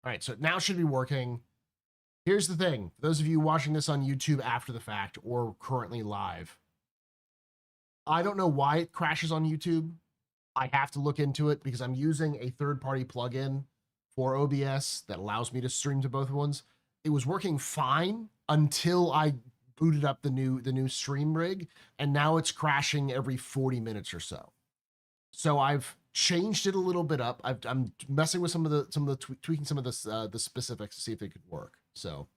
All right, so now it should be working. Here's the thing. For those of you watching this on YouTube after the fact or currently live, I don't know why it crashes on YouTube. I have to look into it because I'm using a third-party plugin for OBS that allows me to stream to both ones. It was working fine until I booted up the new stream rig, and now it's crashing every 40 minutes or so. So I've changed it a little bit up. I'm messing with tweaking some of the specifics to see if it could work. So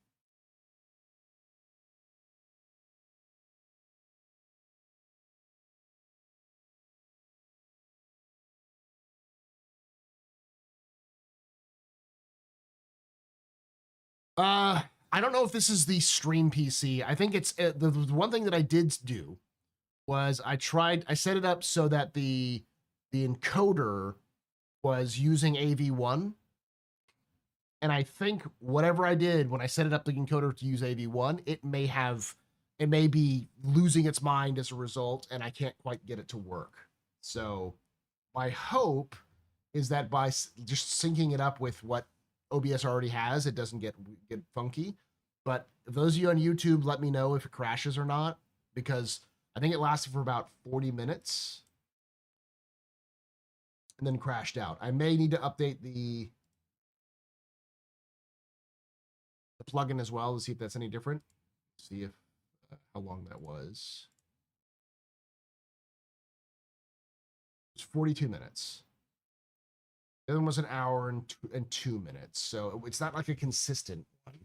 I don't know if this is the stream PC. I think it's the one thing that I did do was I set it up so that the encoder was using AV1. And I think whatever I did when I set it up the encoder to use AV1, it may be losing its mind as a result, and I can't quite get it to work. So my hope is that by just syncing it up with what OBS already has, it doesn't get funky. But if those of you on YouTube, let me know if it crashes or not, because I think it lasted for about 40 minutes and then crashed out. I may need to update the plugin as well to see if that's any different. See if how long that was. It's 42 minutes. The other one was an hour and 2 minutes. So it's not like a consistent one.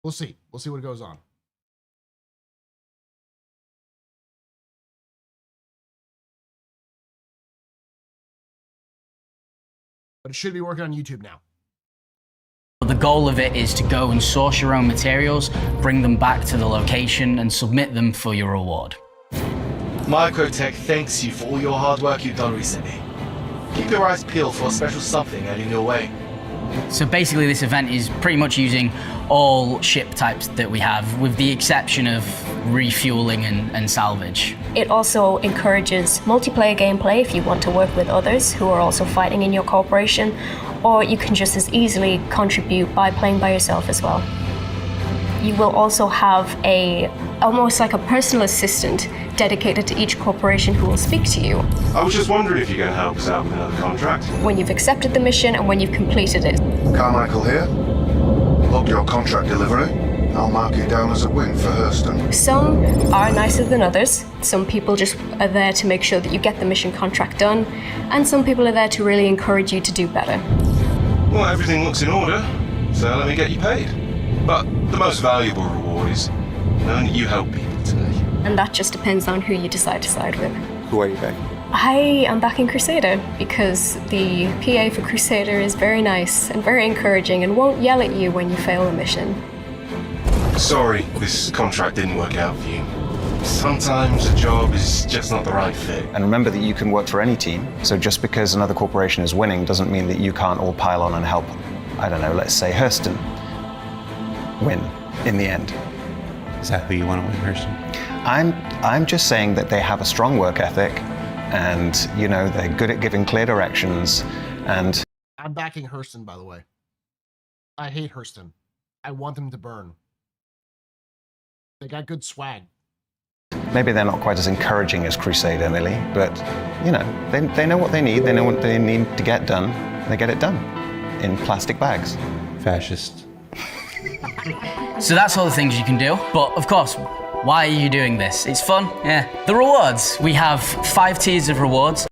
We'll see. We'll see what goes on. But it should be working on YouTube now. The goal of it is to go and source your own materials, bring them back to the location and submit them for your reward. Microtech thanks you for all your hard work you've done recently. Keep your eyes peeled for a special something heading your way. So basically this event is pretty much using all ship types that we have, with the exception of refueling and salvage. It also encourages multiplayer gameplay if you want to work with others who are also fighting in your corporation, or you can just as easily contribute by playing by yourself as well. You will also have almost like a personal assistant dedicated to each corporation who will speak to you. I was just wondering if you're going to help us out with another contract. When you've accepted the mission and when you've completed it. Carmichael here. Logged your contract delivery. I'll mark it down as a win for Hurston. Some are nicer than others. Some people just are there to make sure that you get the mission contract done, and some people are there to really encourage you to do better. Well, everything looks in order, so let me get you paid. But the most valuable reward is knowing that you help people today. And that just depends on who you decide to side with. Who are you backing? I am backing Crusader because the PA for Crusader is very nice and very encouraging and won't yell at you when you fail a mission. Sorry, this contract didn't work out for you. Sometimes a job is just not the right fit. And remember that you can work for any team, so just because another corporation is winning doesn't mean that you can't all pile on and help, I don't know, let's say Hurston win in the end. Is that who you want to win, Hurston? I'm just saying that they have a strong work ethic and, you know, they're good at giving clear directions and... I'm backing Hurston, by the way. I hate Hurston. I want them to burn. They got good swag. Maybe they're not quite as encouraging as Crusader, Millie, but, you know, they know what they need. They know what they need to get done. They get it done in plastic bags. Fascist. So that's all the things you can do. But of course, why are you doing this? It's fun, yeah. The rewards. We have 5 tiers of rewards.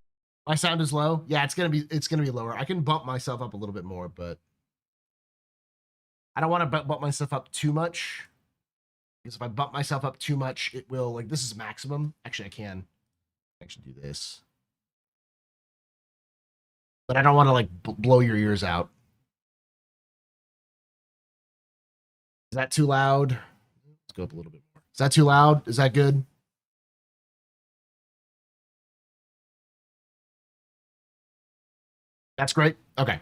My sound is low. Yeah, it's gonna be lower. I can bump myself up a little bit more, but I don't want to bump myself up too much. Because if I bump myself up too much, it will, like, this is maximum. Actually, I can actually do this. But I don't want to, like, blow your ears out. Is that too loud? Let's go up a little bit more. Is that too loud? Is that good? That's great. Okay.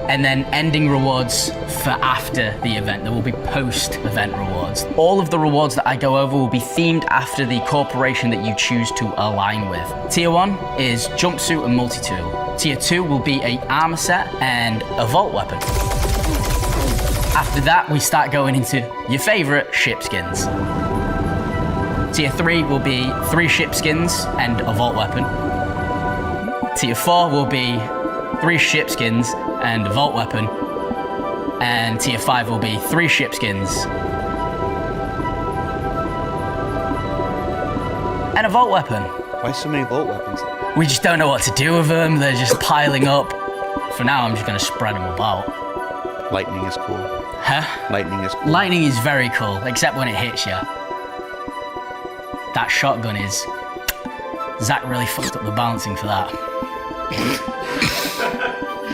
and then ending rewards for after the event. There will be post-event rewards. All of the rewards that I go over will be themed after the corporation that you choose to align with. Tier 1 is jumpsuit and multi-tool. Tier 2 will be a armor set and a vault weapon. After that, we start going into your favorite ship skins. Tier 3 will be 3 ship skins and a vault weapon. Tier 4 will be 3 ship skins and a vault weapon. And Tier 5 will be 3 ship skins and a vault weapon. Why so many vault weapons? We just don't know what to do with them. They're just piling up. For now, I'm just gonna spread them about. Lightning is cool. Huh? Lightning is cool. Lightning is very cool, except when it hits you. That shotgun is... Zach really fucked up the balancing for that.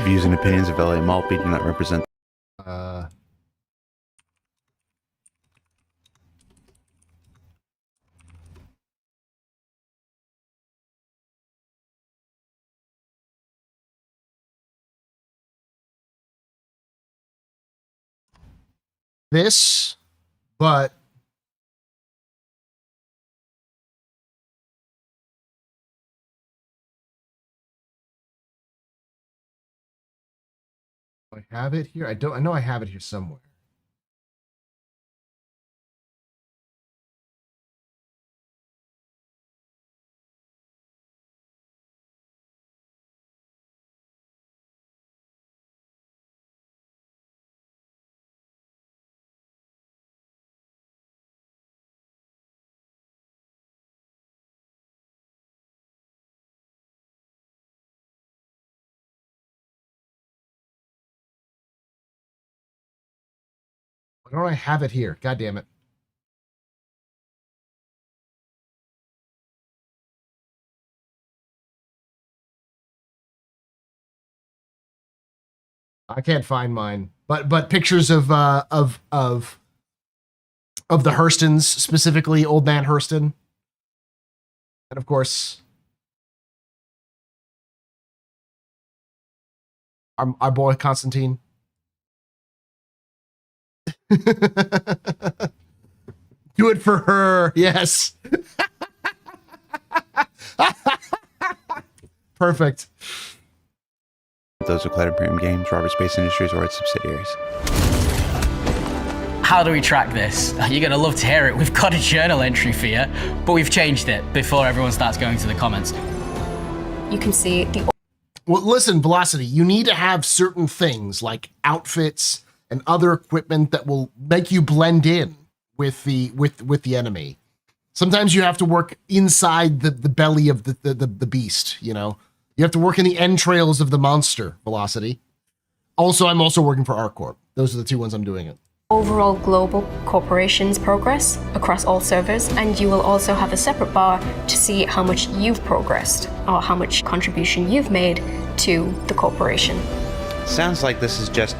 Views and opinions of LA Maltby do not represent. This, but I have it here. I know I have it here somewhere. Why don't I have it here? God damn it. I can't find mine. But pictures of the Hurstons, specifically Old Man Hurston. And of course our boy Constantine. Do it for her. Yes. Perfect. Those are Gladiator Premium Games, Robert Space Industries, or its subsidiaries. How do we track this? You're gonna love to hear it. We've got a journal entry for you, but we've changed it before everyone starts going to the comments. You can see the... Well, listen, Velocity, you need to have certain things like outfits and other equipment that will make you blend in with the enemy. Sometimes you have to work inside the belly of the beast, you know? You have to work in the entrails of the monster, Velocity. Also, I'm also working for ArcCorp. Those are the 2 ones I'm doing it. overall global corporation's progress across all servers, and you will also have a separate bar to see how much you've progressed or how much contribution you've made to the corporation. Sounds like this is just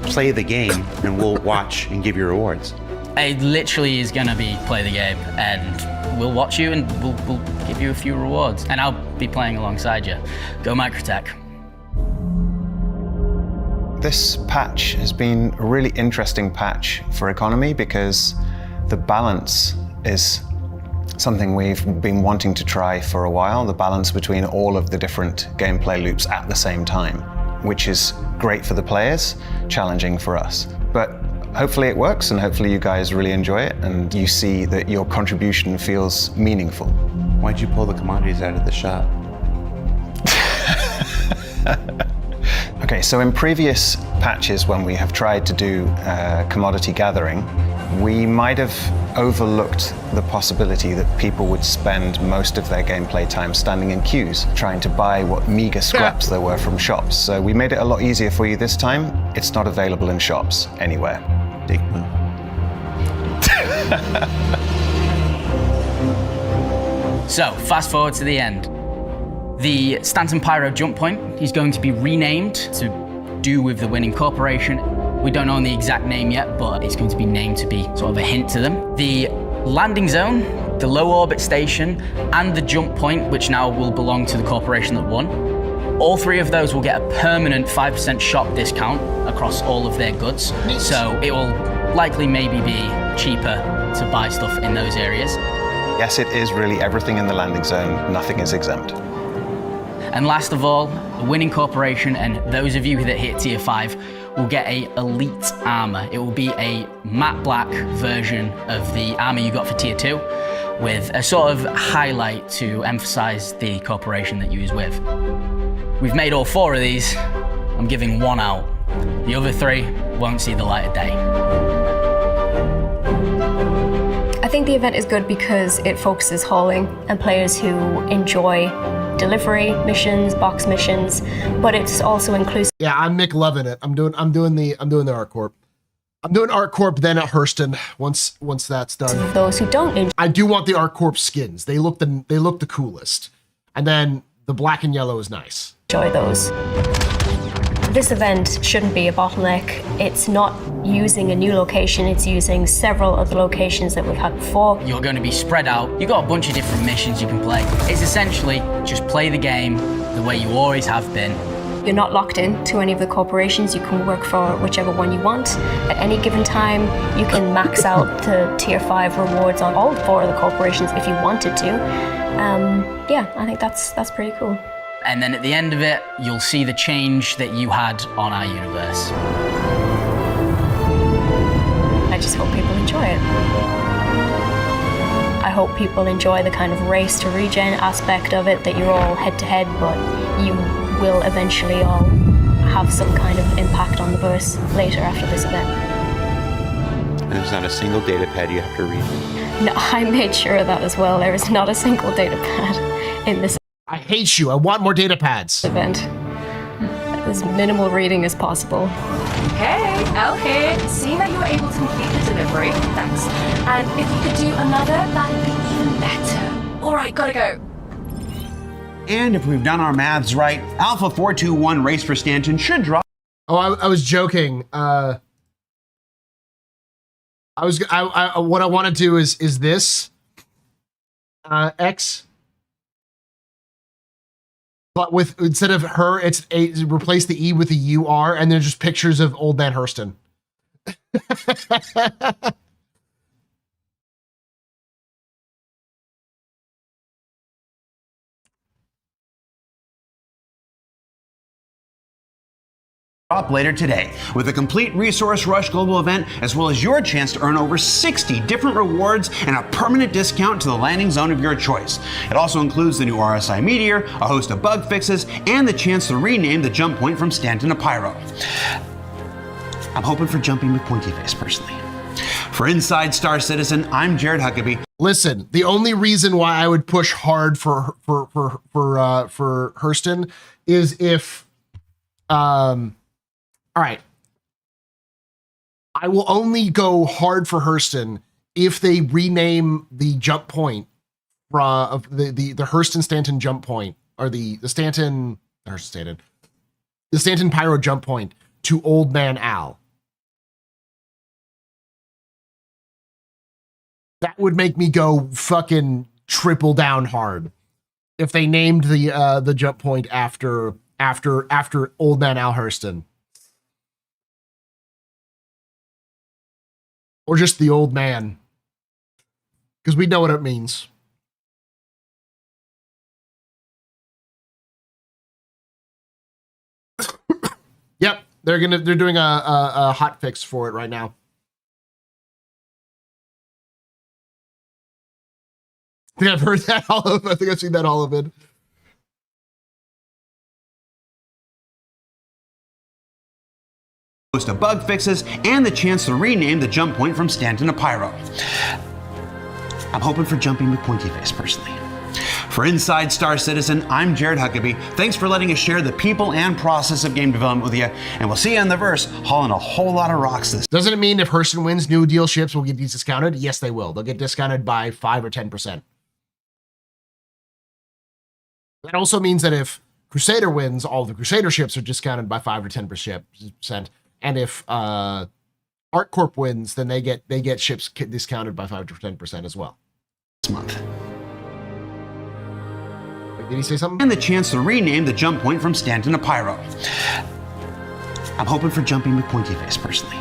play the game and we'll watch and give you rewards. It literally is gonna be play the game, and we'll watch you and we'll give you a few rewards, and I'll be playing alongside you. Go Microtech. This patch has been a really interesting patch for economy because the balance is something we've been wanting to try for a while, the balance between all of the different gameplay loops at the same time, which is great for the players, challenging for us. But hopefully it works, and hopefully you guys really enjoy it and you see that your contribution feels meaningful. Why'd you pull the commodities out of the shop? Okay, so in previous patches when we have tried to do commodity gathering, we might have overlooked the possibility that people would spend most of their gameplay time standing in queues, trying to buy what meager scraps there were from shops. So we made it a lot easier for you this time. It's not available in shops anywhere. Big move. So, fast forward to the end. The Stanton Pyro jump point is going to be renamed to do with the winning corporation. We don't know the exact name yet, but it's going to be named to be sort of a hint to them. The landing zone, the low orbit station, and the jump point, which now will belong to the corporation that won, All 3 of those will get a permanent 5% shop discount across all of their goods. So it will likely maybe be cheaper to buy stuff in those areas. Yes, it is really everything in the landing zone. Nothing is exempt. And last of all, the winning corporation and those of you that hit tier 5 will get a elite armor. It will be a matte black version of the armor you got for tier 2 with a sort of highlight to emphasize the corporation that you was with. We've made all 4 of these. I'm giving 1 out. The other 3 won't see the light of day. I think the event is good because it focuses hauling and players who enjoy delivery missions, box missions, but it's also inclusive. Yeah, I'm Mick loving it. I'm doing the Art Corp. I'm doing Art Corp then at Hurston once that's done. Those who don't enjoy. I do want the Art Corp skins. They look the coolest. And then the black and yellow is nice. Enjoy those. This event shouldn't be a bottleneck. It's not using a new location, it's using several of the locations that we've had before. You're going to be spread out. You've got a bunch of different missions you can play. It's essentially just play the game the way you always have been. You're not locked in to any of the corporations. You can work for whichever one you want. At any given time, you can max out the tier 5 rewards on all 4 of the corporations if you wanted to. Yeah, I think that's pretty cool. And then at the end of it, you'll see the change that you had on our universe. I just hope people enjoy it. I hope people enjoy the kind of race to regen aspect of it, that you're all head to head, but you will eventually all have some kind of impact on the verse later after this event. And there's not a single data pad you have to read. No, I made sure of that as well. There is not a single data pad in this I hate you. I want more data pads. event. As minimal reading as possible. Hey, Elle here. Seeing that you were able to complete the delivery, thanks. And if you could do another, that'd be even better. All right, gotta go. And if we've done our maths right, Alpha 421 Race for Stanton should drop. Oh, I was joking. What I want to do is this X, but with instead of her, it's replace the E with a UR, and they're just pictures of Old Man Hurston. Drop later today with a complete Resource Rush global event, as well as your chance to earn over 60 different rewards and a permanent discount to the landing zone of your choice. It also includes the new RSI Meteor, a host of bug fixes, and the chance to rename the jump point from Stanton to Pyro. I'm hoping for jumping with Pointy Face personally. For Inside Star Citizen, I'm Jared Huckabee. Listen, the only reason why I would push hard for Hurston is if all right. I will only go hard for Hurston if they rename the jump point from the Hurston Stanton jump point, or the Stanton Pyro jump point to Old Man Al. That would make me go fucking triple down hard if they named the jump point after Old Man Al Hurston. Or just the old man. Because we know what it means. Yep, they're doing a hot fix for it right now. I think I've heard that all of. I think I've seen that all of it. Host of bug fixes and the chance to rename the jump point from Stanton to Pyro. I'm hoping for jumping with Pointy Face personally. For Inside Star Citizen, I'm Jared Huckabee. Thanks for letting us share the people and process of game development with you, and we'll see you in the verse hauling a whole lot of rocks this. Doesn't it mean if Hurston wins, new deal ships will get discounted? Yes, they will. They'll get discounted by 5 or 10%. That also means that if Crusader wins, all the Crusader ships are discounted by 5 or 10%. And if Art Corp wins, then they get ships discounted by 5 to 10% as well. This month. Did he say something? And the chance to rename the jump point from Stanton to Pyro. I'm hoping for jumping with Pointy Face, personally.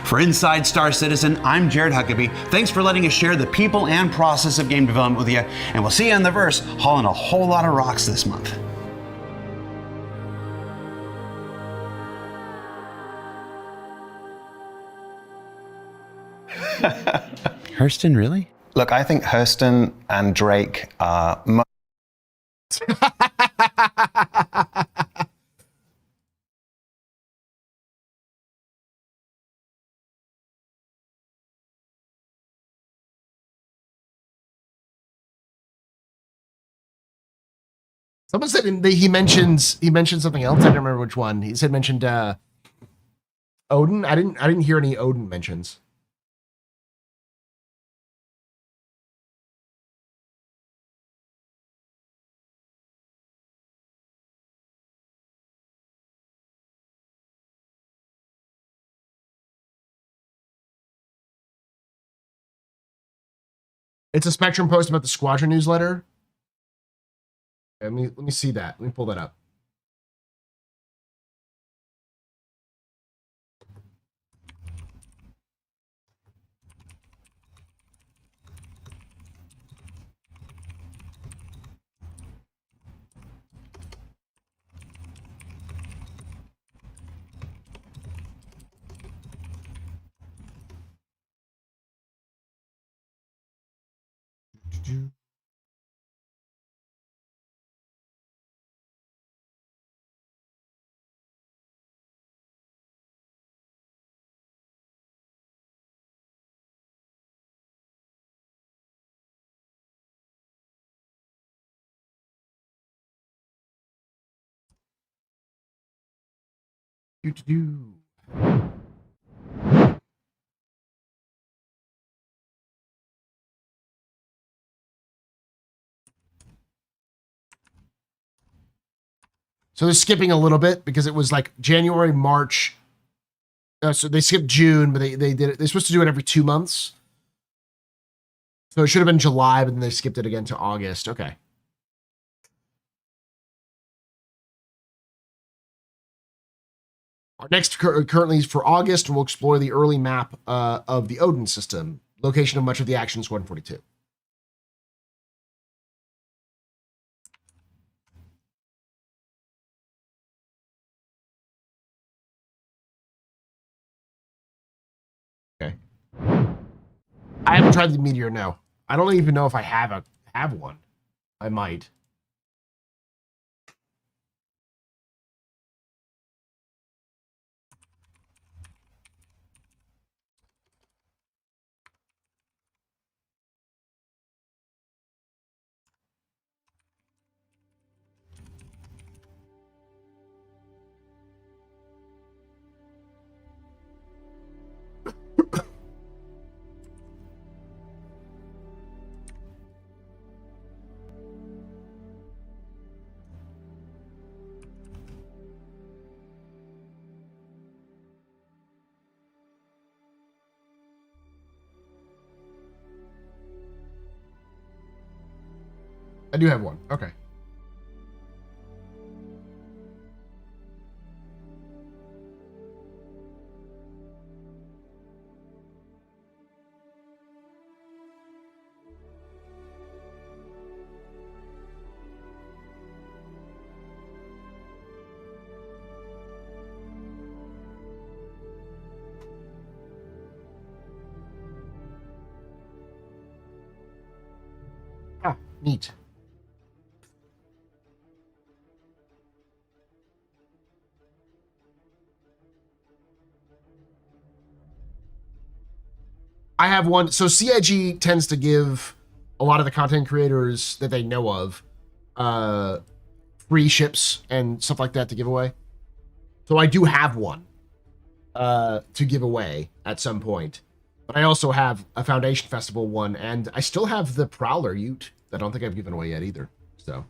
For Inside Star Citizen, I'm Jared Huckabee. Thanks for letting us share the people and process of game development with you, and we'll see you in the verse hauling a whole lot of rocks this month. Hurston, really? Look, I think Hurston and Drake are Someone said he mentioned something else. I don't remember which one. He said mentioned Odin. I didn't hear any Odin mentions. It's a Spectrum post about the Squadron newsletter. Let me see that. Let me pull that up. So they're skipping a little bit because it was like January, March. So they skipped June, but they did it. They're supposed to do it every 2 months. So it should have been July, but then they skipped it again to August. Okay. Our next currently is for August, and we'll explore the early map of the Odin system, location of much of the action in Squadron 42. Okay. I haven't tried the Meteor, no. I don't even know if I have one. I might. I do have one. Okay. Ah, neat. I have one. So CIG tends to give a lot of the content creators that they know of free ships and stuff like that to give away. So I do have one to give away at some point. But I also have a Foundation Festival one, and I still have the Prowler Ute that I don't think I've given away yet either. So.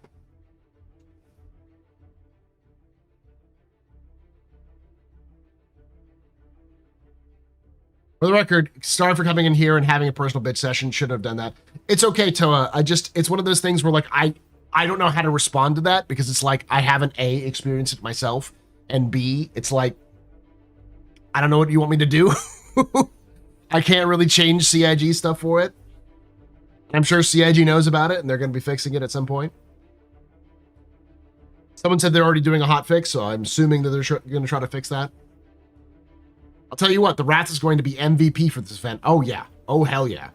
For the record, sorry for coming in here and having a personal bitch session. Shouldn't have done that. It's okay, Toa. It's one of those things where like I I don't know how to respond to that because it's like I haven't A, experienced it myself, and B, it's like I don't know what you want me to do. I can't really change CIG stuff for it. I'm sure CIG knows about it and they're going to be fixing it at some point. Someone said they're already doing a hot fix, so I'm assuming that they're going to try to fix that. I'll tell you what, the Wrath is going to be MVP for this event. Oh yeah. Oh hell yeah.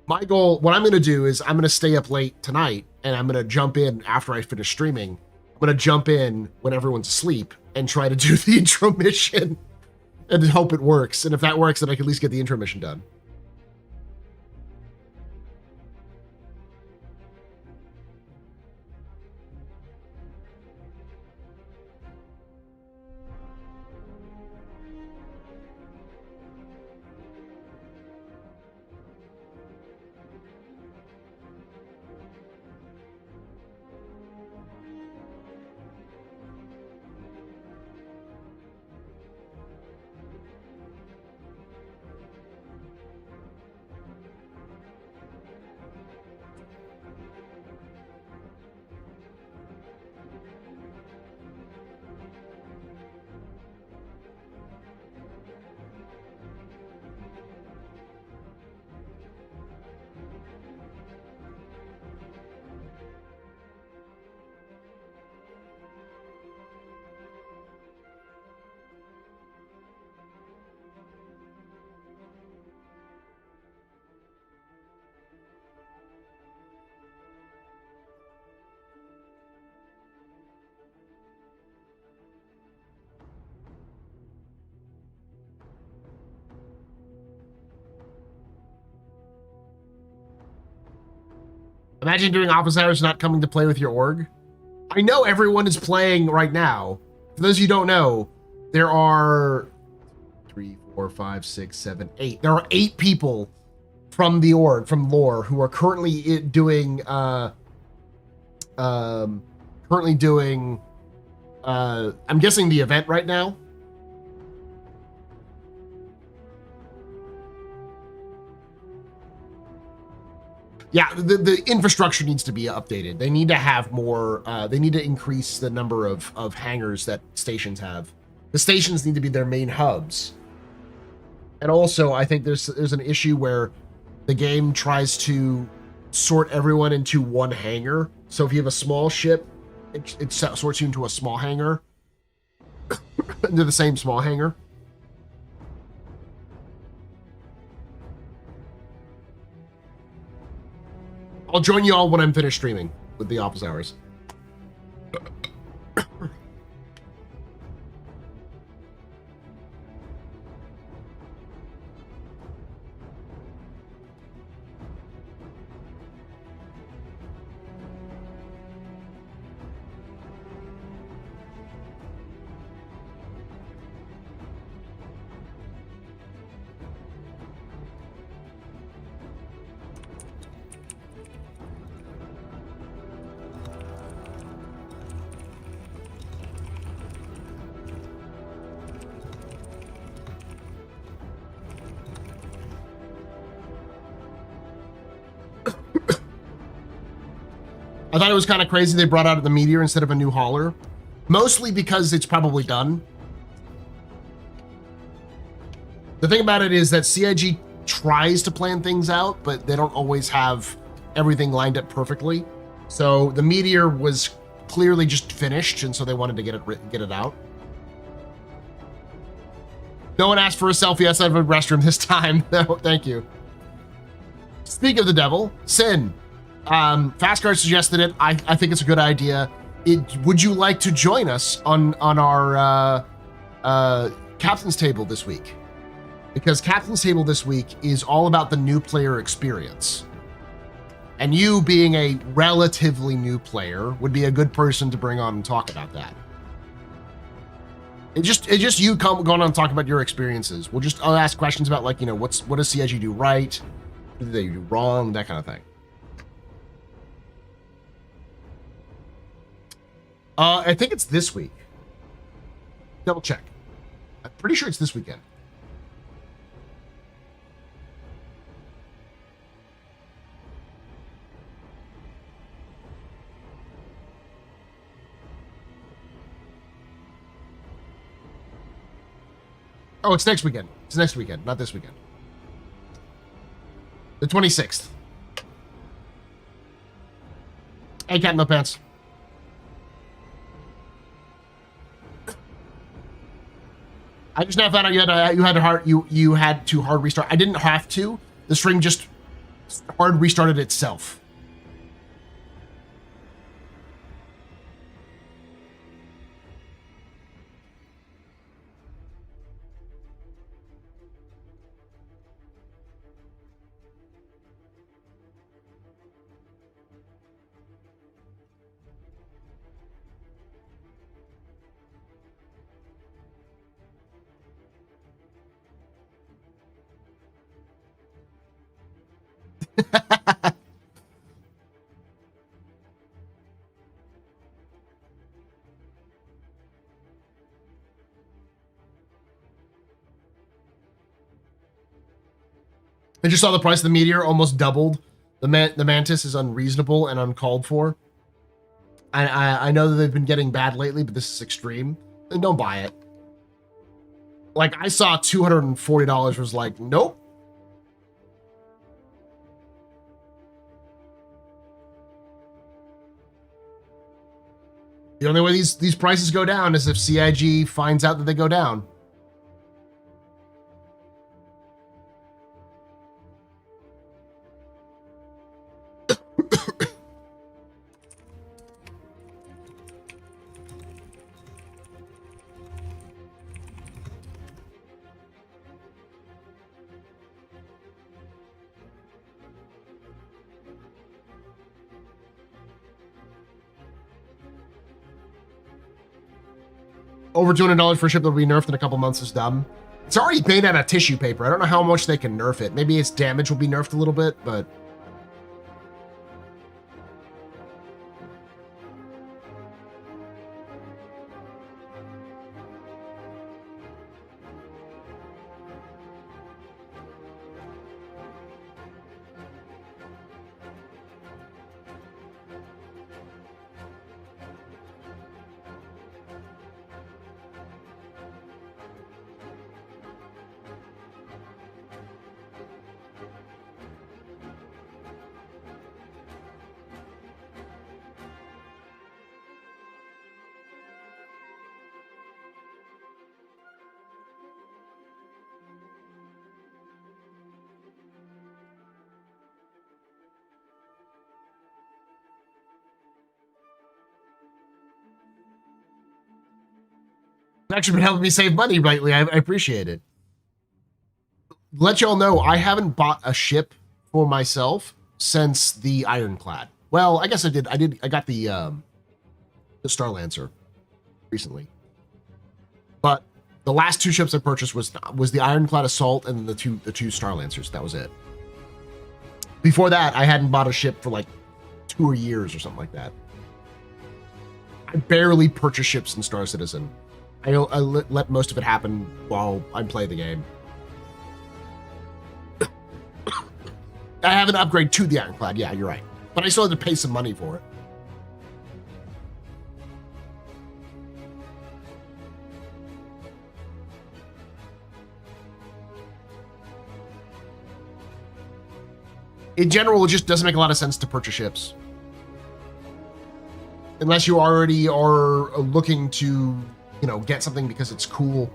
My goal, what I'm going to do is I'm going to stay up late tonight and I'm going to jump in after I finish streaming. I'm going to jump in when everyone's asleep and try to do the intro mission and hope it works. And if that works, then I can at least get the intro mission done. Imagine doing office hours not coming to play with your org. I know everyone is playing right now. For those of you who don't know, there are 3, 4, 5, 6, 7, 8. There are 8 people from the org, from lore, who are currently doing I'm guessing the event right now. Yeah, the infrastructure needs to be updated. They need to have more, they need to increase the number of hangars that stations have. The stations need to be their main hubs. And also, I think there's an issue where the game tries to sort everyone into one hangar. So if you have a small ship, it sorts you into a small hangar. Into the same small hangar. I'll join you all when I'm finished streaming with the office hours. I thought it was kind of crazy they brought out the Meteor instead of a new hauler. Mostly because it's probably done. The thing about it is that CIG tries to plan things out, but they don't always have everything lined up perfectly. So the Meteor was clearly just finished, and so they wanted to get it out. No one asked for a selfie outside of a restroom this time. No, thank you. Speak of the devil, Sin. Fastcard suggested it. I think it's a good idea. Would you like to join us on our captain's table this week? Because captain's table this week is all about the new player experience. And you, being a relatively new player, would be a good person to bring on and talk about that. It's just you going on and talking about your experiences. I'll ask questions about, like, what does CIG do right? What do they do wrong? That kind of thing. I think it's this week. Double check. I'm pretty sure it's this weekend. Oh, it's next weekend. It's next weekend, not this weekend. The 26th. Hey, Cat in the Pants. I just now found out you had to hard restart. I didn't have to. The stream just hard restarted itself. I just saw the price of the meteor almost doubled. The mantis is unreasonable and uncalled for. I know that they've been getting bad lately, but this is extreme. Then don't buy it. Like, I saw $240 was like, nope. The only way these prices go down is if CIG finds out that they go down. Over $200 for a ship that will be nerfed in a couple months is dumb. It's already made out of tissue paper. I don't know how much they can nerf it. Maybe its damage will be nerfed a little bit, but... It's actually been helping me save money lately. I appreciate it. Let y'all know, I haven't bought a ship for myself since the Ironclad. Well, I guess I did. I got the Star Lancer recently, but the last two ships I purchased was the Ironclad Assault and the two Star Lancers. That was it. Before that, I hadn't bought a ship for like 2 years or something like that. I barely purchase ships in Star Citizen. I let most of it happen while I play the game. I have an upgrade to the Ironclad. Yeah, you're right. But I still had to pay some money for it. In general, it just doesn't make a lot of sense to purchase ships. Unless you already are looking to, get something because it's cool.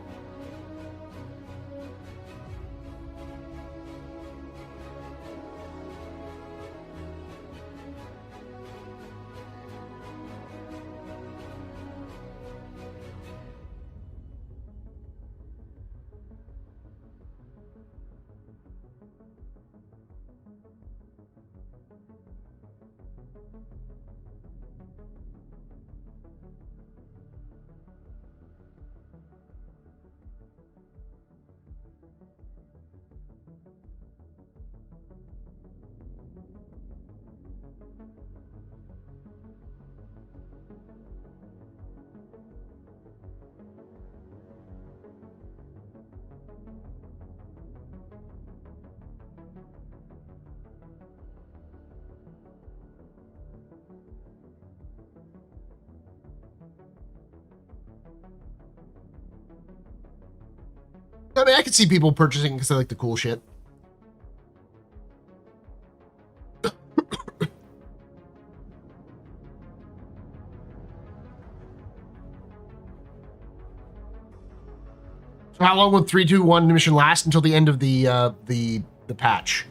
I mean, I could see people purchasing because they like the cool shit. So how long will 321 mission last? Until the end of the patch.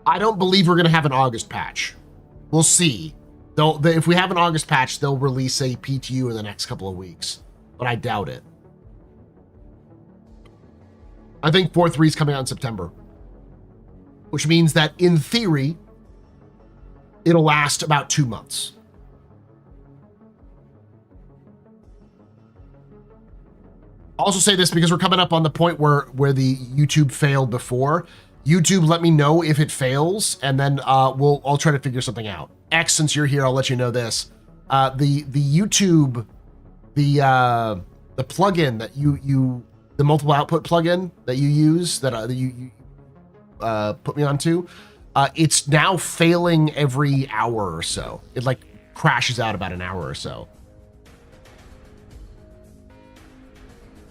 I don't believe we're gonna have an August patch. We'll see. If we have an August patch, they'll release a PTU in the next couple of weeks, but I doubt it. I think 4.3 is coming out in September, which means that in theory, it'll last about 2 months. I'll also say this because we're coming up on the point where the YouTube failed before. YouTube, let me know if it fails, and then I'll try to figure something out. X, since you're here, I'll let you know this. The YouTube, the plugin that the multiple output plugin that you use that you put me onto, it's now failing every hour or so. It like crashes out about an hour or so.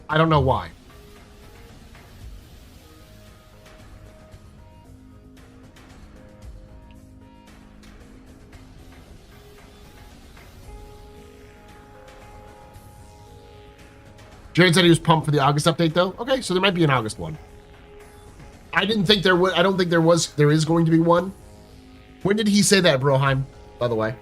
I don't know why. Jared said he was pumped for the August update, though. Okay, so there might be an August one. I didn't think there was. I don't think there was. There is going to be one. When did he say that, Broheim? By the way.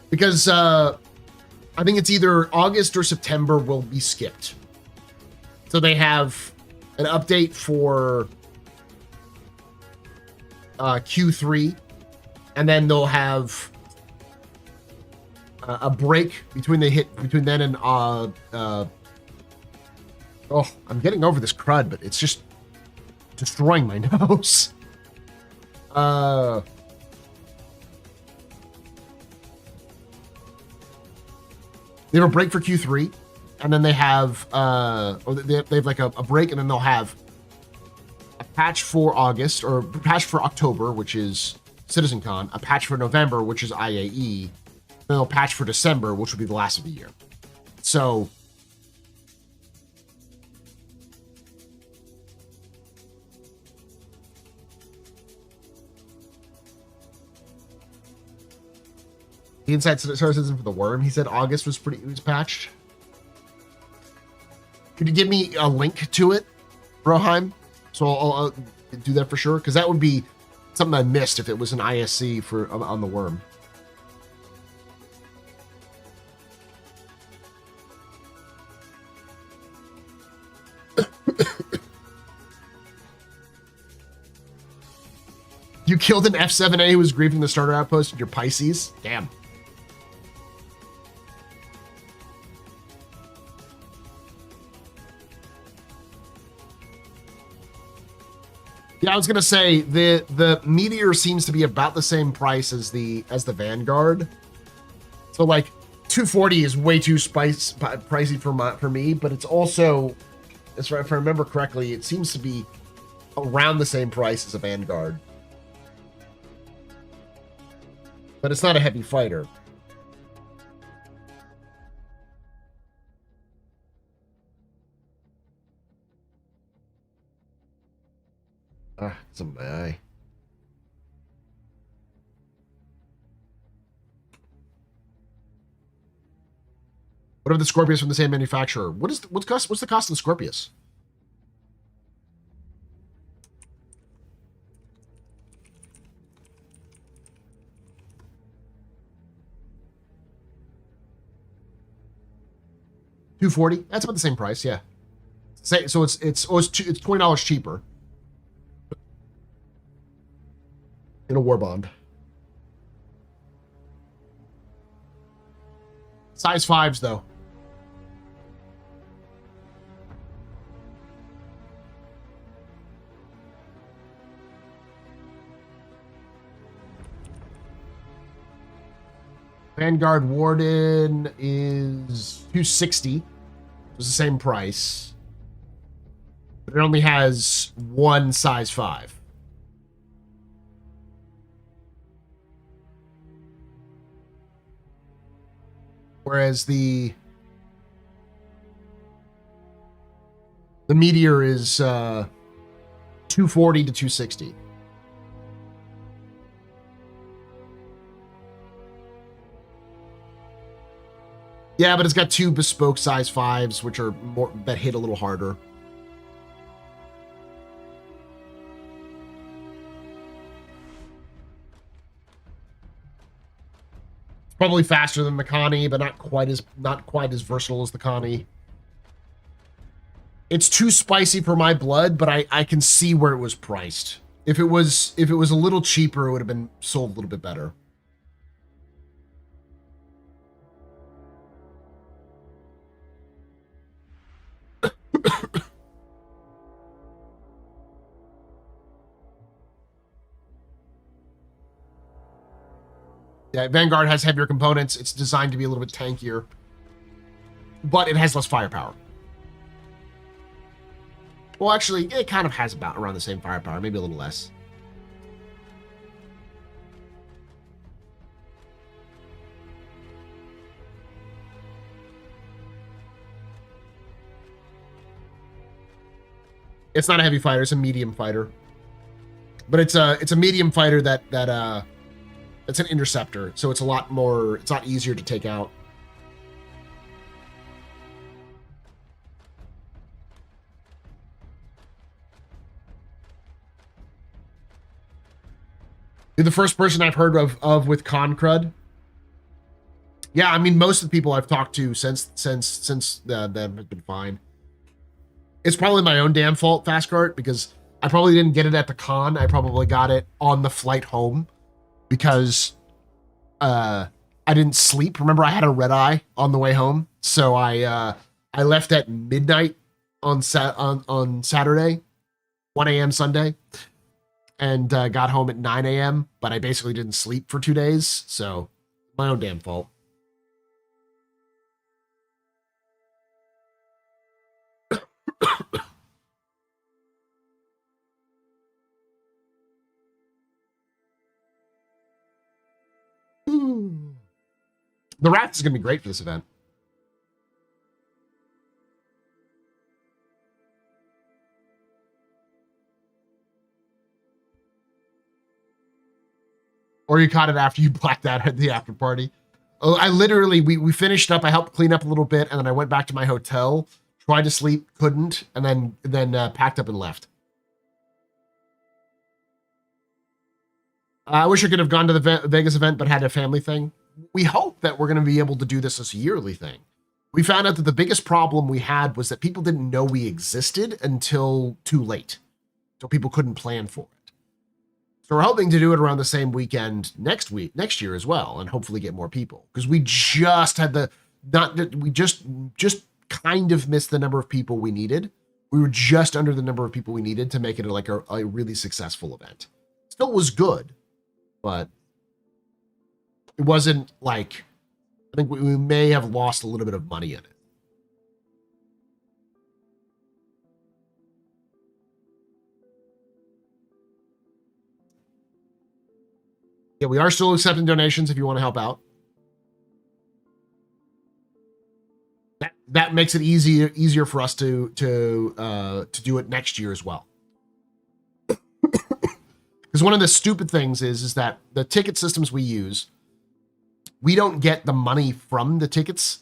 Because I think it's either August or September will be skipped. So they have an update for Q3, and then they'll have a break between then and oh, I'm getting over this crud, but it's just destroying my nose. They have a break for Q3, and then they have they have like a break, and then they'll have a patch for August, or a patch for October, which is CitizenCon, a patch for November, which is IAE, and then they'll patch for December, which will be the last of the year. So the Inside Star Citizen for the Worm, he said August was patched. Could you give me a link to it, Broheim? So I'll do that for sure, because that would be something I missed if it was an ISC on the Worm. You killed an F7A who was griefing the starter outpost in your Pisces? Damn. Yeah, I was gonna say the Meteor seems to be about the same price as the Vanguard. So like 240 is way too pricey for me, but it's also, if I remember correctly, it seems to be around the same price as a Vanguard. But it's not a heavy fighter. It's in my eye. What are the Scorpius from the same manufacturer? What's the cost of the Scorpius? $240. That's about the same price, yeah. So it's $20 cheaper. in a war bond. Size 5s, though. Vanguard Warden is 260. It was the same price. But it only has one size 5. Whereas the Meteor is 240 to 260. Yeah, but it's got 2 bespoke size 5s, which are more that hit a little harder. Probably faster than the Connie, but not quite as versatile as the Connie. It's too spicy for my blood, but I can see where it was priced. If it was a little cheaper, it would have been sold a little bit better. Yeah, Vanguard has heavier components. It's designed to be a little bit tankier, but it has less firepower. Well, actually, it kind of has about around the same firepower, maybe a little less. It's not a heavy fighter; it's a medium fighter. But it's a medium fighter that it's an interceptor, so it's a lot easier to take out. You're the first person I've heard of with Concrud. Yeah, I mean, most of the people I've talked to since then have been fine. It's probably my own damn fault, Fastcart, because I probably didn't get it at the con. I probably got it on the flight home because I didn't sleep. Remember, I had a red eye on the way home, so I left at midnight on Saturday, 1 a.m. Sunday, and got home at 9 a.m. But I basically didn't sleep for 2 days, so my own damn fault. The Wrath is going to be great for this event. Or you caught it after you blacked out at the after party. Oh, I literally, we finished up. I helped clean up a little bit, and then I went back to my hotel, tried to sleep, couldn't, and then packed up and left. I wish I could have gone to the Vegas event, but had a family thing. We hope that we're going to be able to do this as a yearly thing. We found out that the biggest problem we had was that people didn't know we existed until too late. So people couldn't plan for it. So we're hoping to do it around the same weekend next year as well, and hopefully get more people. Because we just had just kind of missed the number of people we needed. We were just under the number of people we needed to make it like a really successful event. Still was good, but it wasn't like, I think we may have lost a little bit of money in it. Yeah, we are still accepting donations if you want to help out. That makes it easier for us to do it next year as well. Because one of the stupid things is that the ticket systems we use, we don't get the money from the tickets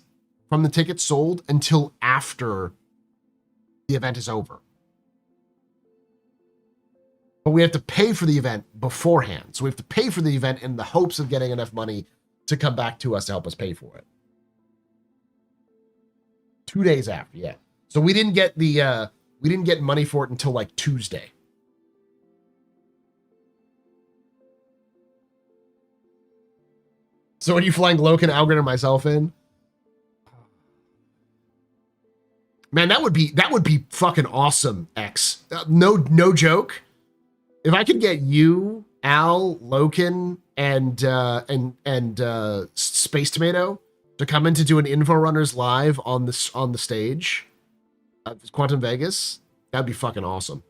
sold until after the event is over. But we have to pay for the event beforehand. So we have to pay for the event in the hopes of getting enough money to come back to us to help us pay for it. 2 days after, yeah. So we didn't get money for it until like Tuesday. So are you flying Loken, Algren, and myself in? Man, that would be fucking awesome, X. No joke. If I could get you, Al, Loken, and Space Tomato to come in to do an Info Runners live on the stage at Quantum Vegas, that'd be fucking awesome.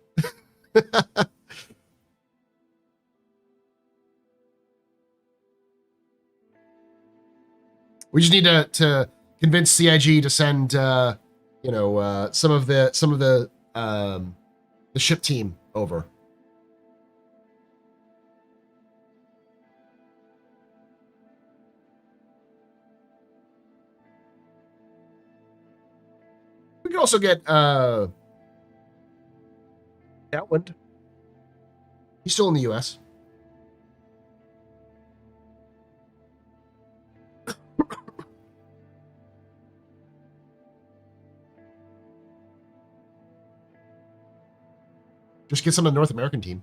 We just need to convince CIG to send some of the ship team over. We can also get Outwind. He's still in the US. Just get some of the North American team.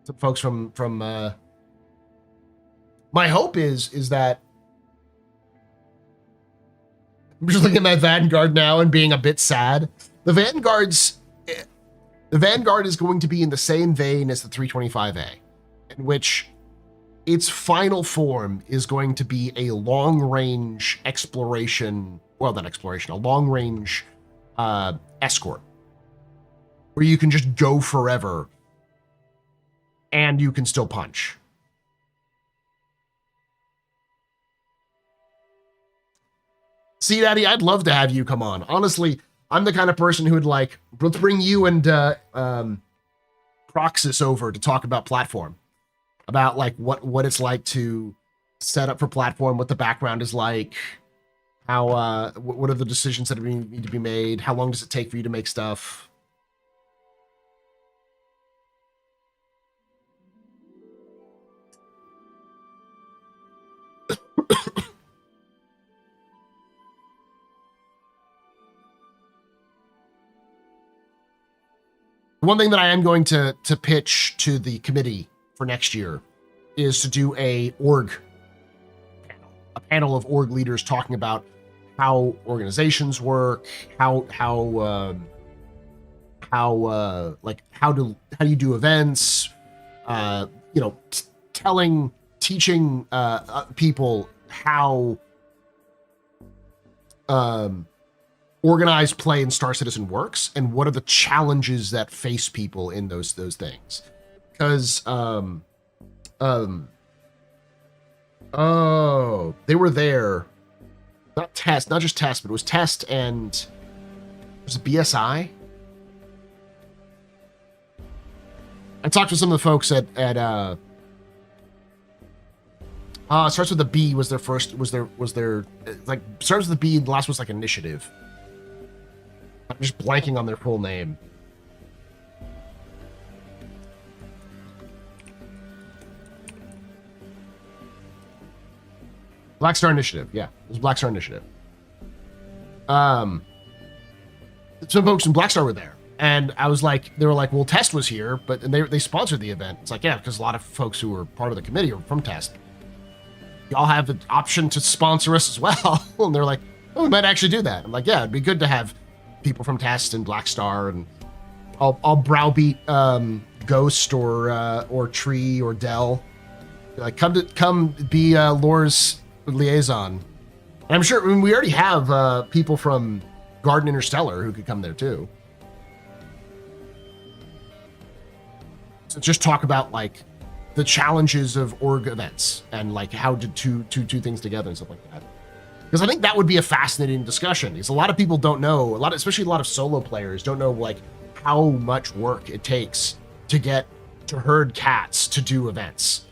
Some folks from my hope is that I'm just looking at my Vanguard now and being a bit sad. The Vanguard is going to be in the same vein as the 325A, in which its final form is going to be a long-range exploration, well, not exploration, a long-range escort, where you can just go forever and you can still punch. See, Daddy, I'd love to have you come on. Honestly, I'm the kind of person who would like, let's bring you and Proxys over to talk about platform, about like what it's like to set up for platform, what the background is like, how what are the decisions that need to be made, how long does it take for you to make stuff. One thing that I am going to pitch to the committee for next year is to do a panel of org leaders talking about how organizations work, how do you do events, teaching people how organized play in Star Citizen works, and what are the challenges that face people in those things. Because they were there, not just Test, but it was Test and was it BSI? I talked to some of the folks at it starts with a B was their starts with a B, and the last was like Initiative. I'm just blanking on their full name. Black Star Initiative, yeah. It was Black Star Initiative. Some folks from Black Star were there. And I was like, they were like, well, Test was here, but they sponsored the event. It's like, yeah, because a lot of folks who were part of the committee are from Test. Y'all have the option to sponsor us as well. And they're like, oh, we might actually do that. I'm like, yeah, it'd be good to have people from Test and Black Star, and I'll browbeat Ghost or Tree or Dell. Like, come be Lore's liaison. And I'm sure, I mean, we already have people from Garden Interstellar who could come there too. So just talk about like the challenges of org events and like how to do things together and stuff like that. Because I think that would be a fascinating discussion. Because a lot of people don't know, especially a lot of solo players don't know like how much work it takes to get to herd cats to do events.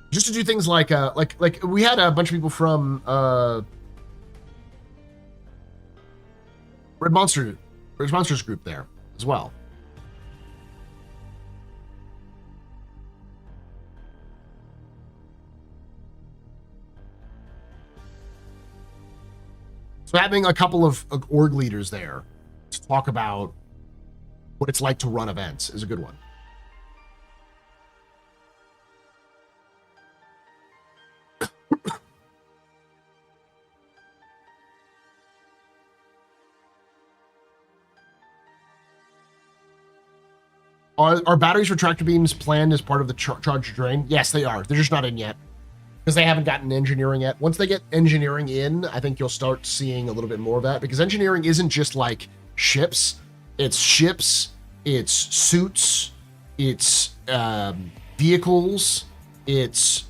Just to do things like we had a bunch of people from Red Monsters group there as well. So having a couple of org leaders there talk about what it's like to run events is a good one. Are batteries for tractor beams planned as part of the charge drain? Yes, they are. They're just not in yet because they haven't gotten engineering yet. Once they get engineering in, I think you'll start seeing a little bit more of that, because engineering isn't just like ships. It's ships, it's suits, it's vehicles, it's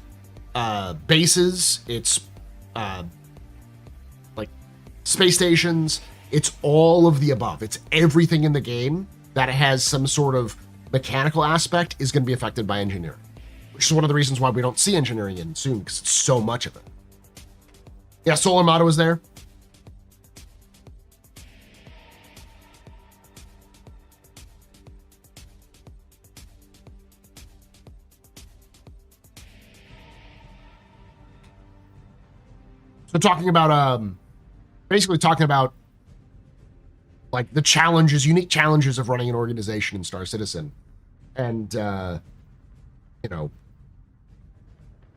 bases, it's like space stations. It's all of the above. It's everything in the game that has some sort of mechanical aspect is going to be affected by engineering, which is one of the reasons why we don't see engineering in soon, because it's so much of it. Yeah, Solar Motto is there. So talking about basically talking about like the challenges, unique challenges of running an organization in Star Citizen, and you know,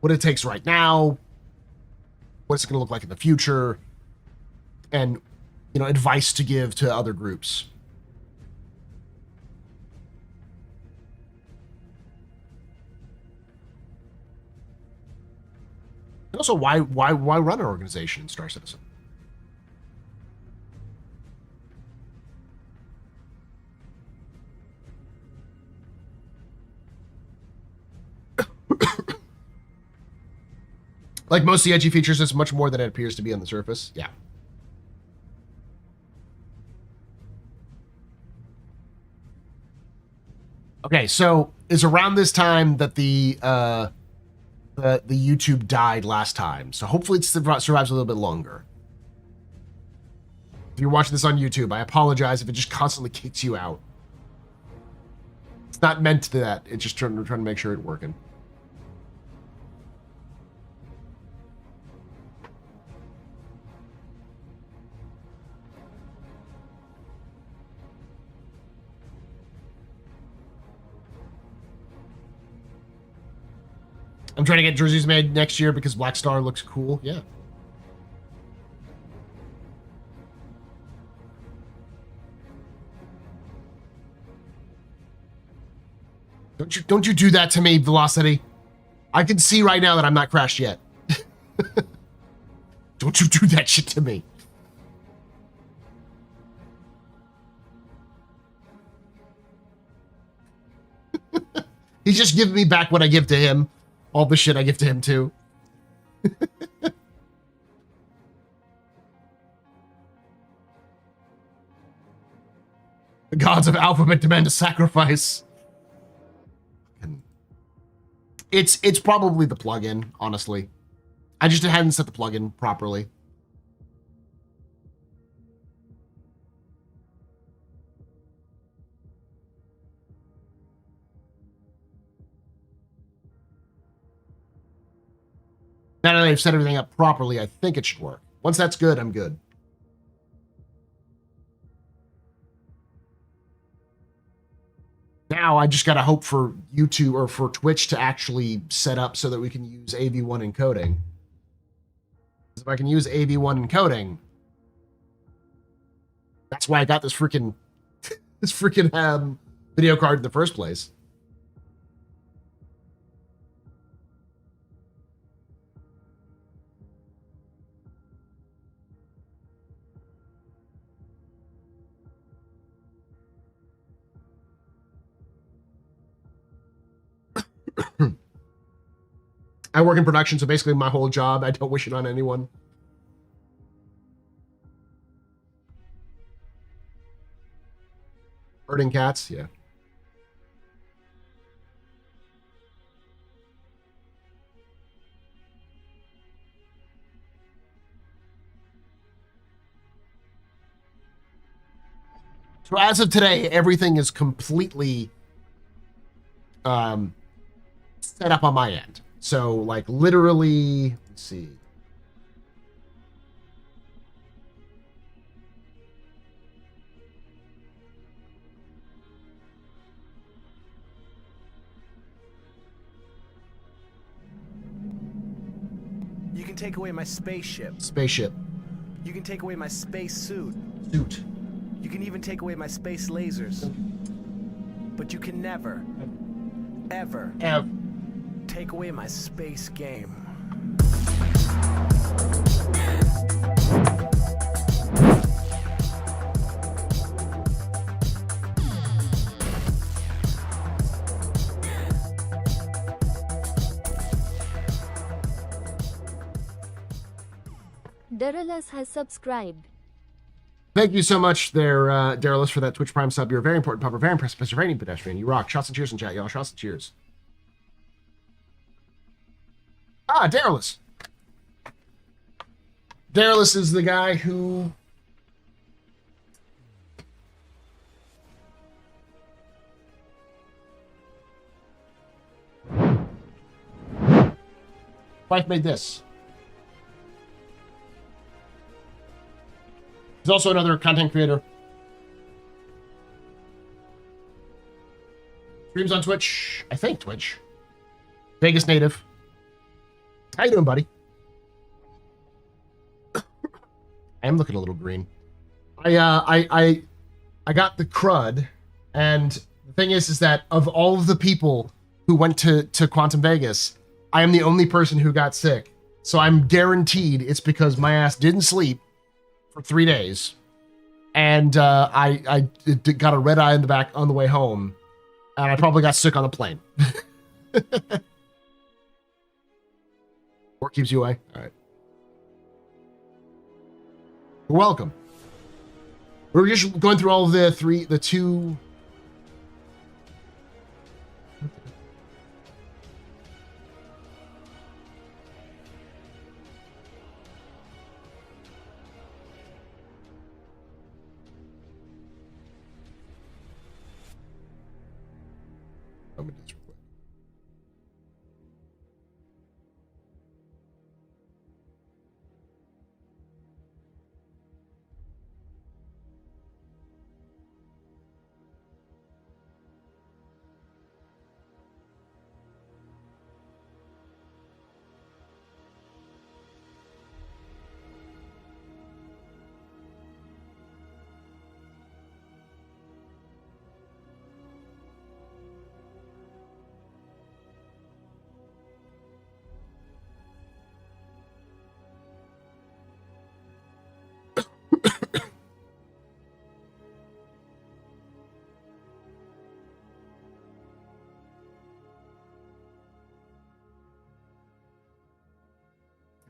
what it takes right now, what it's going to look like in the future, and you know, advice to give to other groups. And also, why run an organization in Star Citizen? Like most of the edgy features, it's much more than it appears to be on the surface. Yeah. Okay, so it's around this time that the YouTube died last time. So hopefully it survives a little bit longer. If you're watching this on YouTube, I apologize if it just constantly kicks you out. It's not meant to that. It's just trying to make sure it's working. I'm trying to get jerseys made next year because Black Star looks cool. Yeah. Don't you do that to me, Velocity. I can see right now that I'm not crashed yet. Don't you do that shit to me. He's just giving me back what I give to him. All the shit I give to him, too. The gods of Alphabet demand a sacrifice. It's probably the plugin, honestly. I just hadn't set the plugin properly. Now that I've set everything up properly, I think it should work. Once that's good, I'm good. Now I just gotta hope for YouTube or for Twitch to actually set up so that we can use AV1 encoding. If I can use AV1 encoding, that's why I got this freaking video card in the first place. I work in production, so basically my whole job, I don't wish it on anyone. Herding cats, yeah. So as of today, everything is completely set up on my end. So, like, literally, let's see. take away my spaceship. Spaceship. You can take away my space suit. Suit. You can even take away my space lasers. But you can never, ever take away my space game. Darylus has subscribed. Thank you so much there, Darylus, for that Twitch Prime sub. You're a very important pupper, very impressive Pennsylvania pedestrian. You rock. Shots and cheers in chat, y'all. Shots and cheers. Ah, Darylus. Darylus is the guy who... Wife made this. He's also another content creator. Streams on Twitch. I think Twitch. Vegas native. How you doing, buddy? I am looking a little green. I got the crud, and the thing is that of all of the people who went to Quantum Vegas, I am the only person who got sick. So I'm guaranteed it's because my ass didn't sleep for 3 days, and I got a red eye in the back on the way home, and I probably got sick on the plane. Work keeps you away. All right. You're welcome. We're just going through all of the two. Let me do this real quick.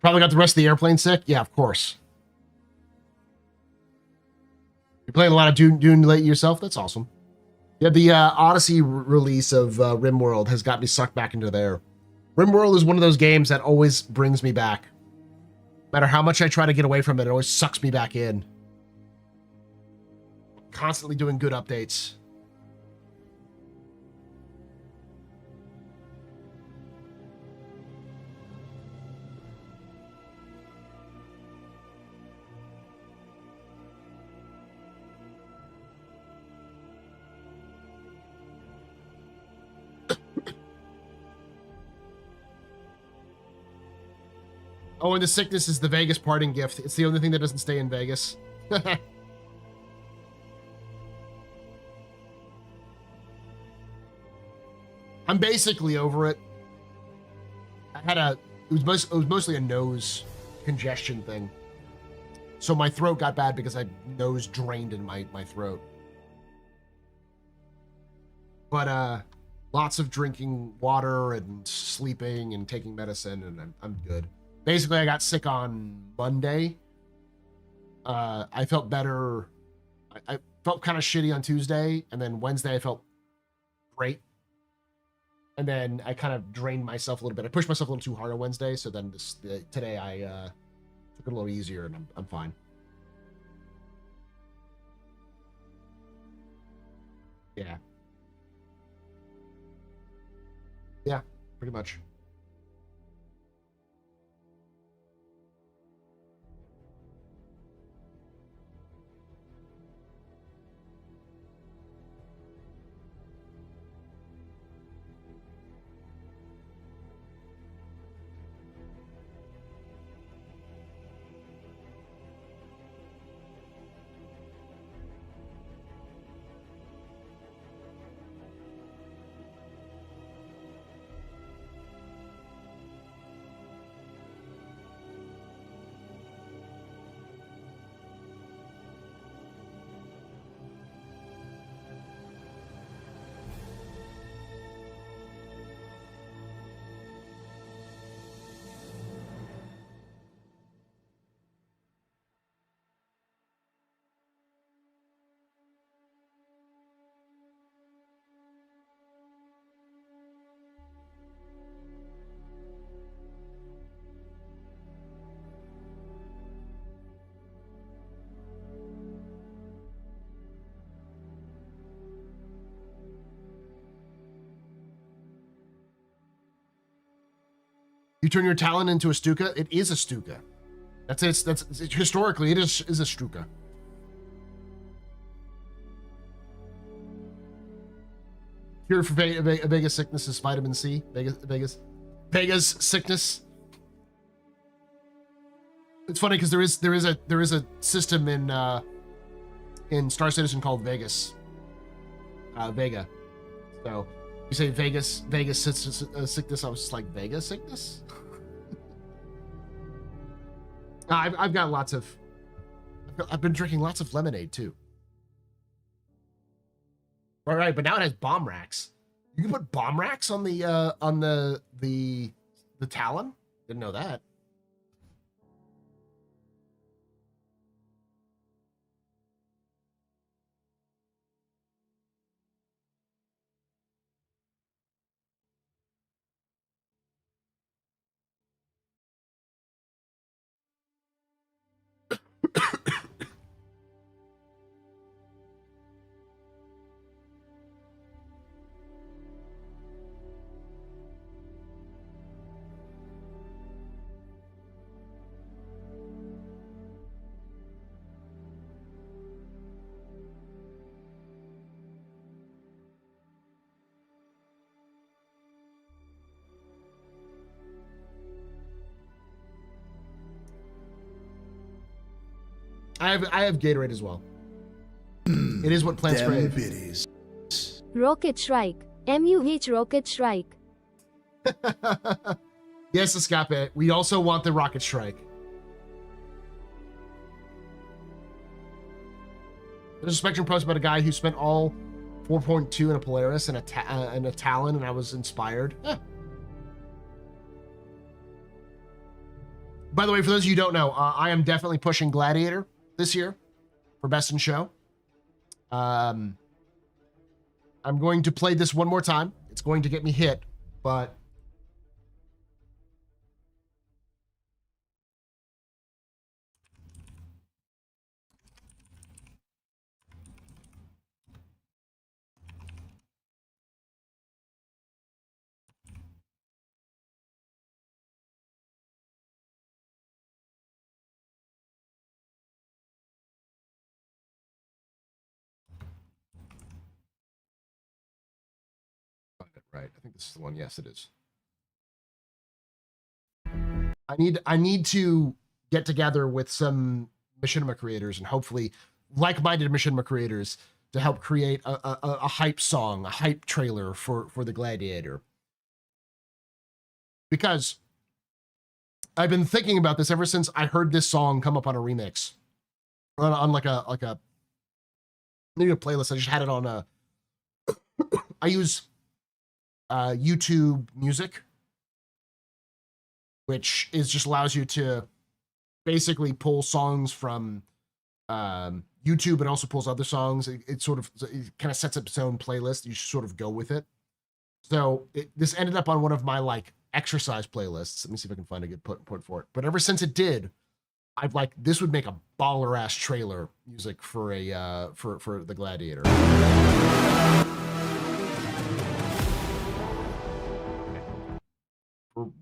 Probably got the rest of the airplane sick? Yeah, of course. You're playing a lot of Dune late yourself? That's awesome. Yeah, the Odyssey release of RimWorld has got me sucked back into there. RimWorld is one of those games that always brings me back. No matter how much I try to get away from it, it always sucks me back in. Constantly doing good updates. Oh, and the sickness is the Vegas parting gift. It's the only thing that doesn't stay in Vegas. I'm basically over it. It was mostly a nose congestion thing. So my throat got bad because I nose drained in my throat. But lots of drinking water and sleeping and taking medicine, and I'm good. Basically, I got sick on Monday. I felt better. I felt kind of shitty on Tuesday, and then Wednesday I felt great. And then I kind of drained myself a little bit. I pushed myself a little too hard on Wednesday, so then today I took it a little easier, and I'm fine. Yeah. Yeah, pretty much. You turn your talent into a Stuka. It is a Stuka. That's historically it is a Stuka. Cure for Vegas sickness is vitamin C. Vegas sickness. It's funny because there is a system in Star Citizen called Vegas. Vega. So you say Vegas sickness. I was just like, Vegas sickness. I've got lots of. I've been drinking lots of lemonade too. All right, but now it has bomb racks. You can put bomb racks on the Talon. Didn't know that. I have Gatorade as well. It is what plants crave. Rocket Strike. MUH Rocket Strike. Yes, Escape. We also want the Rocket Strike. There's a Spectrum post about a guy who spent all 4.2 in a Polaris and a Talon, and I was inspired. Eh. By the way, for those of you who don't know, I am definitely pushing Gladiator this year for Best in Show. I'm going to play this one more time. It's going to get me hit, but right. I think this is the one. Yes, it is. I need to get together with some machinima creators and hopefully like-minded machinima creators to help create a hype song, a hype trailer for the Gladiator. Because I've been thinking about this ever since I heard this song come up on a remix, on like a maybe a playlist. I just had it on a. I use YouTube Music, which just allows you to basically pull songs from YouTube and also pulls other songs. It kind of sets up its own playlist. You sort of go with it. So this ended up on one of my like exercise playlists. Let me see if I can find a good point for it. But ever since it did, I've like, this would make a baller ass trailer music for a for the Gladiator.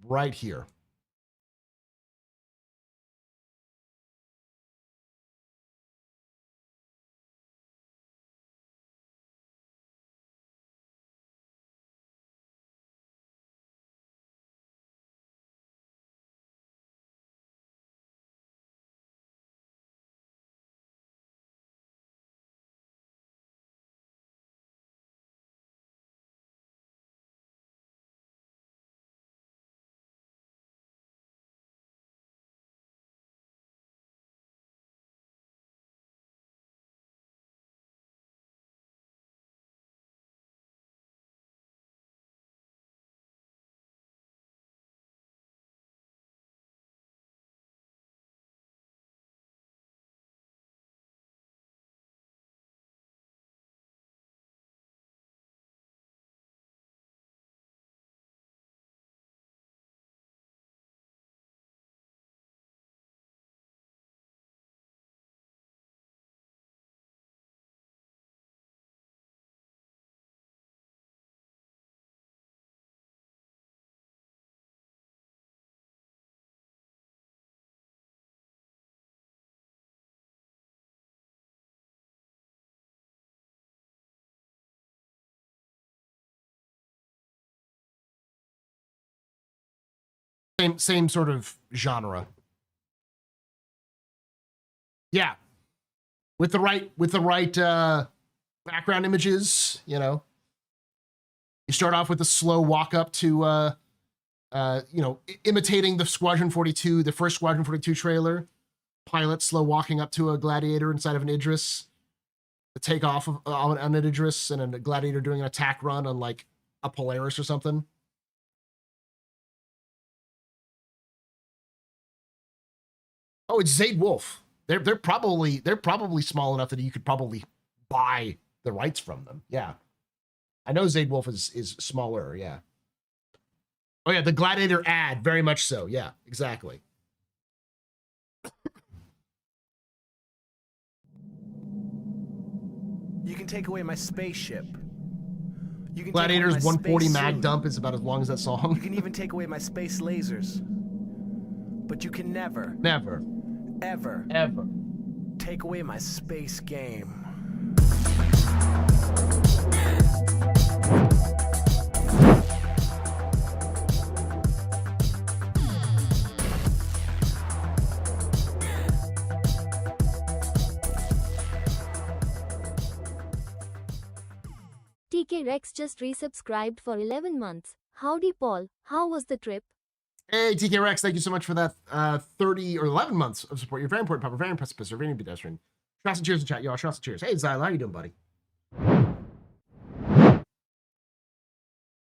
Right here. same sort of genre. Yeah, with the right background images, you know. You start off with a slow walk up to imitating the Squadron 42, the first Squadron 42 trailer. Pilot slow walking up to a Gladiator inside of an Idris. The takeoff of on an Idris and a Gladiator doing an attack run on like a Polaris or something. Oh, it's Zaid Wolf. They're probably small enough that you could probably buy the rights from them. Yeah. I know Zaid Wolf is smaller, yeah. Oh yeah, the Gladiator ad, very much so. Yeah, exactly. You can take away my spaceship. You can Gladiator's take away my 140 space mag suit. dump is about as long as that song. You can even take away my space lasers. But you can never, ever take away my space game. TK Rex just resubscribed for 11 months. Howdy, Paul. How was the trip? Hey, TK Rex, thank you so much for that 30 or 11 months of support. You're very important, Papa, very impressive, very pedestrian. Shots and cheers in chat, y'all. Shots and cheers. Hey, Zyla, how you doing, buddy?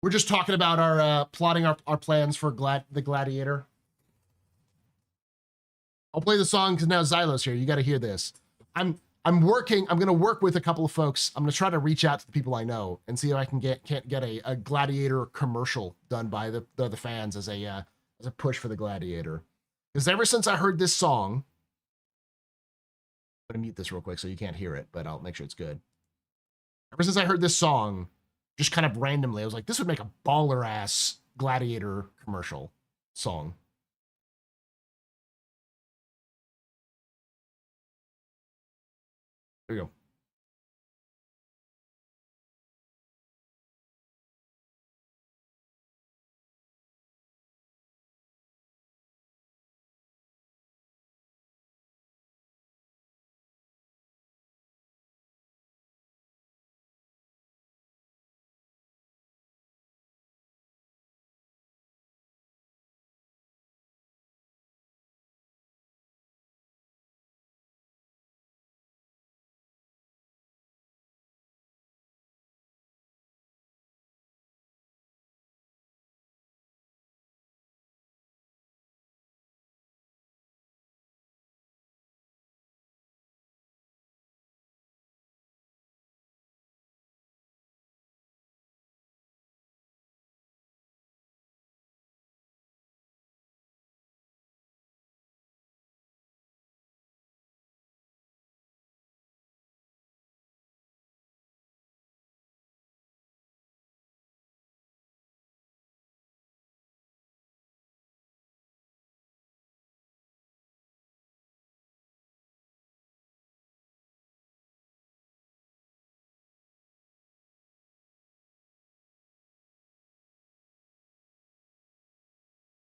We're just talking about our plotting our plans for the Gladiator. I'll play the song because now Zylo's here. You got to hear this. I'm going to work with a couple of folks. I'm going to try to reach out to the people I know and see if I can get a Gladiator commercial done by the fans as a push for the Gladiator. Because ever since I heard this song, I'm going to mute this real quick so you can't hear it, but I'll make sure it's good. Ever since I heard this song, just kind of randomly, I was like, this would make a baller ass Gladiator commercial song. There you go.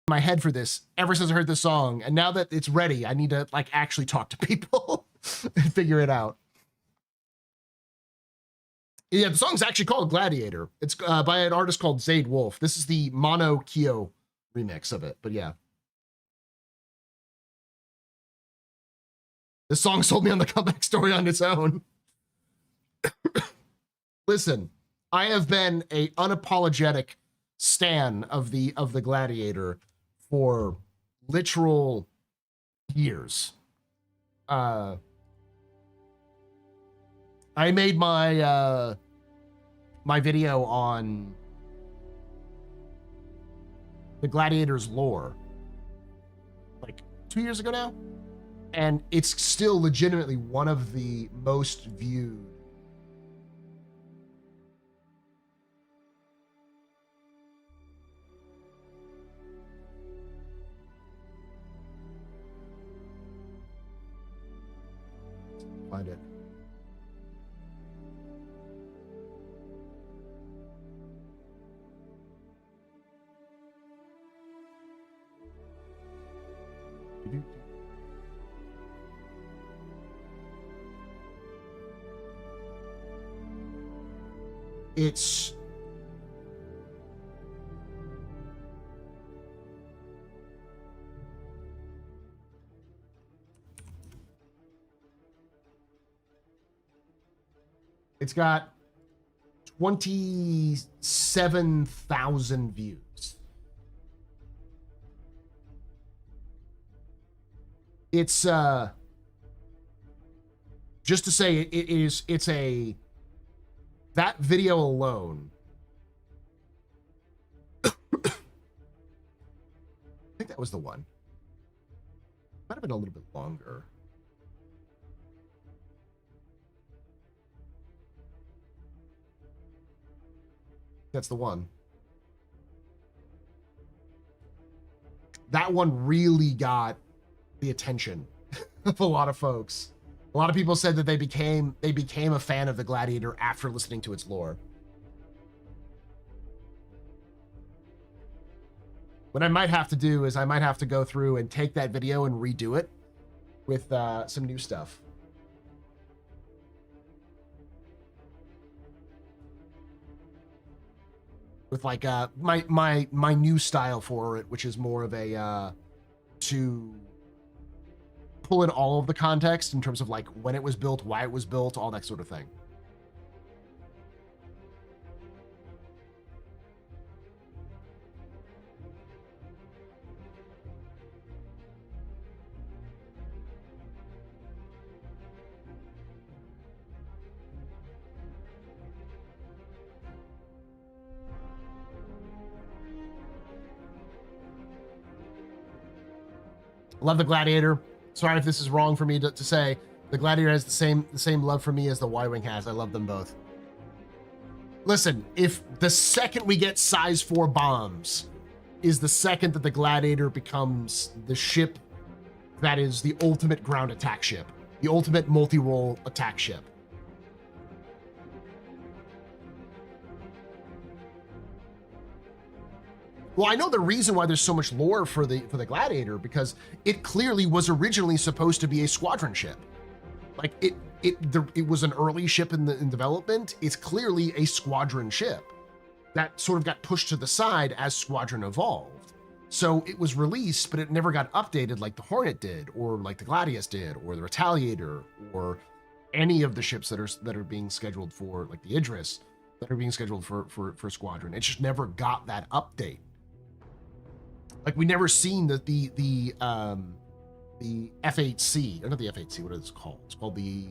My head for this ever since I heard this song, and now that it's ready, I need to like actually talk to people and figure it out. Yeah, the song's actually called Gladiator. It's by an artist called Zaid Wolf. This is the Mono Kyo remix of it, but yeah. This song sold me on the comeback story on its own. Listen, I have been a unapologetic stan of the Gladiator for literal years. I made my my video on the Gladiator's lore like 2 years ago now, and it's still legitimately one of the most viewed find it. It's got 27,000 views. It's just to say it's a that video alone. I think that was the one. Might have been a little bit longer. That's the one. That one really got the attention of a lot of folks. A lot of people said that they became a fan of the Gladiator after listening to its lore. What I might have to do is I might have to go through and take that video and redo it with some new stuff. With like my new style for it, which is more of a to pull in all of the context in terms of like when it was built, why it was built, all that sort of thing. Love the Gladiator. Sorry if this is wrong for me to say. The Gladiator has the same love for me as the Y-Wing has. I love them both. Listen, if the second we get size 4 bombs is the second that the Gladiator becomes the ship that is the ultimate ground attack ship, the ultimate multi-role attack ship. Well, I know the reason why there's so much lore for the Gladiator, because it clearly was originally supposed to be a squadron ship. Like it was an early ship in development. It's clearly a squadron ship that sort of got pushed to the side as Squadron evolved. So it was released, but it never got updated like the Hornet did, or like the Gladius did, or the Retaliator, or any of the ships that are being scheduled for, like the Idris, that are being scheduled for Squadron. It just never got that update. Like we never seen the F8C, or not the F8C, what is it called? It's called the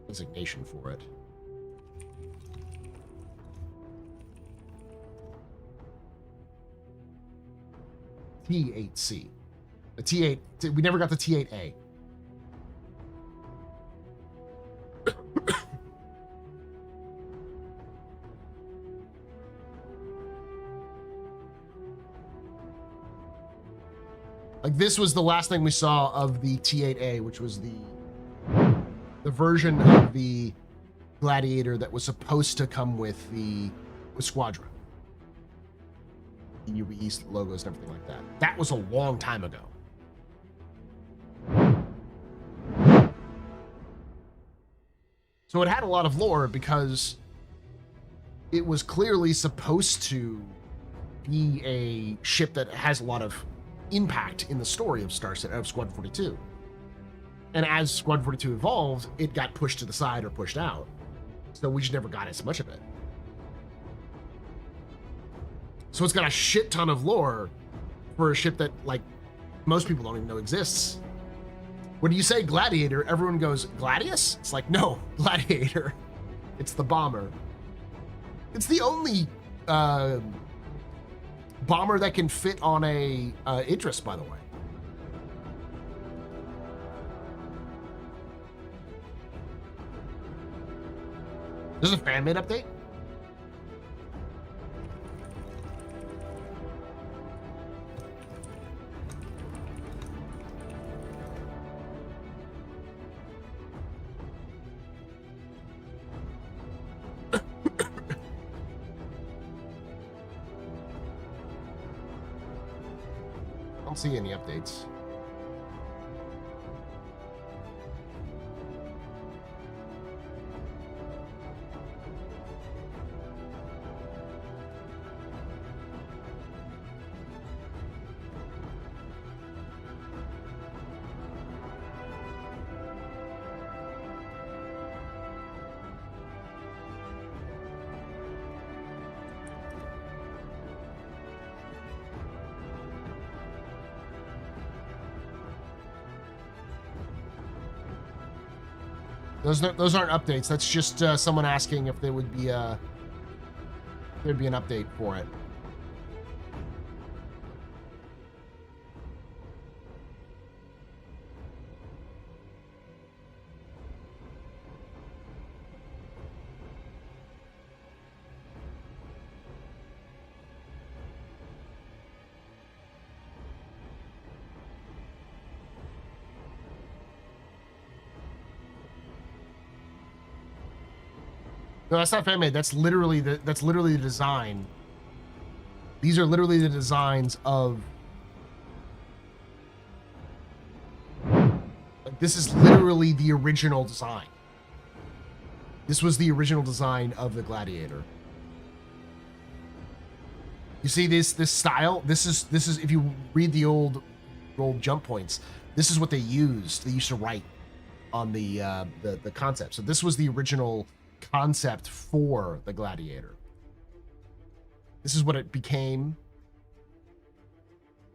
designation for it. T8C. The T8, we never got the T8A. Like this was the last thing we saw of the T8A, which was the version of the Gladiator that was supposed to come with Squadron. The East logos and everything like that. That was a long time ago. So it had a lot of lore because it was clearly supposed to be a ship that has a lot of impact in the story of Squadron 42. And as Squadron 42 evolved, it got pushed to the side or pushed out. So we just never got as much of it. So it's got a shit ton of lore for a ship that, like, most people don't even know exists. When you say Gladiator, everyone goes, Gladius? It's like, no, Gladiator. It's the bomber. It's the only bomber that can fit on a Idris, by the way. This is a fan-made update? see any updates. Those aren't updates. That's just someone asking if there would be there'd be an update for it. No, that's not fan made. That's literally the design. These are literally the designs of. Like, this is literally the original design. This was the original design of the Gladiator. You see this style? This is if you read the old jump points, this is what they used. They used to write on the concept. So this was the original concept for the Gladiator. This is what it became.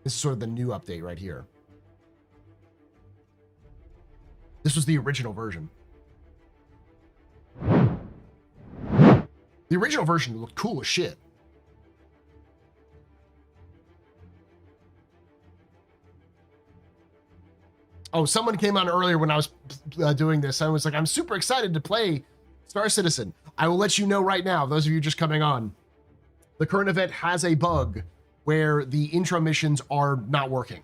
This is sort of the new update right here. This was the original version. The original version looked cool as shit. Oh, someone came on earlier when I was doing this. I was like, I'm super excited to play Star Citizen. I will let you know right now, those of you just coming on, the current event has a bug where the intro missions are not working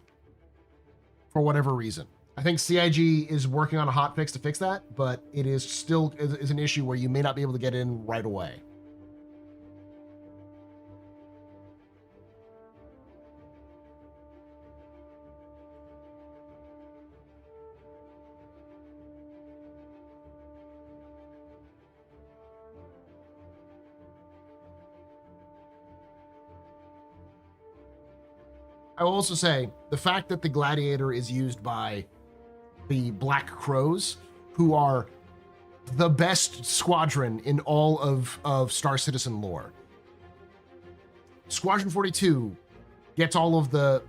for whatever reason. I think CIG is working on a hotfix to fix that, but it is still is an issue where you may not be able to get in right away. I will also say the fact that the Gladiator is used by the Black Crows, who are the best squadron in all of Star Citizen lore. Squadron 42 gets all of the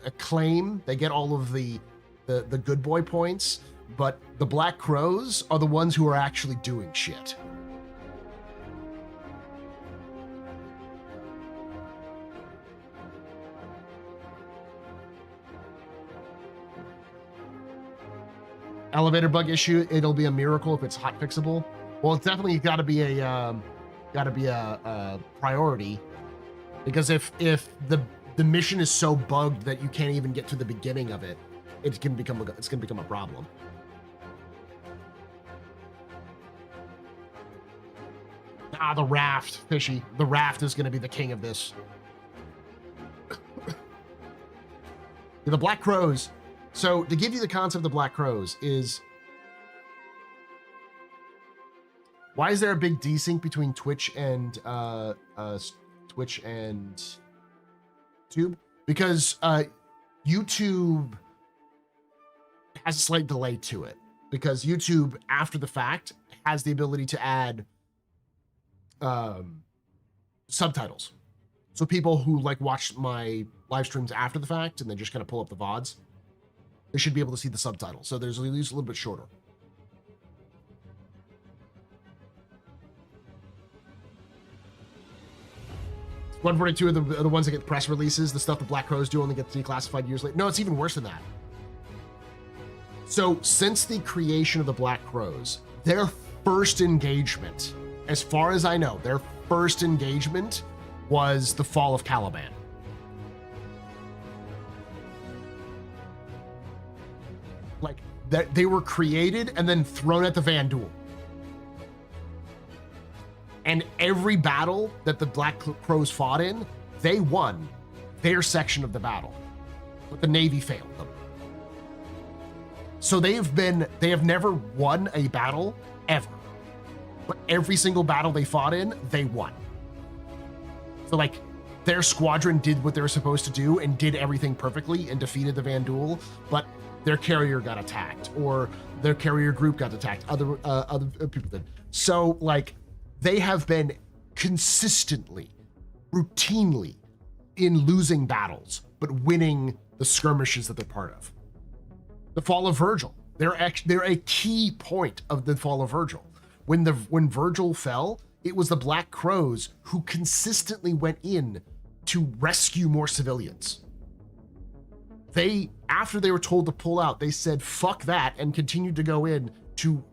acclaim. They get all of the good boy points, but the Black Crows are the ones who are actually doing shit. Elevator bug issue, it'll be a miracle if it's hot fixable. Well, it's definitely got to be a priority, because if the mission is so bugged that you can't even get to the beginning of it, it's gonna become a problem. The raft, fishy. The raft is gonna be the king of this. The Black Crows. So to give you the concept of the Black Crows is, why is there a big desync between Twitch and YouTube? Because YouTube has a slight delay to it, because YouTube after the fact has the ability to add subtitles. So people who like watch my live streams after the fact and then just kind of pull up the VODs, they should be able to see the subtitles. So there's at least a little bit shorter. Squadron 42 are the ones that get press releases. The stuff the Black Crows do only gets declassified years later. No, it's even worse than that. So since the creation of the Black Crows, their first engagement, as far as I know, their first engagement was the fall of Caliban. Like, that they were created and then thrown at the Vanduul. And every battle that the Black Crows fought in, they won their section of the battle. but the Navy failed them. So they have never won a battle ever, but every single battle they fought in, they won. So like their squadron did what they were supposed to do and did everything perfectly and defeated the Vanduul, but their carrier got attacked or their carrier group got attacked. Other people did. So like they have been consistently, routinely in losing battles, but winning the skirmishes that they're part of. The fall of Virgil. They're a key point of the fall of Virgil. When Virgil fell, it was the Black Crows who consistently went in to rescue more civilians. They, after they were told to pull out, they said fuck that and continued to go in to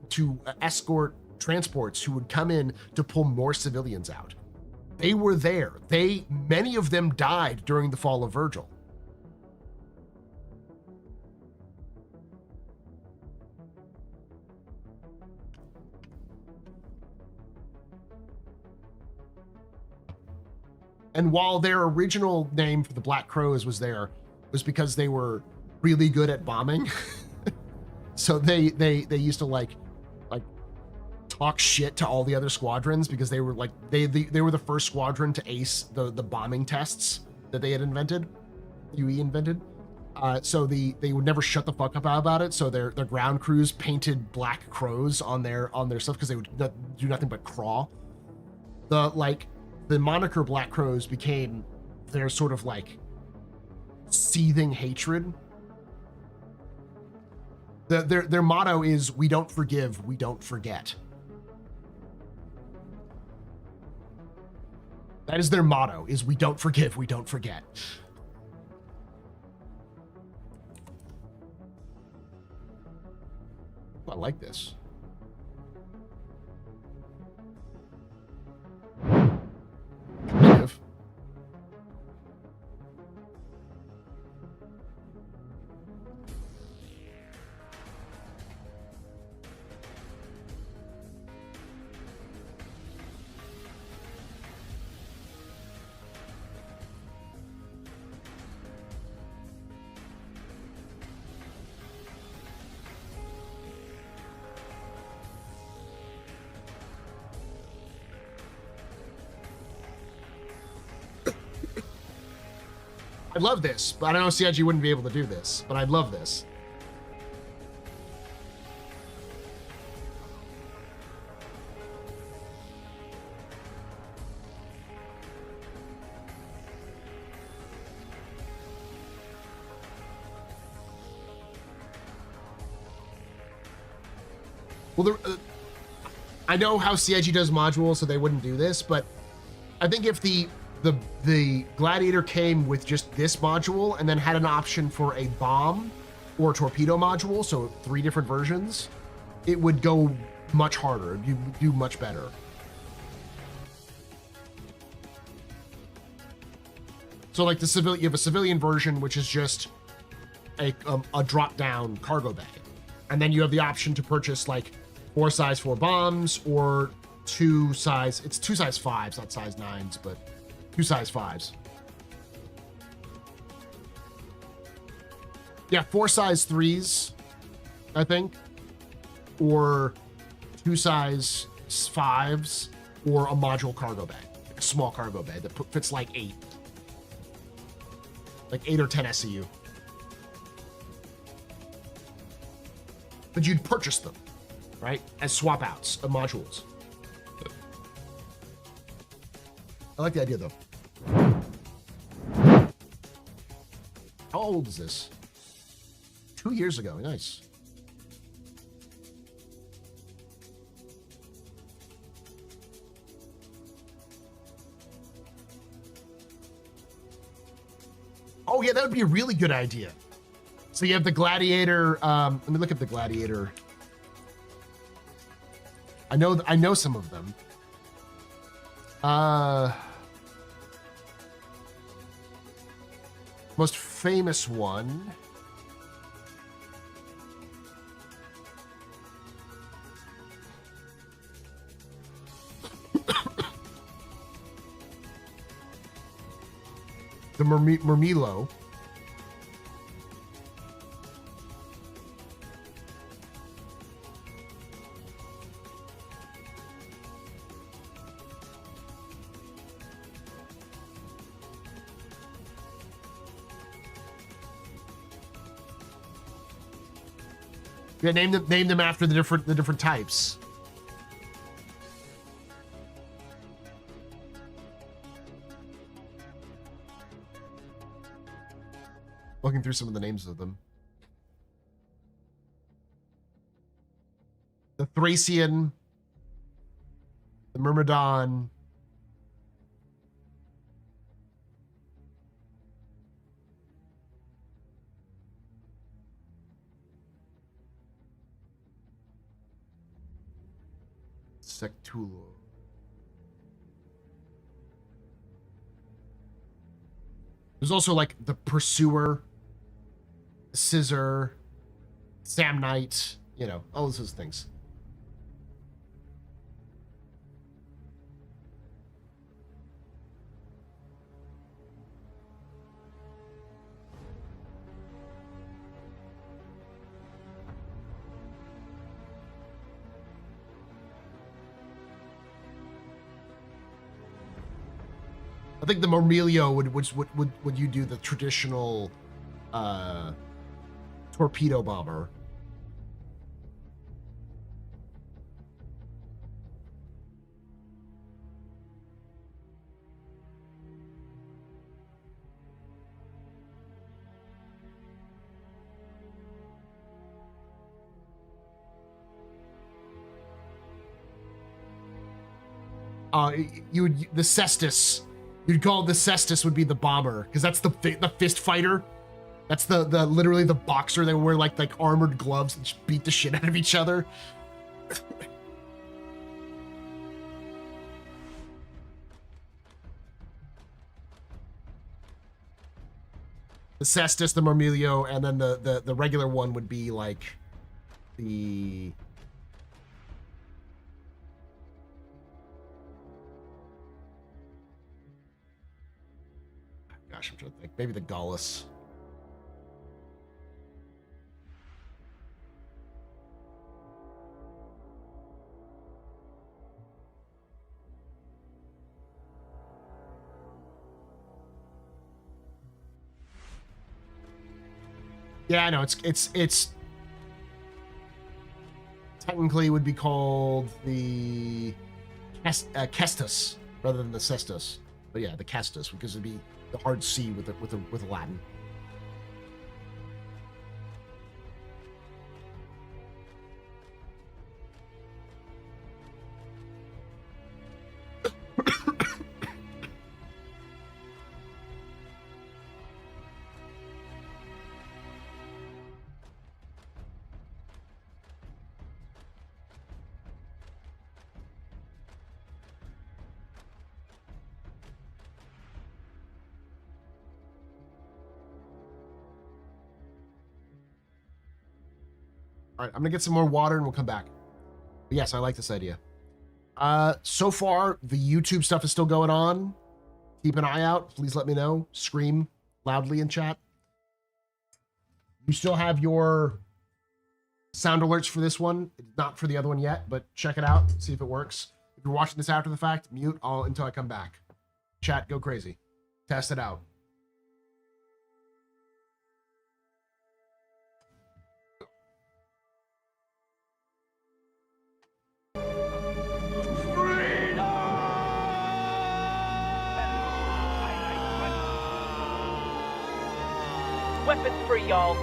escort transports who would come in to pull more civilians out. They were there. Many of them died during the fall of Virgil. And while their original name for the Black Crows was because they were really good at bombing. So they used to like talk shit to all the other squadrons because they were like they were the first squadron to ace the bombing tests that they had invented, UE invented. So they would never shut the fuck up about it. So their ground crews painted Black Crows on their stuff because they would do nothing but crawl. The moniker Black Crows became their sort of like seething hatred. Their motto is, we don't forgive, we don't forget. That is their motto, is we don't forgive, we don't forget. I like this. Kind of. I love this, but I know CIG wouldn't be able to do this, but I love this. Well, I know how CIG does modules, so they wouldn't do this, but I think if the Gladiator came with just this module and then had an option for a bomb or torpedo module, so 3 different versions, it would go much harder. You would do much better. So like you have a civilian version, which is just a drop down cargo bay. And then you have the option to purchase like 4 size 4 bombs or 2 size 5s, not size 9s, but 2 size 5s. Yeah, 4 size 3s, I think, or 2 size 5s, or a module cargo bay, like a small cargo bay that fits like 8 or 10 SCU. But you'd purchase them, right, as swap outs of modules. I like the idea, though. How old is this? 2 years ago. Nice. Oh, yeah, that would be a really good idea. So you have the Gladiator. Let me look at the Gladiator. I know some of them. Most famous one. The Murmillo. Yeah, name them after the different types. Looking through some of the names of them. The Thracian, the Myrmidon, Sectulo. There's also like the Pursuer, Scissor, Samnite, you know, all those things. I think the Mormilio would you do the traditional torpedo bomber. The Cestus. You'd call the Cestus would be the bomber because that's the fist fighter. That's the literally the boxer. They wear like armored gloves and just beat the shit out of each other. The Cestus, the Mormilio, and then the regular one would be like the gosh, I'm trying to think. Maybe the Gallus. Yeah, I know. It's technically would be called the Kestus rather than the Cestus. But yeah, the Kestus because it'd be the hard C with Latin. All right, I'm gonna get some more water and we'll come back. But yes, I like this idea. So far, the YouTube stuff is still going on. Keep an eye out. Please let me know. Scream loudly in chat. You still have your sound alerts for this one. It's not for the other one yet, but check it out. See if it works. If you're watching this after the fact, mute all until I come back. Chat, go crazy. Test it out. Weapons free, y'all.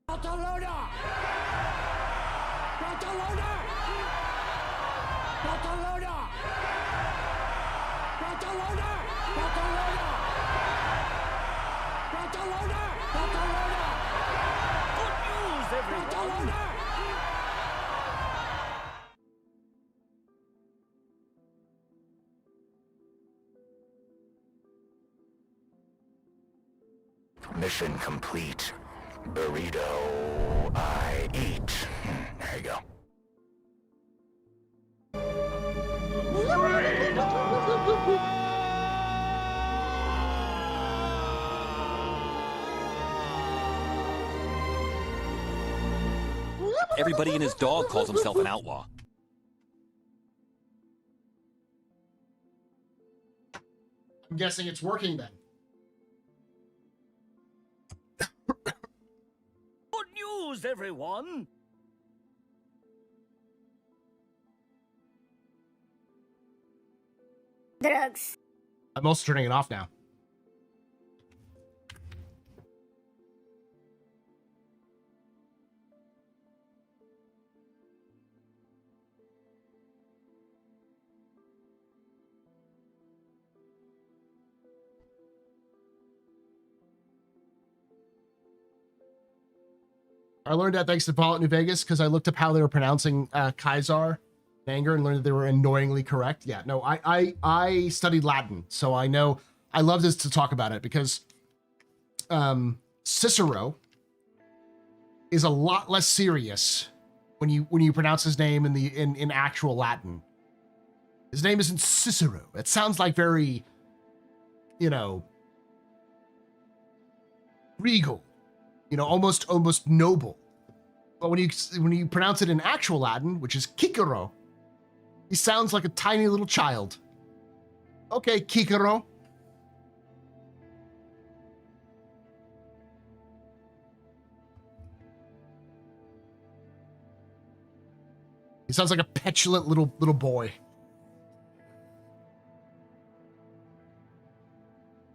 Barcelona! Barcelona! Barcelona! Barcelona! Barcelona! Barcelona! Barcelona! Good news, everyone! Barcelona! Mission complete. Burrito I eat. There you go. Everybody and his dog calls himself an outlaw. I'm guessing it's working then. Good news, everyone! Drugs. I'm also turning it off now. I learned that thanks to Fallout New Vegas because I looked up how they were pronouncing Kaisar in anger and learned that they were annoyingly correct. Yeah, no, I studied Latin, so I know. I love this to talk about it because Cicero is a lot less serious when you pronounce his name in actual Latin. His name isn't Cicero. It sounds like very, regal. Almost noble. But when you pronounce it in actual Latin, which is Cicero, he sounds like a tiny little child. Okay, Cicero. He sounds like a petulant little boy.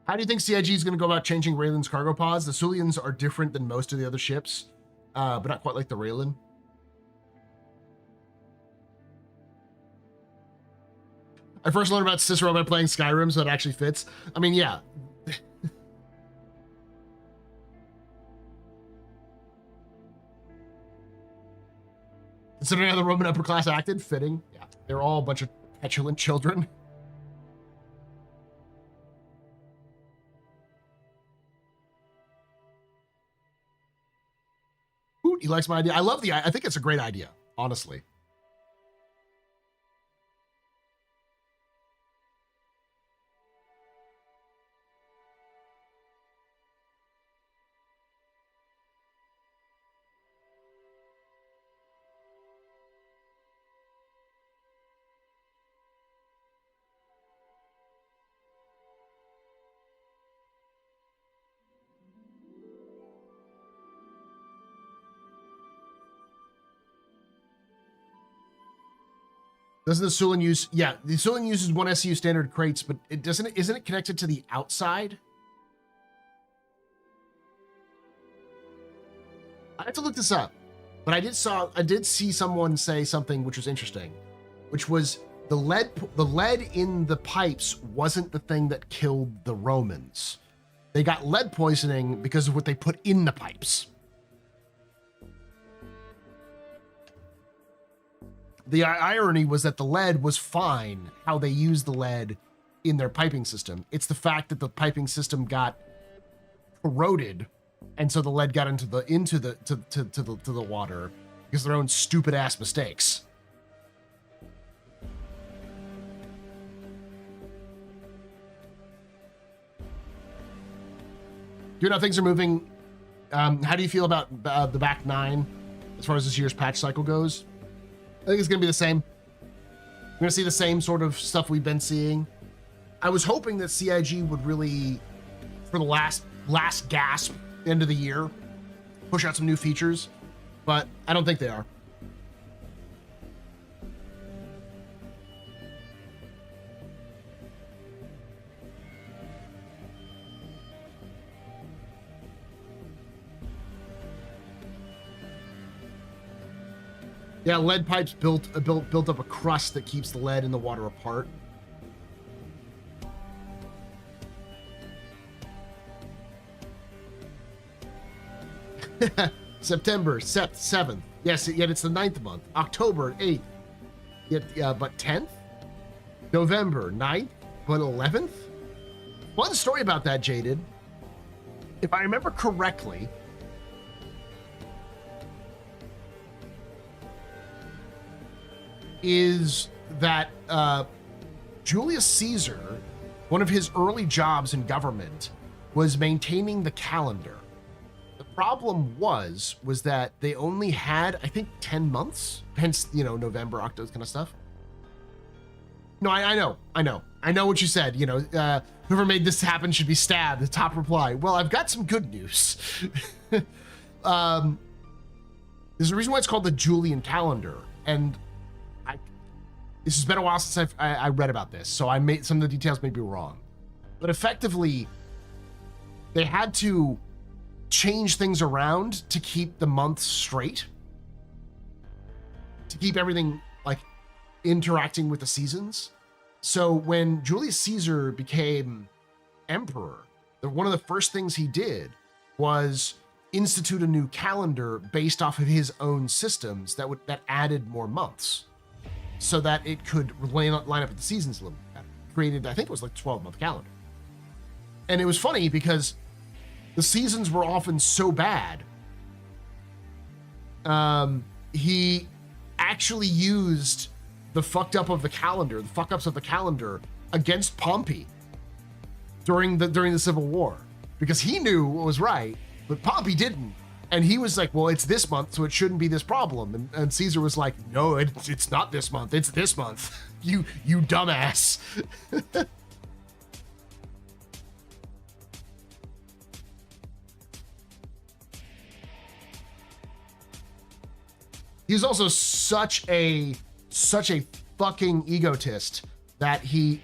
How do you think CIG is going to go about changing Raylan's cargo pods? The Sulians are different than most of the other ships, but not quite like the Raylan. I first learned about Cicero by playing Skyrim, so it actually fits. I mean, yeah. Considering how the Roman upper class acted, fitting. Yeah, they're all a bunch of petulant children. He likes my idea. I love I think it's a great idea, honestly. Doesn't the Sulan use? Yeah, the Sulan uses one SCU standard crates, but isn't it connected to the outside? I have to look this up, but I did see someone say something which was interesting, which was the lead in the pipes wasn't the thing that killed the Romans. They got lead poisoning because of what they put in the pipes. The irony was that the lead was fine, how they used the lead in their piping system. It's the fact that the piping system got corroded, and so the lead got into the water because of their own stupid ass mistakes. Given how things are moving, how do you feel about the back nine as far as this year's patch cycle goes? I think it's going to be the same. We're going to see the same sort of stuff we've been seeing. I was hoping that CIG would really, for the last gasp, end of the year, push out some new features, but I don't think they are. Yeah, lead pipes built up a crust that keeps the lead and the water apart. September 7th. Yes, yet it's the 9th month. October 8th. Yet, but 10th? November 9th, but 11th? One story about that, Jaded. if I remember correctly, is that Julius Caesar, one of his early jobs in government, was maintaining the calendar. The problem was that they only had, I think, 10 months, hence, you know, November, October, kind of stuff. No, I know what you said. You know, whoever made this happen should be stabbed. The top reply. Well, I've got some good news. There's a reason why it's called the Julian calendar, and this has been a while since I read about this, so I made some of the details may be wrong, but effectively, they had to change things around to keep the months straight, to keep everything like interacting with the seasons. So when Julius Caesar became emperor, one of the first things he did was institute a new calendar based off of his own systems that added more months, so that it could line up with the seasons a little bit better. Created, I think it was like 12-month calendar. And it was funny because the seasons were often so bad. He actually used the fucked up of the calendar, the fuck ups of the calendar against Pompey during the Civil War, because he knew what was right, but Pompey didn't. And he was like, well, it's this month, so it shouldn't be this problem. And Caesar was like, no, it's not this month. It's this month. You dumbass. He's also such a fucking egotist that he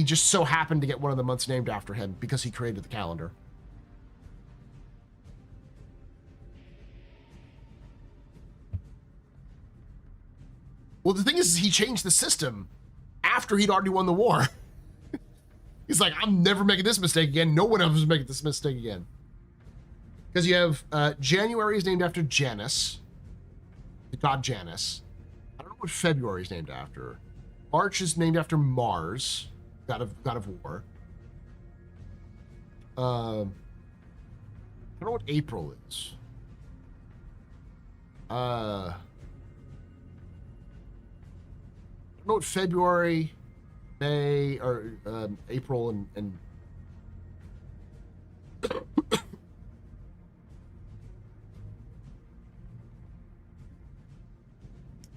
just so happened to get one of the months named after him because he created the calendar. Well, the thing is, he changed the system after he'd already won the war. He's like, I'm never making this mistake again. No one else is making this mistake again. Because you have January is named after Janus, the god Janus. I don't know what February is named after. March is named after Mars, god of war. I don't know what April is. I don't know what February, May, or April and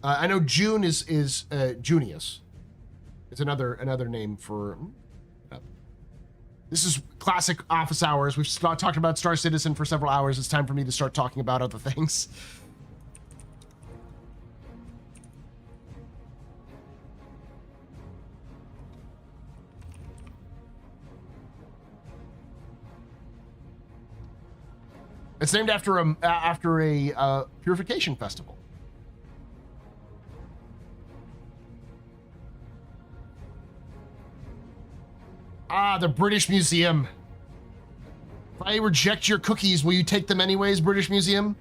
I know June is Junius. It's another name for. This is classic office hours. We've talked about Star Citizen for several hours. It's time for me to start talking about other things. It's named after a purification festival. Ah, the British Museum. If I reject your cookies, will you take them anyways, British Museum?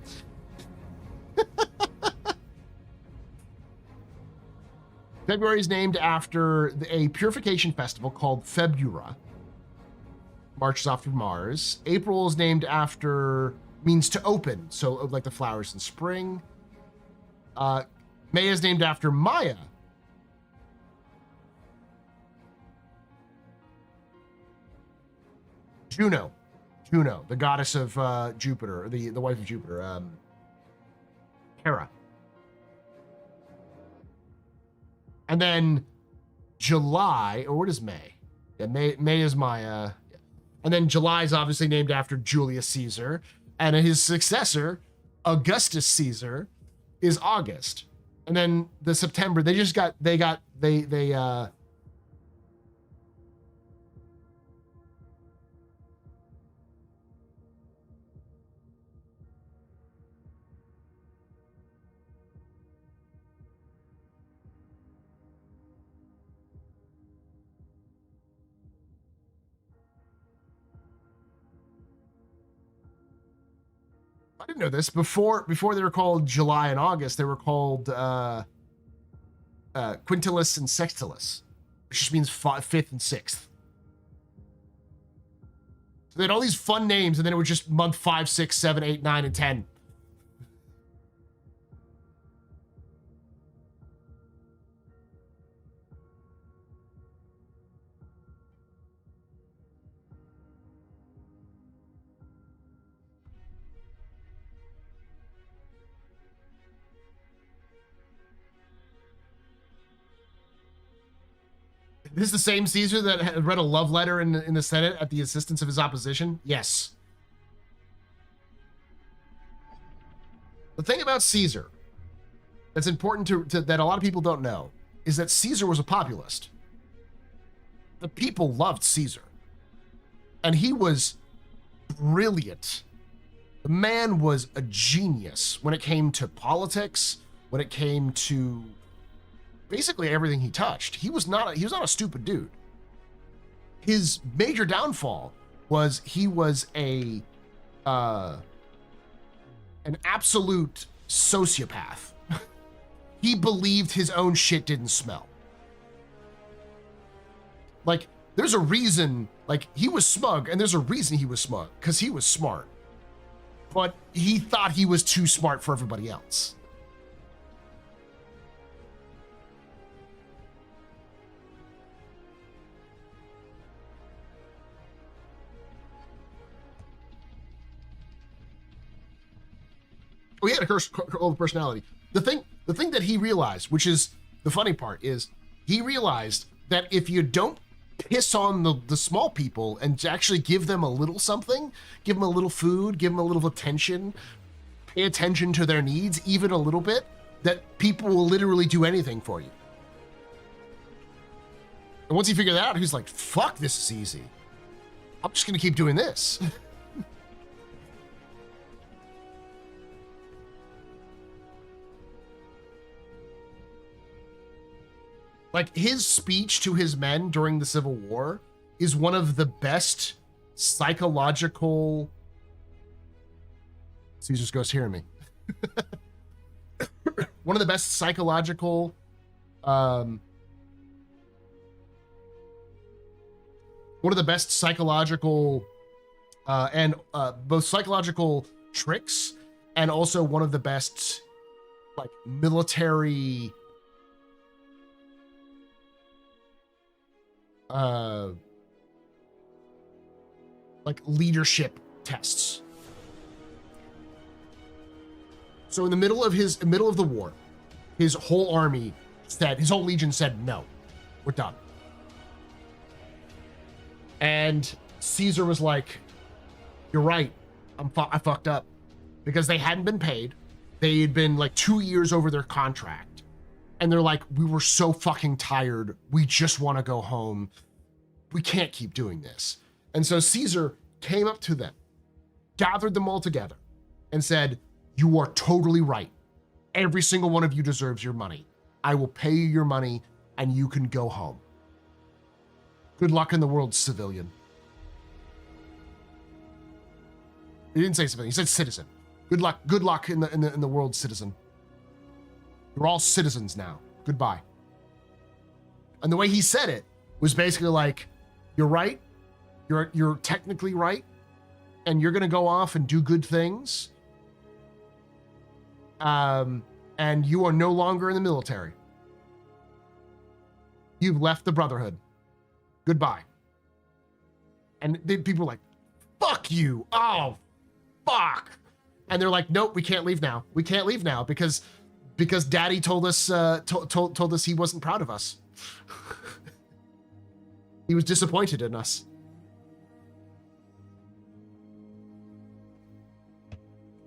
February is named after a purification festival called Febura. March is after Mars. April is named after, means to open, so like the flowers in spring. May is named after Maya. Juno, the goddess of Jupiter, the wife of Jupiter, Hera. And then July, or what is May? Yeah, May is Maya. And then July is obviously named after Julius Caesar, and his successor, Augustus Caesar, is August. And then the September, they I didn't know this. Before they were called July and August, they were called Quintilis and Sextilis, which just means 5th and 6th. So they had all these fun names, and then it was just month 5, 6, 7, 8, 9, and 10. This is the same Caesar that had read a love letter in the Senate at the assistance of his opposition? Yes. The thing about Caesar that's important to that a lot of people don't know is that Caesar was a populist. The people loved Caesar. And he was brilliant. The man was a genius when it came to politics, when it came to basically everything he touched. He was not a stupid dude. His major downfall was he was an absolute sociopath. He believed his own shit didn't smell. Like, there's a reason, like, he was smug, and there's a reason he was smug, because he was smart. But he thought he was too smart for everybody else. Oh, he had a cult personality. The thing that he realized, which is the funny part, is he realized that if you don't piss on the small people and actually give them a little something, give them a little food, give them a little attention, pay attention to their needs, even a little bit, that people will literally do anything for you. And once he figured that out, he's like, fuck, this is easy. I'm just gonna keep doing this. Like, his speech to his men during the Civil War is one of the best psychological... Caesar's ghost hearing me. One of the best psychological... one of the best psychological... both psychological tricks and also one of the best, like, military... like leadership tests. So in the middle of the war, his whole army said, his whole legion said, no, we're done. And Caesar was like, you're right, I fucked up, because they hadn't been paid. They had been like 2 years over their contract. And they're like, we were so fucking tired. We just want to go home. We can't keep doing this. And so Caesar came up to them, gathered them all together, and said, you are totally right. Every single one of you deserves your money. I will pay you your money and you can go home. Good luck in the world, civilian. He didn't say civilian, he said citizen. Good luck in the world, citizen. You're all citizens now. Goodbye. And the way he said it was basically like, you're right. You're technically right. And you're going to go off and do good things. And you are no longer in the military. You've left the Brotherhood. Goodbye. And then people were like, fuck you. Oh, fuck. And they're like, nope, we can't leave now. We can't leave now because Daddy told us told us he wasn't proud of us. He was disappointed in us.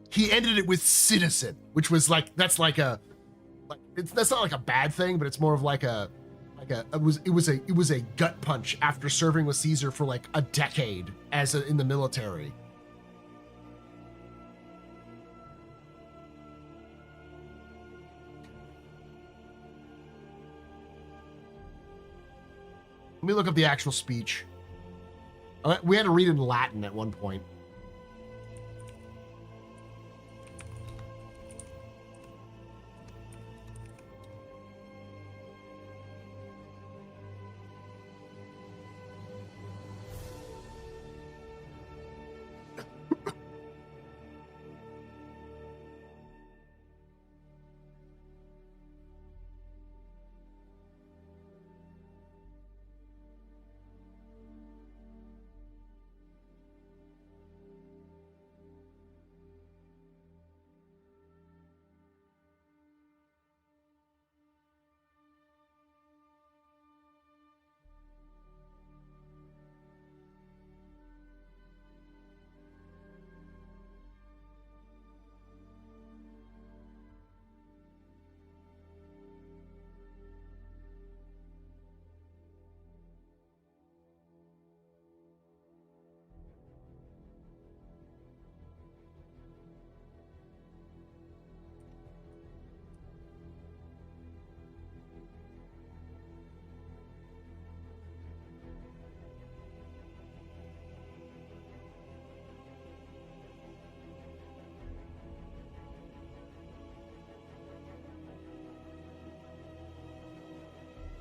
He ended it with citizen, which was like, that's not like a bad thing, but it's more of it was a gut punch after serving with Caesar for like a decade in the military. Let me look up the actual speech. We had to read it in Latin at one point.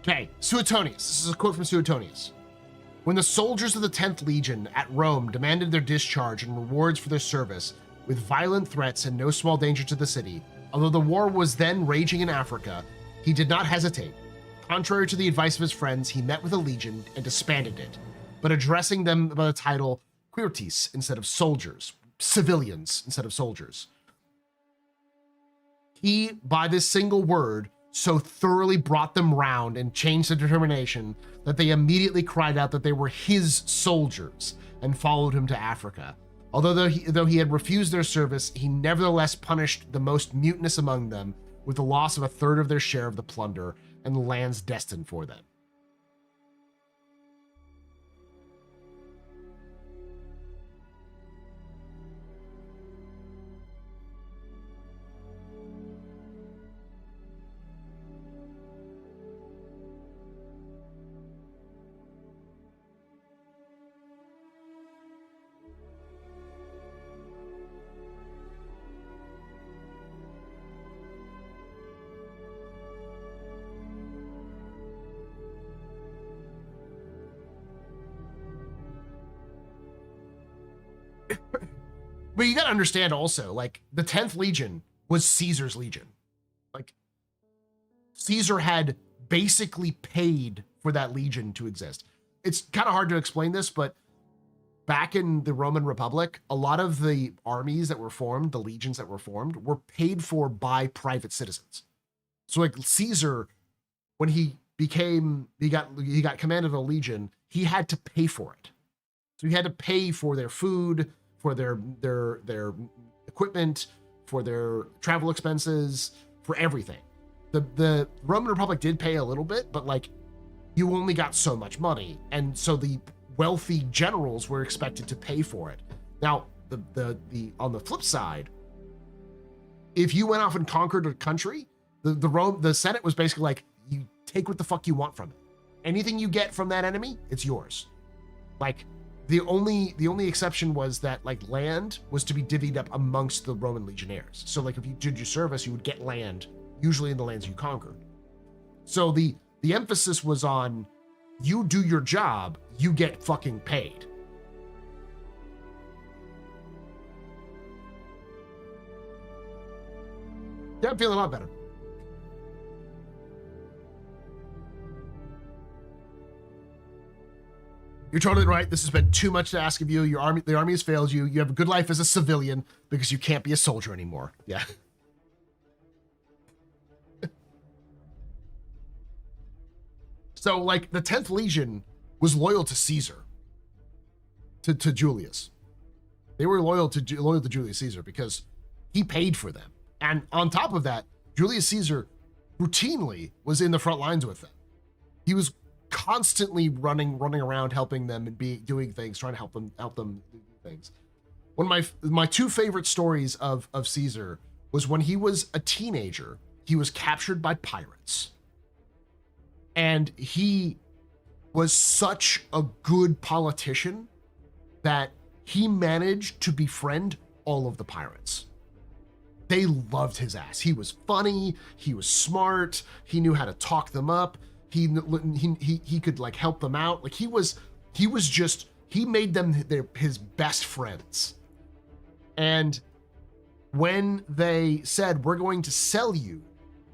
Okay, Suetonius. This is a quote from Suetonius. When the soldiers of the 10th Legion at Rome demanded their discharge and rewards for their service, with violent threats and no small danger to the city, although the war was then raging in Africa, he did not hesitate. Contrary to the advice of his friends, he met with the legion and disbanded it, but addressing them by the title Quirtes instead of soldiers, civilians instead of soldiers. He, by this single word, so thoroughly brought them round and changed their determination that they immediately cried out that they were his soldiers and followed him to Africa. Though he had refused their service, he nevertheless punished the most mutinous among them with the loss of a third of their share of the plunder and the lands destined for them. But you gotta understand also, like, the 10th Legion was Caesar's legion. Like, Caesar had basically paid for that legion to exist. It's kind of hard to explain this, but back in the Roman Republic, a lot of the armies that were formed, the legions that were formed, were paid for by private citizens. So like Caesar, when he got command of a legion, he had to pay for it. So he had to pay for their food, for their equipment, for their travel expenses, for everything. The Roman Republic did pay a little bit, but like you only got so much money, and so the wealthy generals were expected to pay for it. Now, the on the flip side, if you went off and conquered a country, the Senate was basically like, you take what the fuck you want from it. Anything you get from that enemy, it's yours. Like, the only exception was that like land was to be divvied up amongst the Roman legionnaires. So like if you did your service, you would get land, usually in the lands you conquered. So the emphasis was on, you do your job, you get fucking paid. Yeah, I'm feeling a lot better. You're totally right. This has been too much to ask of you. The army has failed you. You have a good life as a civilian because you can't be a soldier anymore. Yeah. So, like, the 10th Legion was loyal to Caesar, to Julius. They were loyal to Julius Caesar because he paid for them. And on top of that, Julius Caesar routinely was in the front lines with them. He was constantly running around, helping them and doing things, trying to help them do things. One of my two favorite stories of Caesar was when he was a teenager. He was captured by pirates, and he was such a good politician that he managed to befriend all of the pirates. They loved his ass. He was funny. He was smart. He knew how to talk them up. He could like help them out. Like he made them his best friends. And when they said, we're going to sell you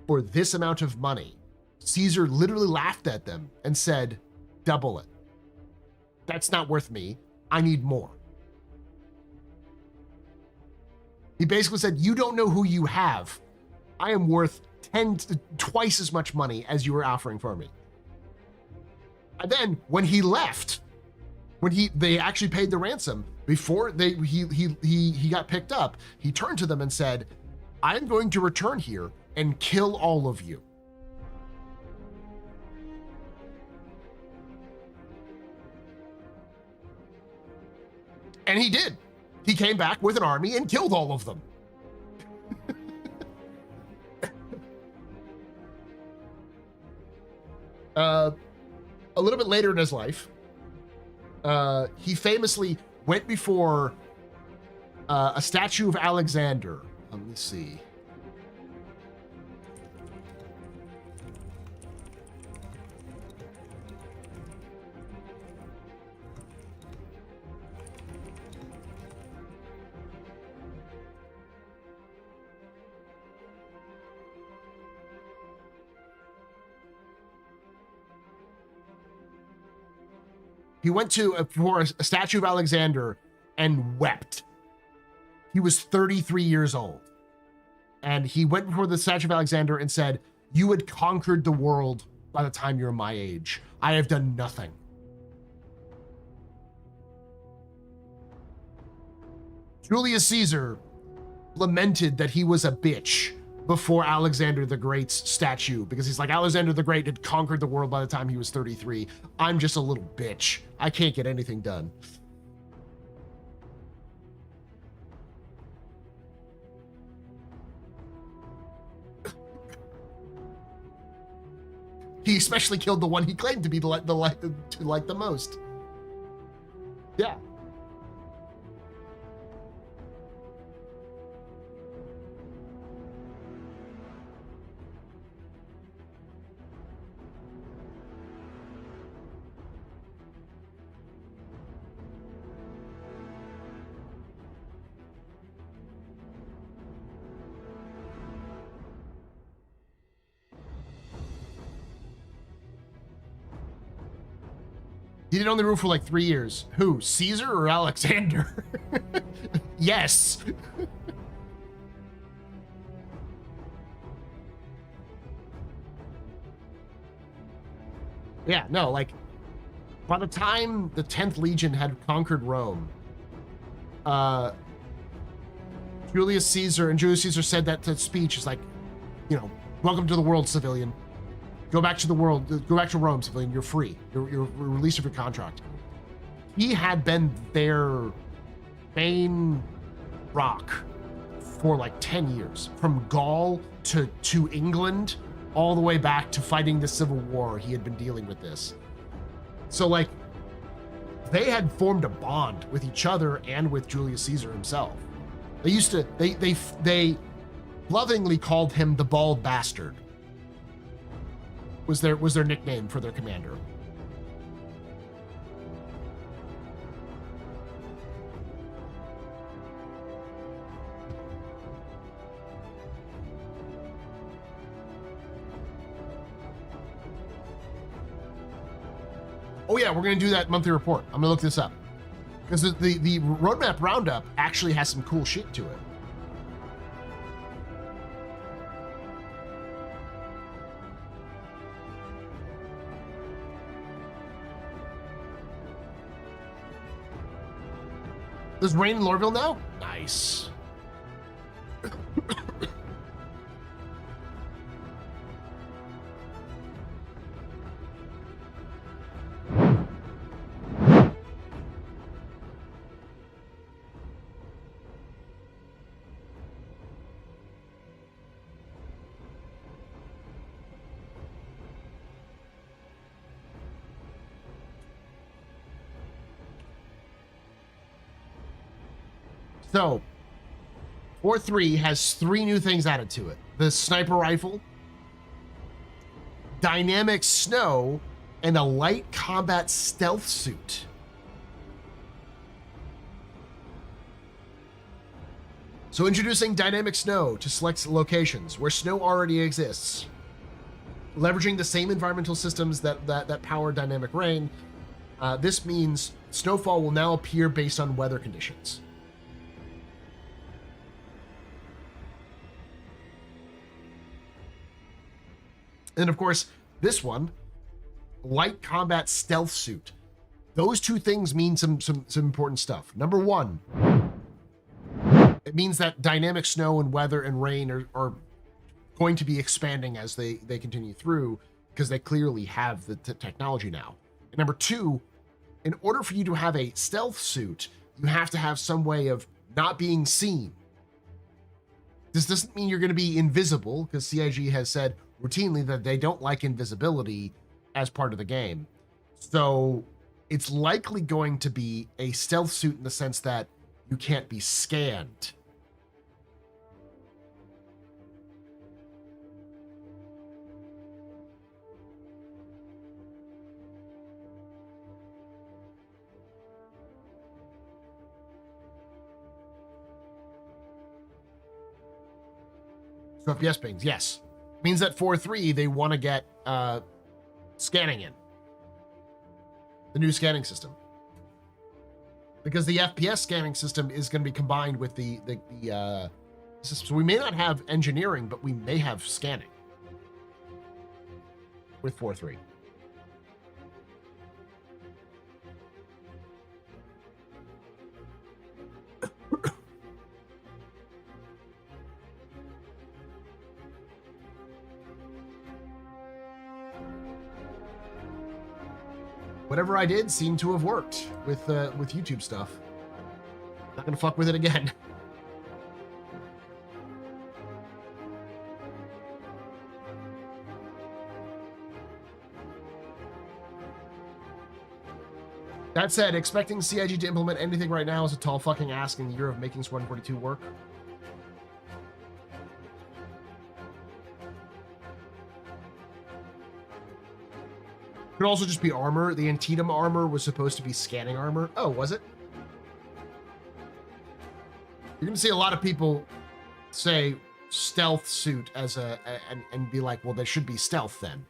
for this amount of money, Caesar literally laughed at them and said, double it. That's not worth me. I need more. He basically said, you don't know who you have. I am worth twice as much money as you were offering for me. And then when he left, they actually paid the ransom, before he got picked up, he turned to them and said, I'm going to return here and kill all of you. And he did. He came back with an army and killed all of them. A little bit later in his life, he famously went before a statue of Alexander. Let me see. He went to for a statue of Alexander and wept. He was 33 years old. And he went before the statue of Alexander and said, "You had conquered the world by the time you're my age. I have done nothing." Julius Caesar lamented that he was a bitch before Alexander the Great's statue, because he's like, Alexander the Great had conquered the world by the time he was 33. I'm just a little bitch. I can't get anything done. He especially killed the one he claimed to be the most. Yeah. He did only rule for like 3 years. Who? Caesar or Alexander? Yes. Yeah, no, like, by the time the 10th Legion had conquered Rome, Julius Caesar said that speech is like, you know, welcome to the world, civilian. Go back to the world, go back to Rome, civilian. You're free. You're released of your contract. He had been their main rock for like 10 years, from Gaul to England, all the way back to fighting the Civil War. He had been dealing with this. So like, they had formed a bond with each other and with Julius Caesar himself. They used to, they lovingly called him the Bald Bastard. Was their nickname for their commander. Oh yeah, we're gonna do that monthly report. I'm gonna look this up because the roadmap roundup actually has some cool shit to it. There's rain in Lorville now? Nice. So, 4.3 has 3 new things added to it. The sniper rifle, dynamic snow, and a light combat stealth suit. So introducing dynamic snow to select locations where snow already exists. Leveraging the same environmental systems that power dynamic rain. This means snowfall will now appear based on weather conditions. And of course, this one, light combat stealth suit. Those two things mean some important stuff. Number one, it means that dynamic snow and weather and rain are going to be expanding as they continue through, because they clearly have the technology now. And number two, in order for you to have a stealth suit, you have to have some way of not being seen. This doesn't mean you're going to be invisible, because CIG has said routinely that they don't like invisibility as part of the game. So it's likely going to be a stealth suit in the sense that you can't be scanned. So FPS pings, yes. Means that 4.3, they want to get scanning in. The new scanning system. Because the FPS scanning system is going to be combined with the system. So we may not have engineering, but we may have scanning with 4.3. Whatever I did seemed to have worked with YouTube stuff. Not gonna fuck with it again. That said, expecting CIG to implement anything right now is a tall fucking ask in the year of making Squadron 42 work. Could also just be armor. The Antietam armor was supposed to be scanning armor. Oh, was it? You're gonna see a lot of people say stealth suit as and be like, well, there should be stealth then.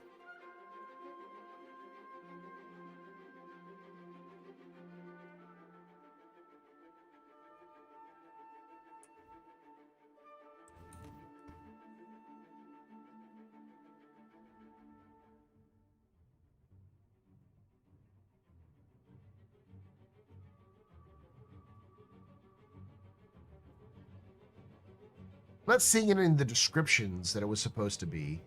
I'm not seeing it in the descriptions that it was supposed to be.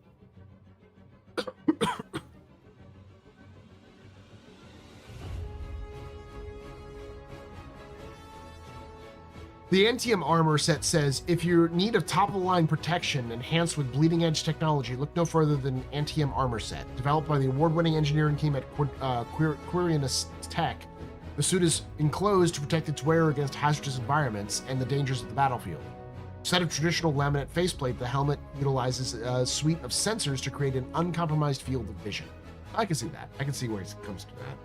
The Antietam armor set says, if you need a top-of-the-line protection enhanced with bleeding-edge technology, look no further than Antietam armor set. Developed by the award-winning engineering team at Quirinus Tech, the suit is enclosed to protect its wearer against hazardous environments and the dangers of the battlefield. Instead of traditional laminate faceplate, the helmet utilizes a suite of sensors to create an uncompromised field of vision. I can see that. I can see where it comes to that.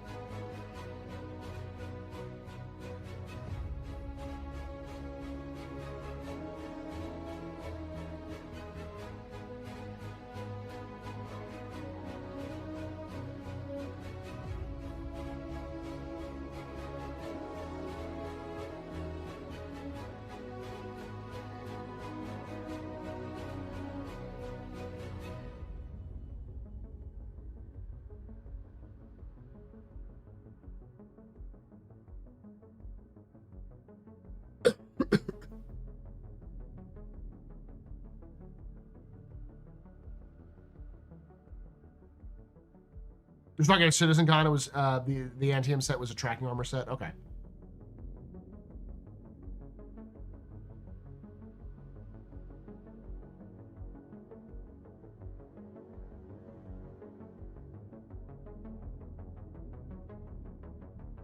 There's not a Citizen Con. It was the Antietam set was a tracking armor set. Okay.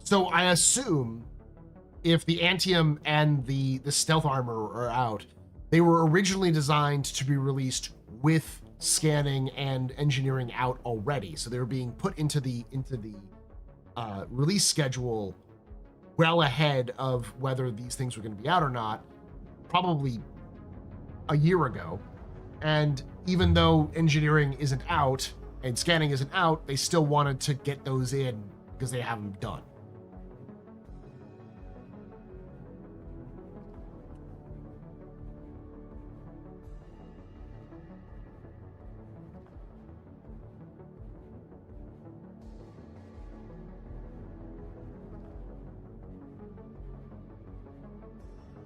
So I assume if the Antietam and the stealth armor are out, they were originally designed to be released with scanning and engineering out already, so they were being put into the release schedule well ahead of whether these things were going to be out or not, probably a year ago. And even though engineering isn't out and scanning isn't out, they still wanted to get those in because they have them done.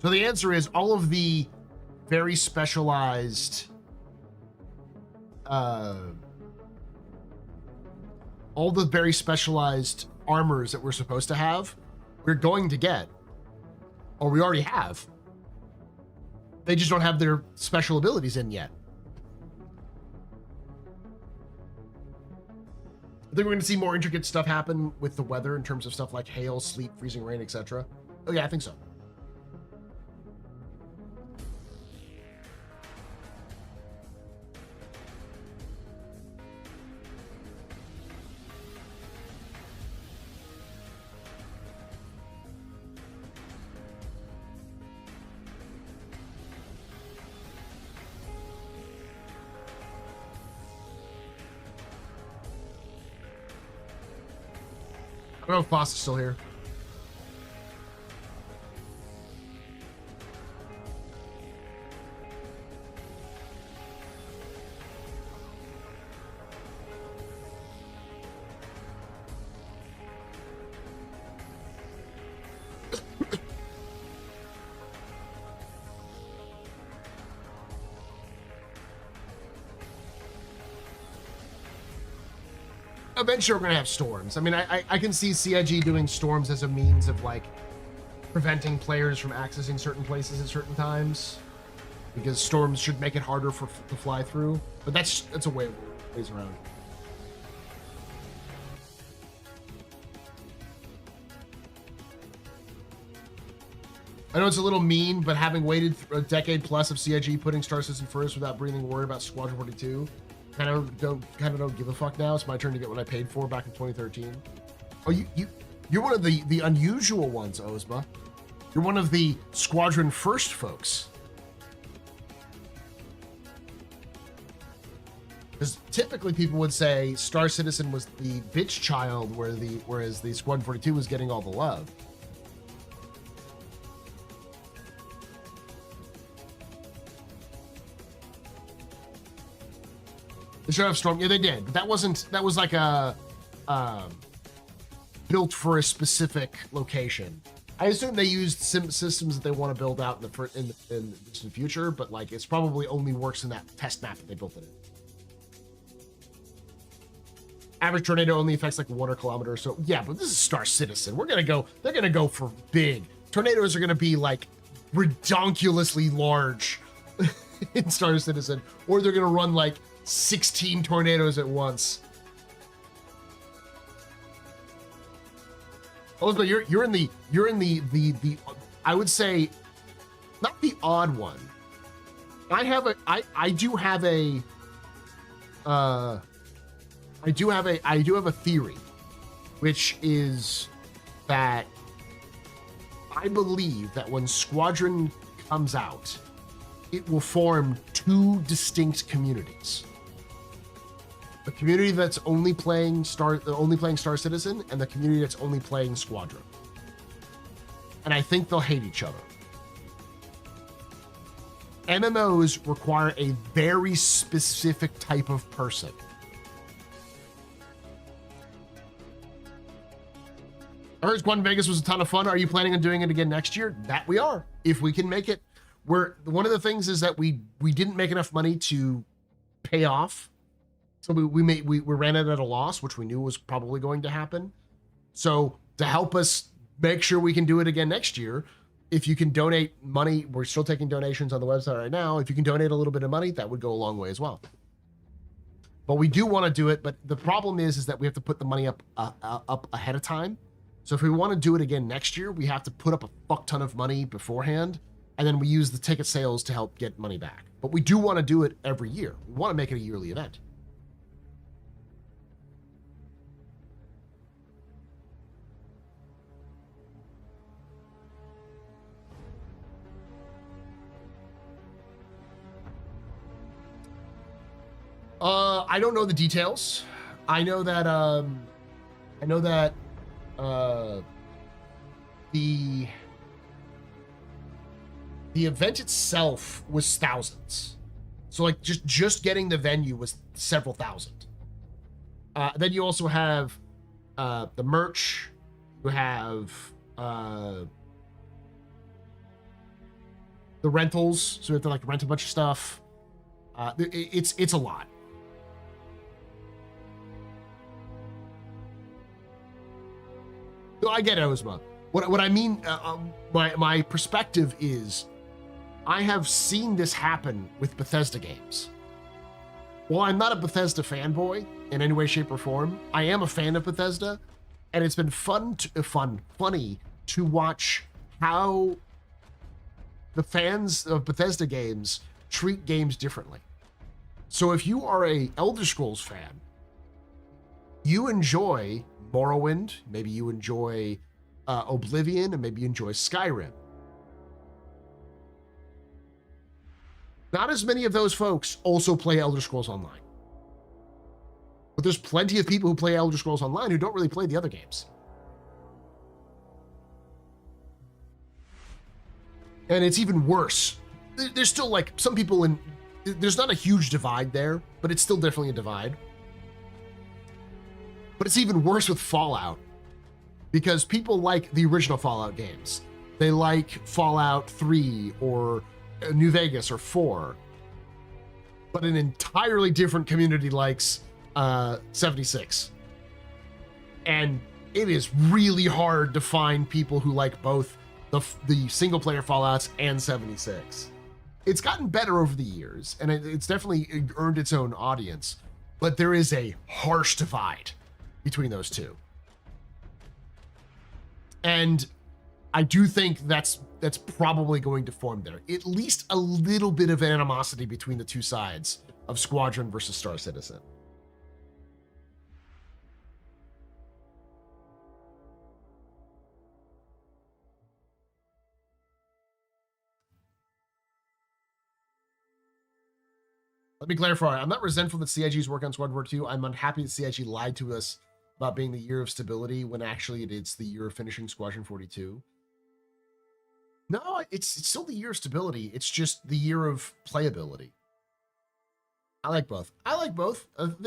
So the answer is all of the very specialized, all the very specialized armors that we're supposed to have, we're going to get, or we already have. They just don't have their special abilities in yet. I think we're going to see more intricate stuff happen with the weather in terms of stuff like hail, sleet, freezing rain, etc. Oh yeah, I think so. don't know if Boss is still here. Eventually we're gonna have storms. I mean, I can see CIG doing storms as a means of like preventing players from accessing certain places at certain times, because storms should make it harder to fly through. But that's a ways around. I know it's a little mean, but having waited a decade plus of CIG putting Star Citizen first without breathing a word about Squadron 42. Kind of don't give a fuck now. It's my turn to get what I paid for back in 2013. Oh, you're one of the unusual ones, Ozma. You're one of the Squadron first folks. Because typically people would say Star Citizen was the bitch child, whereas the Squadron 42 was getting all the love. They should have Storm. Yeah, they did. But that was like a built for a specific location. I assume they used systems that they want to build out in the future, but like it's probably only works in that test map that they built it in. Average tornado only affects like 1 kilometer or so. Yeah, but this is Star Citizen. They're gonna go for big. Tornadoes are gonna be like redonkulously large in Star Citizen, or they're gonna run like 16 tornadoes at once. Elizabeth, you're in the I would say not the odd one. I do have a theory, which is that I believe that when Squadron comes out, it will form 2 distinct communities. The community that's only playing Star Citizen, and the community that's only playing Squadron. And I think they'll hate each other. MMOs require a very specific type of person. I heard Squadron Vegas was a ton of fun. Are you planning on doing it again next year? That we are, if we can make it. One of the things is that we didn't make enough money to pay off. So we ran it at a loss, which we knew was probably going to happen. So to help us make sure we can do it again next year, if you can donate money, we're still taking donations on the website right now. If you can donate a little bit of money, that would go a long way as well. But we do want to do it. But the problem is that we have to put the money up ahead of time. So if we want to do it again next year, we have to put up a fuck ton of money beforehand. And then we use the ticket sales to help get money back. But we do want to do it every year. We want to make it a yearly event. I don't know the details. I know that the event itself was thousands. So like just getting the venue was several thousand. Then you also have the merch. You have the rentals. So we have to like rent a bunch of stuff. It's a lot. I get it, Ozma. What I mean, my perspective is, I have seen this happen with Bethesda games. While I'm not a Bethesda fanboy in any way, shape, or form, I am a fan of Bethesda, and it's been funny to watch how the fans of Bethesda games treat games differently. So if you are a Elder Scrolls fan, you enjoy Morrowind, maybe you enjoy Oblivion, and maybe you enjoy Skyrim. Not as many of those folks also play Elder Scrolls Online. But there's plenty of people who play Elder Scrolls Online who don't really play the other games. And it's even worse. There's still like some people in, there's not a huge divide there, but it's still definitely a divide. But it's even worse with Fallout, because people like the original Fallout games. They like Fallout 3 or New Vegas or 4. But an entirely different community likes 76. And it is really hard to find people who like both the single player Fallouts and 76. It's gotten better over the years, and it's definitely earned its own audience, but there is a harsh divide between those two. And I do think that's probably going to form there. At least a little bit of animosity between the two sides of Squadron versus Star Citizen. Let me clarify. I'm not resentful that CIG is working on Squadron 42. I'm unhappy that CIG lied to us about being the year of stability when actually it's the year of finishing Squadron 42. No, it's still the year of stability. It's just the year of playability. I like both. I think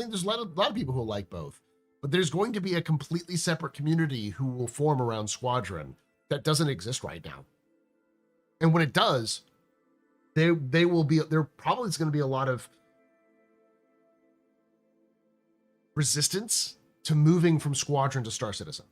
there's a lot of people who like both. But there's going to be a completely separate community who will form around Squadron that doesn't exist right now. And when it does, there probably is going to be a lot of resistance to moving from Squadron to Star Citizen.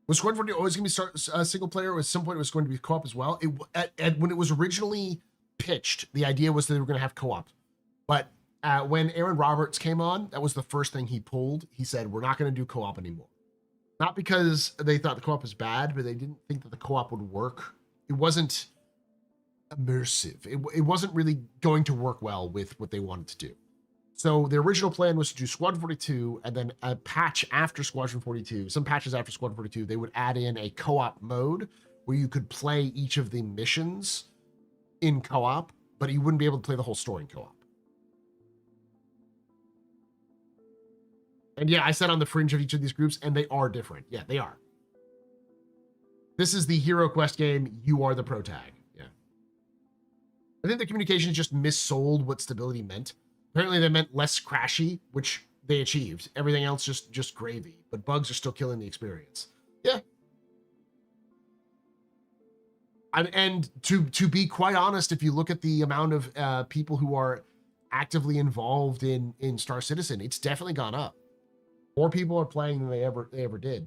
Was Squadron 40 always going to be single player? Or at some point it was going to be co-op as well? When it was originally pitched, the idea was that they were going to have co-op. But when Aaron Roberts came on, that was the first thing he pulled. He said, we're not going to do co-op anymore. Not because they thought the co-op was bad, but they didn't think that the co-op would work. It wasn't immersive. It wasn't really going to work well with what they wanted to do. So the original plan was to do Squadron 42, and then a patch after Squadron 42, some patches after Squadron 42, they would add in a co-op mode where you could play each of the missions in co-op, but you wouldn't be able to play the whole story in co-op. And yeah, I sat on the fringe of each of these groups, and they are different. Yeah, they are. This is the Hero Quest game. You are the pro tag. Yeah. I think the communication just missold what stability meant. Apparently they meant less crashy, which they achieved. Everything else just gravy, but bugs are still killing the experience. Yeah. And to be quite honest, if you look at the amount of people who are actively involved in Star Citizen, it's definitely gone up. More people are playing than they ever did.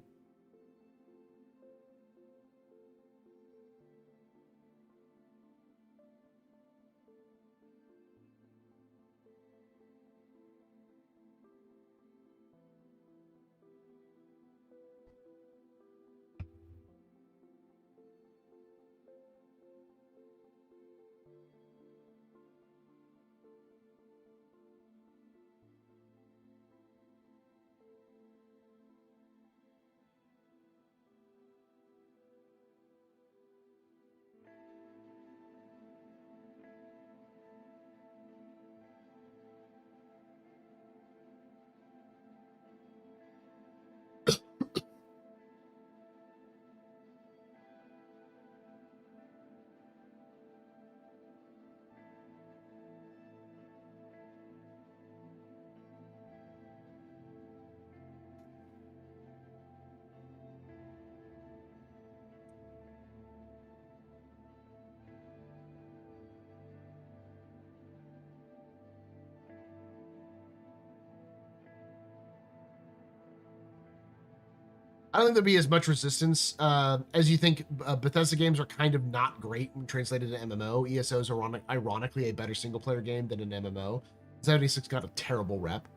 I don't think there'll be as much resistance as you think. Bethesda games are kind of not great when translated to MMO. ESO is ironically a better single player game than an MMO. 76 got a terrible rep.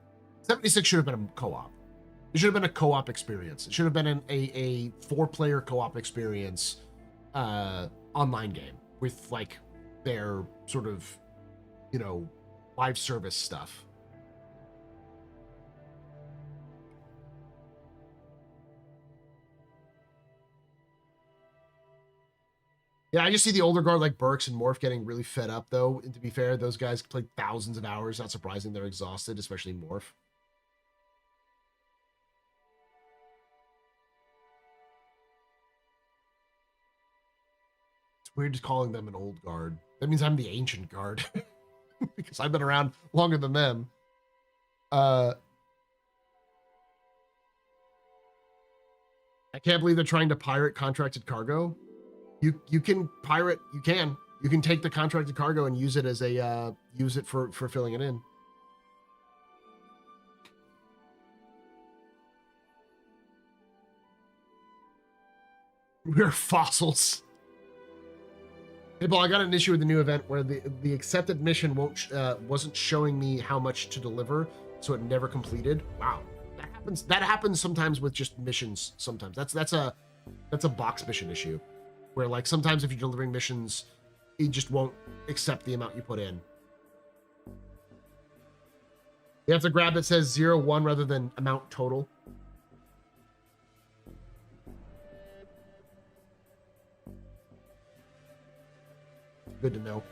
76 should have been a co-op. It should have been a co-op experience. It should have been a 4-player co-op experience online game with like their sort of you know, live service stuff. Yeah, I just see the older guard like Burks and Morph getting really fed up, though. And to be fair, those guys played thousands of hours. Not surprising they're exhausted, especially Morph. It's weird just calling them an old guard. That means I'm the ancient guard. Because I've been around longer than them. I can't believe they're trying to pirate contracted cargo. You can pirate, you can take the contracted cargo and use it as a use it for filling it in. We're fossils. Hey Paul, I got an issue with the new event where the accepted mission wasn't showing me how much to deliver, so it never completed. Wow, that happens sometimes with just missions. Sometimes that's a box mission issue. Where like sometimes if you're delivering missions, it just won't accept the amount you put in. You have to grab that says 0-1 rather than amount total. Good to know.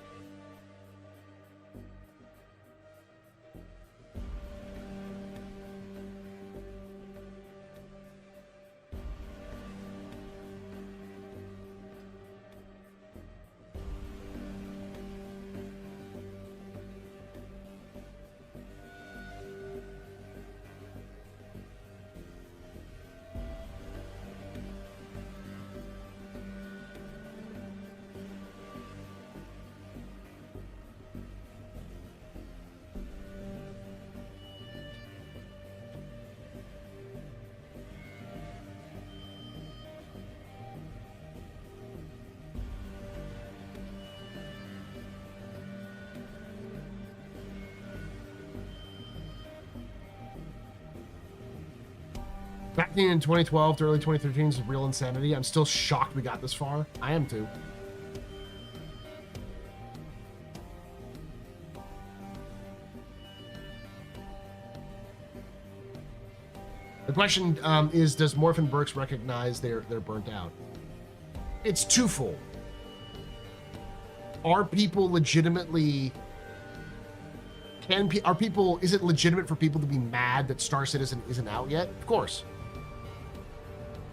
Back in 2012 to early 2013 is real insanity. I'm still shocked we got this far. I am too. The question is, does Morph and Burks recognize they're burnt out? It's twofold. Are people legitimately... Is it legitimate for people to be mad that Star Citizen isn't out yet? Of course.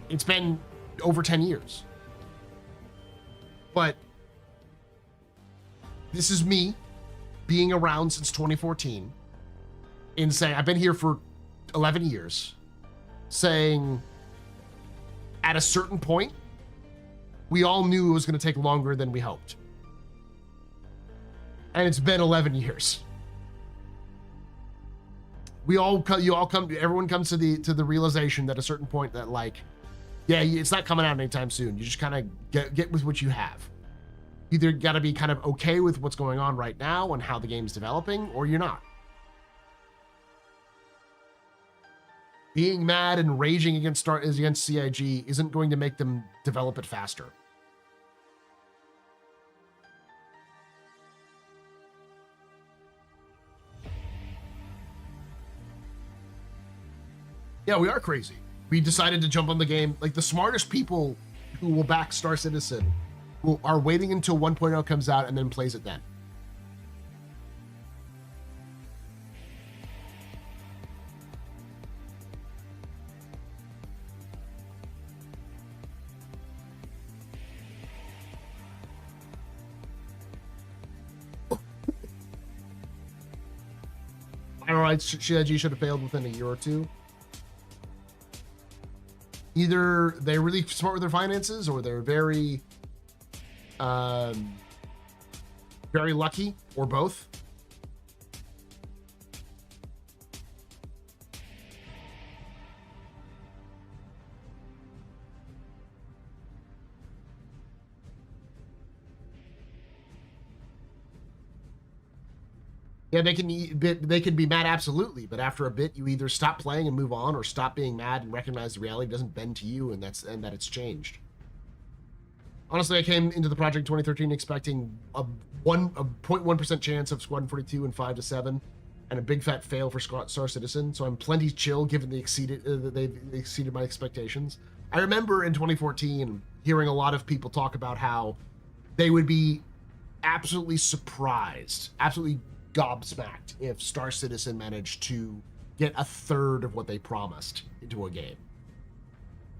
It's been over 10 years. But this is me being around since 2014 and saying, I've been here for 11 years, saying at a certain point, we all knew it was going to take longer than we hoped. And it's been 11 years. Everyone comes to the realization that at a certain point that like, yeah, it's not coming out anytime soon. You just kind of get with what you have. Either got to be kind of okay with what's going on right now and how the game's developing, or you're not. Being mad and raging against CIG isn't going to make them develop it faster. Yeah, we are crazy. We decided to jump on the game. Like the smartest people who will back Star Citizen are waiting until 1.0 comes out and then plays it then. Alright, CIG should have failed within a year or two. Either they're really smart with their finances or they're very lucky, or both. Yeah, they can be mad, absolutely, but after a bit, you either stop playing and move on, or stop being mad and recognize the reality doesn't bend to you, and that it's changed. Honestly, I came into the project in 2013 expecting a 0.1% chance of Squadron 42 and 5 to 7, and a big fat fail for Star Citizen. So I'm plenty chill given they exceeded my expectations. I remember in 2014 hearing a lot of people talk about how they would be absolutely surprised, absolutely gobsmacked if Star Citizen managed to get a third of what they promised into a game.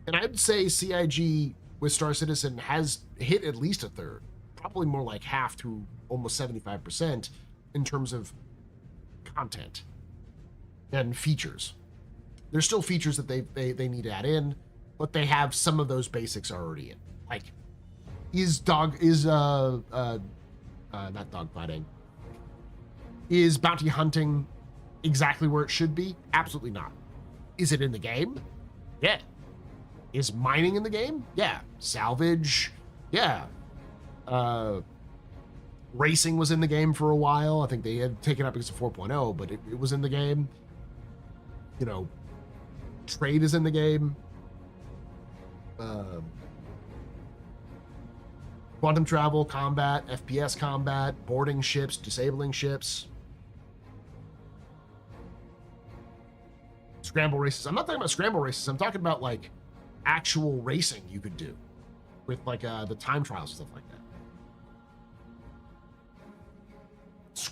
And I'd say CIG with Star Citizen has hit at least a third, probably more like half to almost 75% in terms of content and features. There's still features that they need to add in, but they have some of those basics already in. Like, not dogfighting. Is bounty hunting exactly where it should be? Absolutely not. Is it in the game? Yeah. Is mining in the game? Yeah. Salvage? Yeah. Racing was in the game for a while. I think they had taken up because of 4.0, but it was in the game. You know, trade is in the game. Quantum travel, combat, FPS combat, boarding ships, disabling ships. Scramble races. I'm not talking about scramble races. I'm talking about like actual racing you could do with like the time trials and stuff like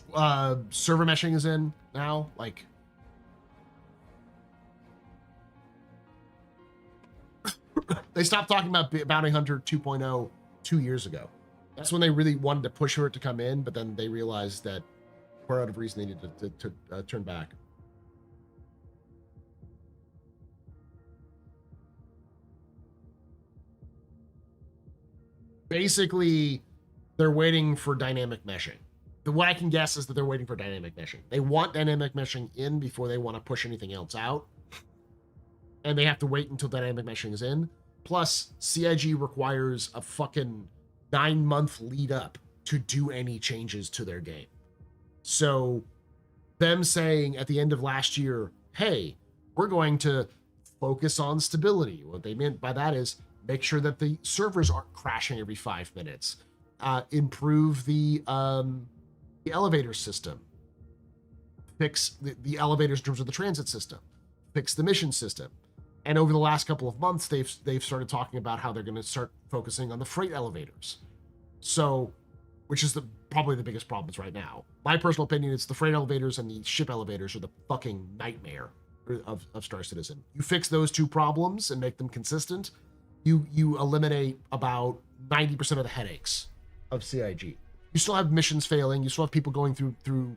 that. Server meshing is in now. Like, they stopped talking about Bounty Hunter 2.0 2 years ago. That's when they really wanted to push for it to come in, but then they realized that for out of reason they needed to turn back. Basically, they're waiting for dynamic meshing. What I can guess is that they're waiting for dynamic meshing. They want dynamic meshing in before they want to push anything else out. And they have to wait until dynamic meshing is in. Plus, CIG requires a fucking 9-month lead up to do any changes to their game. So, them saying at the end of last year, hey, we're going to focus on stability. What they meant by that is make sure that the servers aren't crashing every 5 minutes. Improve the elevator system. Fix the elevators in terms of the transit system. Fix the mission system. And over the last couple of months, they've started talking about how they're going to start focusing on the freight elevators. So, which is probably the biggest problems right now. My personal opinion is the freight elevators and the ship elevators are the fucking nightmare of Star Citizen. You fix those two problems and make them consistent, you eliminate about 90% of the headaches of CIG. You still have missions failing. You still have people going through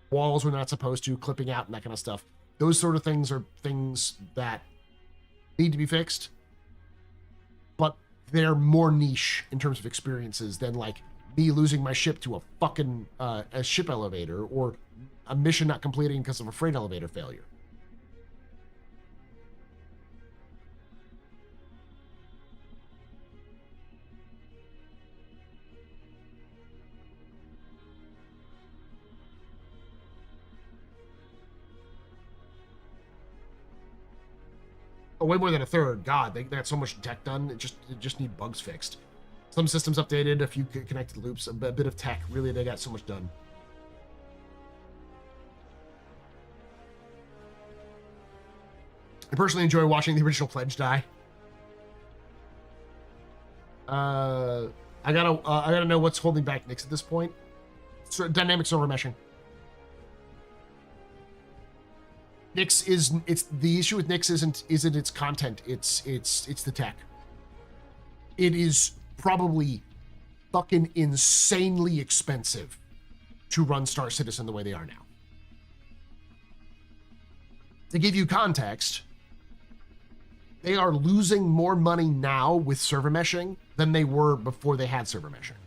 walls we're not supposed to, clipping out and that kind of stuff. Those sort of things are things that need to be fixed, but they're more niche in terms of experiences than like me losing my ship to a fucking a ship elevator or a mission not completing because of a freight elevator failure. Oh, way more than a third. God, they got so much tech done. It just need bugs fixed. Some systems updated, a few connected loops, a bit of tech. Really, they got so much done. I personally enjoy watching the original Pledge die. I gotta know what's holding back Nyx at this point. Dynamic server meshing. It's the issue with Nyx isn't its content, it's the tech. It is probably fucking insanely expensive to run Star Citizen the way they are now. To give you context, they are losing more money now with server meshing than they were before they had server meshing.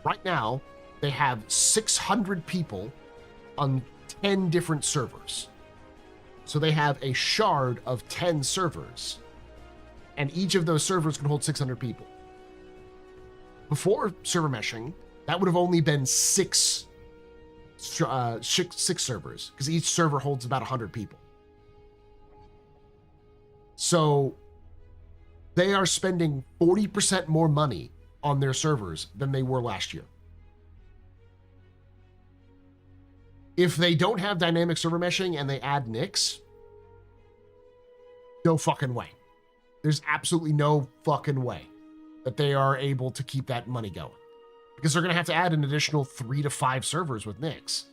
Right now, they have 600 people on 10 different servers. So they have a shard of 10 servers, and each of those servers can hold 600 people. Before server meshing, that would have only been six servers, because each server holds about 100 people. So They are spending 40% more money on their servers than they were last year. If they don't have dynamic server meshing and they add NICs, no fucking way. There's absolutely no fucking way that they are able to keep that money going. Because they're going to have to add an additional 3 to 5 servers with NICs.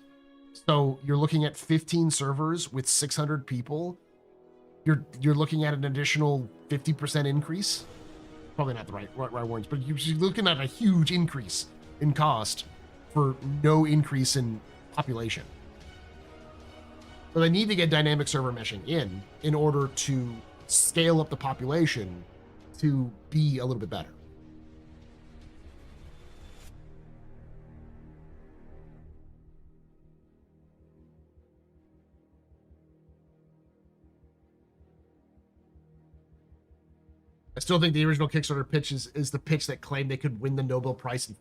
So you're looking at 15 servers with 600 people. You're looking at an additional 50% increase. Probably not the right words, but you're looking at a huge increase in cost for no increase in population. So they need to get dynamic server meshing in order to scale up the population to be a little bit better. I still think the original Kickstarter pitch is the pitch that claimed they could win the Nobel Prize in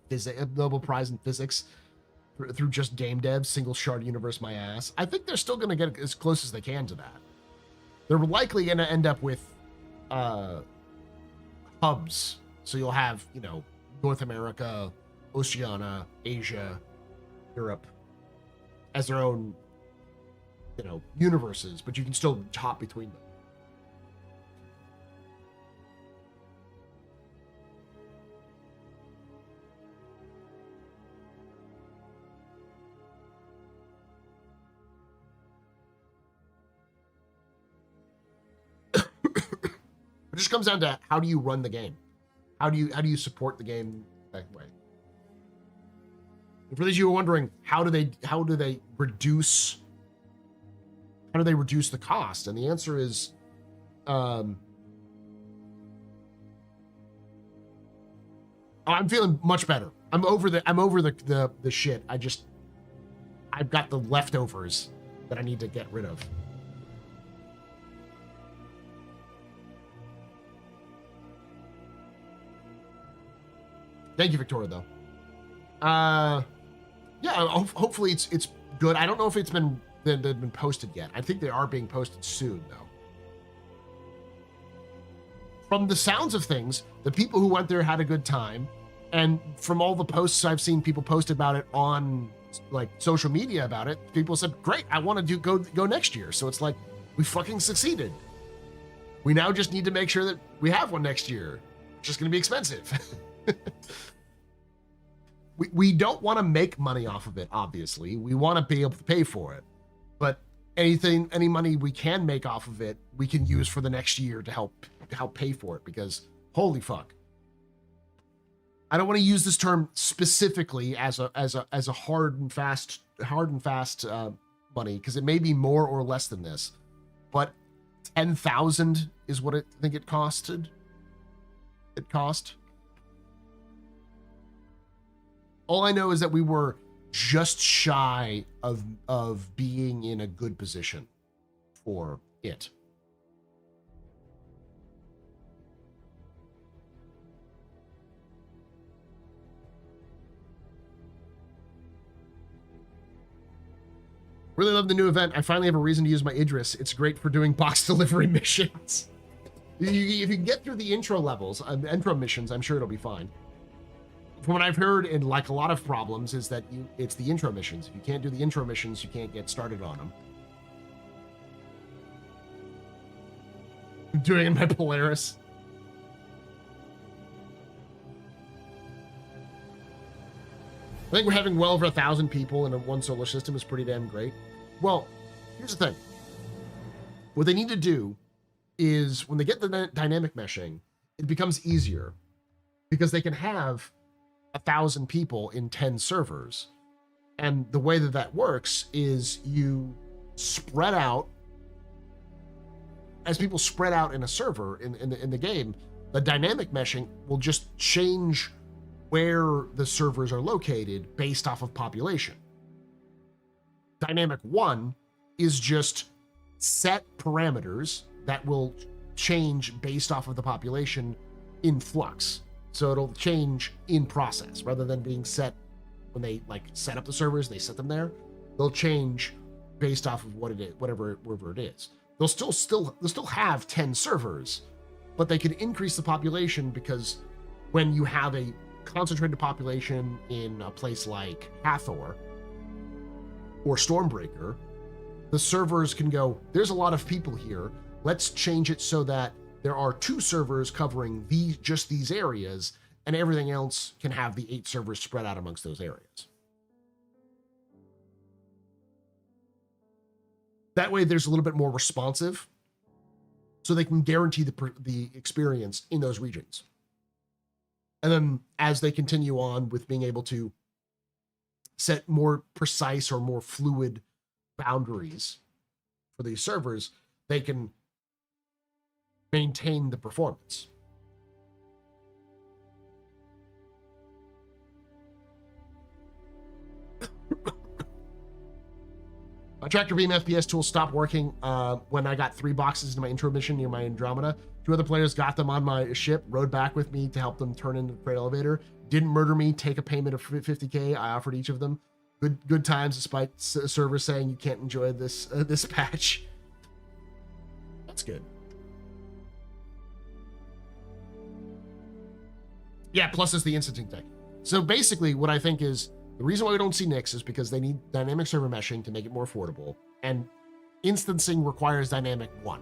physics through just game devs, single shard universe, my ass. I think they're still going to get as close as they can to that. They're likely going to end up with hubs. So you'll have, North America, Oceania, Asia, Europe as their own, universes, but you can still hop between them. It just comes down to how do you run the game? How do you support the game that way? And for those of you who are wondering, how do they reduce the cost? And the answer is I'm feeling much better. I'm over the shit. I've got the leftovers that I need to get rid of. Thank you, Victoria, though. Yeah, hopefully it's good. I don't know if they've been posted yet. I think they are being posted soon, though. From the sounds of things, the people who went there had a good time, and from all the posts I've seen people post about it on like social media about it, people said, "Great, I want to go next year." So it's like we fucking succeeded. We now just need to make sure that we have one next year. It's just going to be expensive. We don't want to make money off of it, obviously. We want to be able to pay for it. But any money we can make off of it, we can use for the next year to help pay for it, because holy fuck. I don't want to use this term specifically as a hard and fast money, because it may be more or less than this. But 10,000 is what I think it costed. It cost. All I know is that we were just shy of being in a good position for it. Really love the new event. I finally have a reason to use my Idris. It's great for doing box delivery missions. If you get through the intro levels, intro missions, I'm sure it'll be fine. From what I've heard, in like a lot of problems, is that it's the intro missions. If you can't do the intro missions, you can't get started on them. I'm doing it in my Polaris. I think we're having well over 1,000 people in one solar system is pretty damn great. Well, here's the thing. What they need to do is when they get the dynamic meshing, it becomes easier because they can have 1,000 people in 10 servers. And the way that works is you spread out. As people spread out in a server in the game, the dynamic meshing will just change where the servers are located based off of population. Dynamic 1 is just set parameters that will change based off of the population in flux. So it'll change in process rather than being set when they like set up the servers, they set them there. They'll change based off of what it is, wherever it is. They'll still have 10 servers, but they can increase the population because when you have a concentrated population in a place like Hathor or Stormbreaker, the servers can go, there's a lot of people here. Let's change it so that there are 2 servers covering just these areas, and everything else can have the 8 servers spread out amongst those areas. That way, there's a little bit more responsive, so they can guarantee the experience in those regions. And then as they continue on with being able to set more precise or more fluid boundaries for these servers, they can maintain the performance. My tractor beam FPS tool stopped working when I got 3 boxes into my intro mission near my Andromeda. 2 other players got them on my ship, rode back with me to help them turn into the freight elevator. Didn't murder me, take a payment of $50K. I offered each of them. Good times, despite servers saying you can't enjoy this patch. That's good. Yeah, plus it's the instancing tech. So basically, what I think is the reason why we don't see Nyx is because they need dynamic server meshing to make it more affordable, and instancing requires dynamic 1.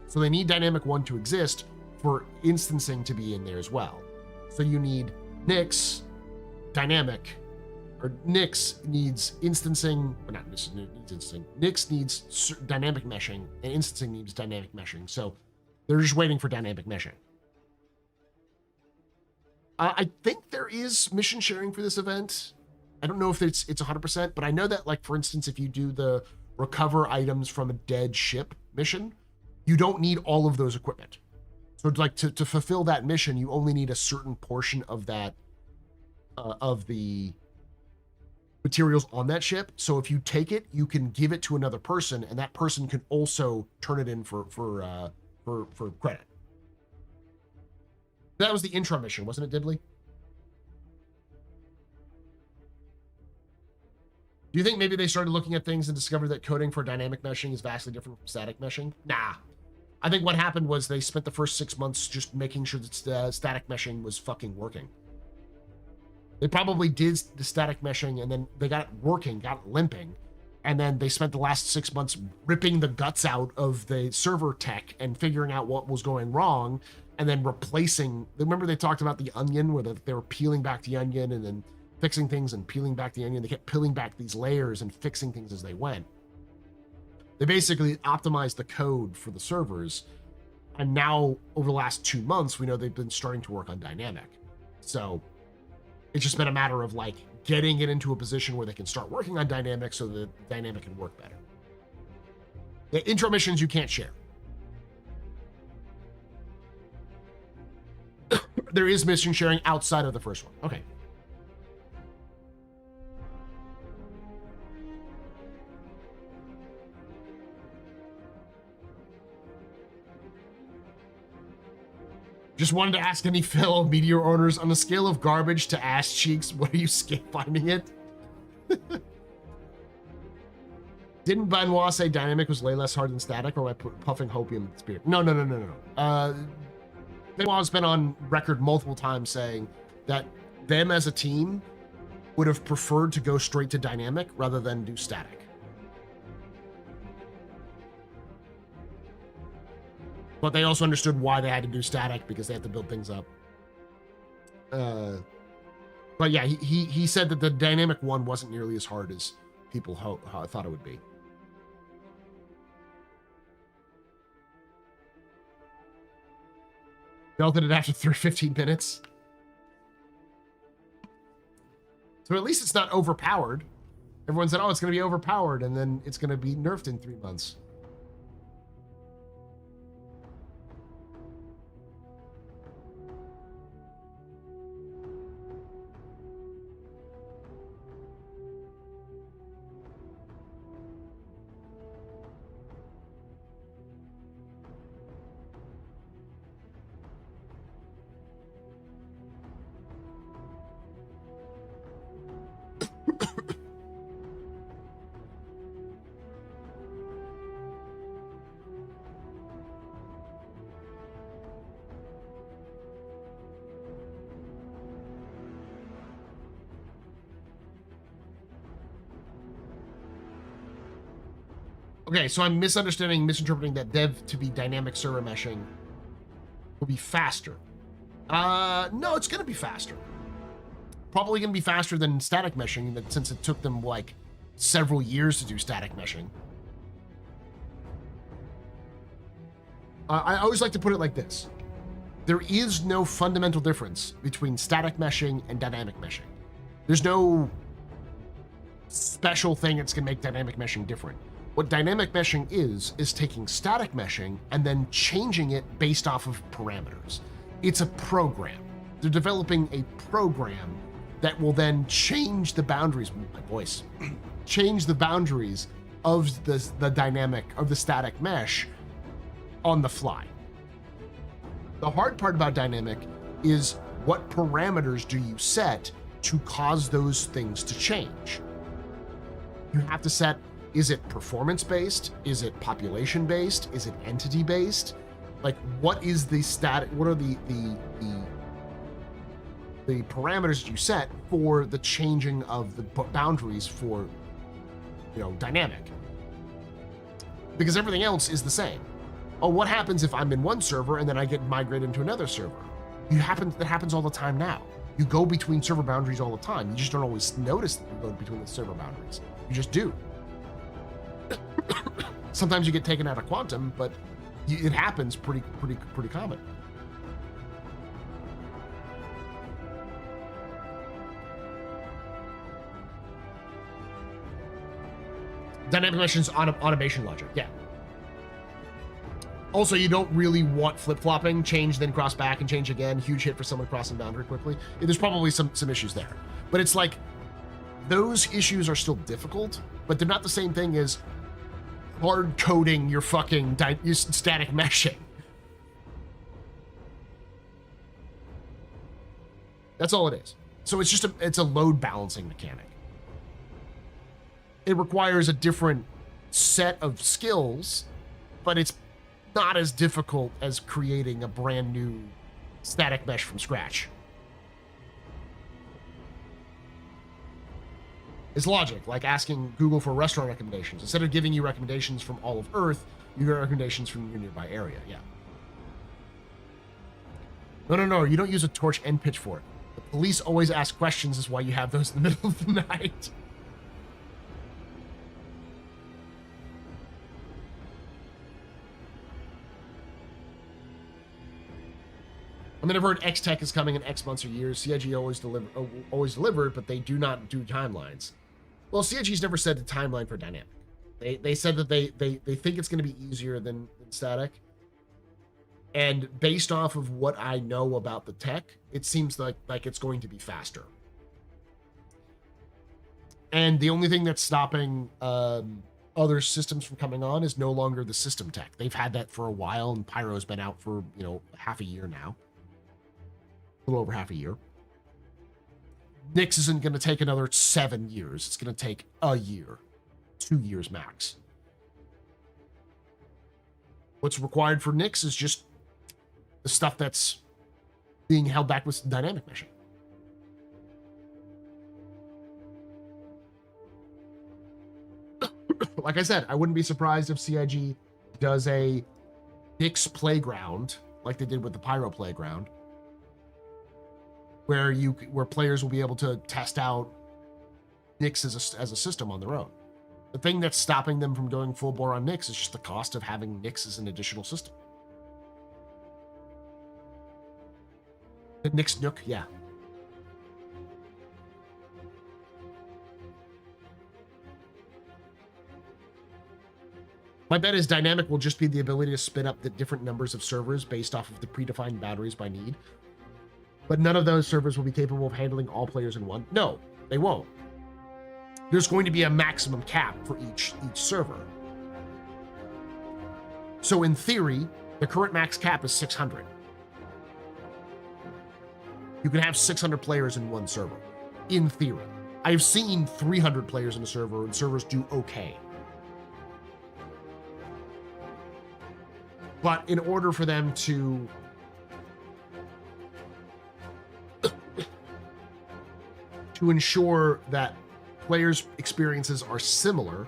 So they need dynamic 1 to exist for instancing to be in there as well. So you need Nyx, dynamic, or Nyx needs instancing, or not Nyx needs instancing. Nyx needs dynamic meshing, and instancing needs dynamic meshing. So they're just waiting for dynamic meshing. I think there is mission sharing for this event. I don't know if it's 100%, but I know that, like, for instance, if you do the recover items from a dead ship mission, you don't need all of those equipment. So like to fulfill that mission, you only need a certain portion of that, of the materials on that ship. So if you take it, you can give it to another person, and that person can also turn it in for credit. That was the intro mission, wasn't it, Dibley? Do you think maybe they started looking at things and discovered that coding for dynamic meshing is vastly different from static meshing? Nah. I think what happened was they spent the first 6 months just making sure that static meshing was fucking working. They probably did the static meshing, and then they got it working, got it limping, and then they spent the last 6 months ripping the guts out of the server tech and figuring out what was going wrong, and then replacing. Remember they talked about the onion, where they were peeling back the onion and then fixing things and peeling back the onion. They kept peeling back these layers and fixing things as they went. They basically optimized the code for the servers, and now over the last 2 months, we know they've been starting to work on dynamic. So it's just been a matter of like getting it into a position where they can start working on dynamic so that dynamic can work better. The intro missions you can't share. There is mission sharing outside of the first one. Okay. Just wanted to ask any fellow Meteor owners, on a scale of garbage to ass cheeks, what are you finding it? Didn't Benoit say dynamic was way less hard than static, or am I puffing hopium in the spirit? No. Benoit's been on record multiple times saying that them as a team would have preferred to go straight to dynamic rather than do static. But they also understood why they had to do static, because they had to build things up. But yeah, he said that the dynamic one wasn't nearly as hard as people thought it would be. Belted it after 15 minutes. So at least it's not overpowered. Everyone said, oh, it's going to be overpowered, and then it's going to be nerfed in 3 months. Okay, so I'm misinterpreting that dev to be dynamic server meshing will be faster. No, it's going to be faster. Probably going to be faster than static meshing, since it took them like several years to do static meshing. I always like to put it like this. There is no fundamental difference between static meshing and dynamic meshing. There's no special thing that's going to make dynamic meshing different. What dynamic meshing is taking static meshing and then changing it based off of parameters. It's a program. They're developing a program that will then change the boundaries, my voice, change the boundaries of the dynamic, of the static mesh on the fly. The hard part about dynamic is what parameters do you set to cause those things to change? You have to set, is it performance based? Is it population based? Is it entity based? Like, what is the static, what are the parameters that you set for the changing of the boundaries for, dynamic? Because everything else is the same. Oh, what happens if I'm in one server and then I get migrated into another server? That happens all the time now. You go between server boundaries all the time. You just don't always notice that you go between the server boundaries. You just do. Sometimes you get taken out of quantum, but it happens pretty common. Dynamic meshing's automation logic, yeah. Also, you don't really want flip-flopping, change, then cross back and change again. Huge hit for someone crossing boundary quickly. There's probably some issues there. But it's like, those issues are still difficult, but they're not the same thing as hard coding your fucking your static meshing. That's all it is. So it's just it's a load balancing mechanic. It requires a different set of skills, but it's not as difficult as creating a brand new static mesh from scratch. It's logic, like asking Google for restaurant recommendations. Instead of giving you recommendations from all of Earth, you get recommendations from your nearby area, yeah. No, you don't use a torch and pitchfork. The police always ask questions, is why you have those in the middle of the night. I mean, I've heard X-Tech is coming in X months or years. CIG always delivered, but they do not do timelines. Well, CIG's never said the timeline for dynamic. They said that they think it's going to be easier than static. And based off of what I know about the tech, it seems like it's going to be faster. And the only thing that's stopping other systems from coming on is no longer the system tech. They've had that for a while, and Pyro's been out for, half a year now. A little over half a year. Nyx isn't going to take another 7 years. It's going to take a year, 2 years max. What's required for Nyx is just the stuff that's being held back with dynamic meshing. Like I said, I wouldn't be surprised if CIG does a Nyx playground like they did with the Pyro playground, where players will be able to test out Nyx as a system on their own. The thing that's stopping them from going full bore on Nyx is just the cost of having Nyx as an additional system. The Nyx Nook, yeah. My bet is dynamic will just be the ability to spin up the different numbers of servers based off of the predefined boundaries by need. But none of those servers will be capable of handling all players in one. No, they won't. There's going to be a maximum cap for each server. So in theory, the current max cap is 600. You can have 600 players in one server, in theory. I've seen 300 players in a server, and servers do okay. But in order for them to ensure that players' experiences are similar,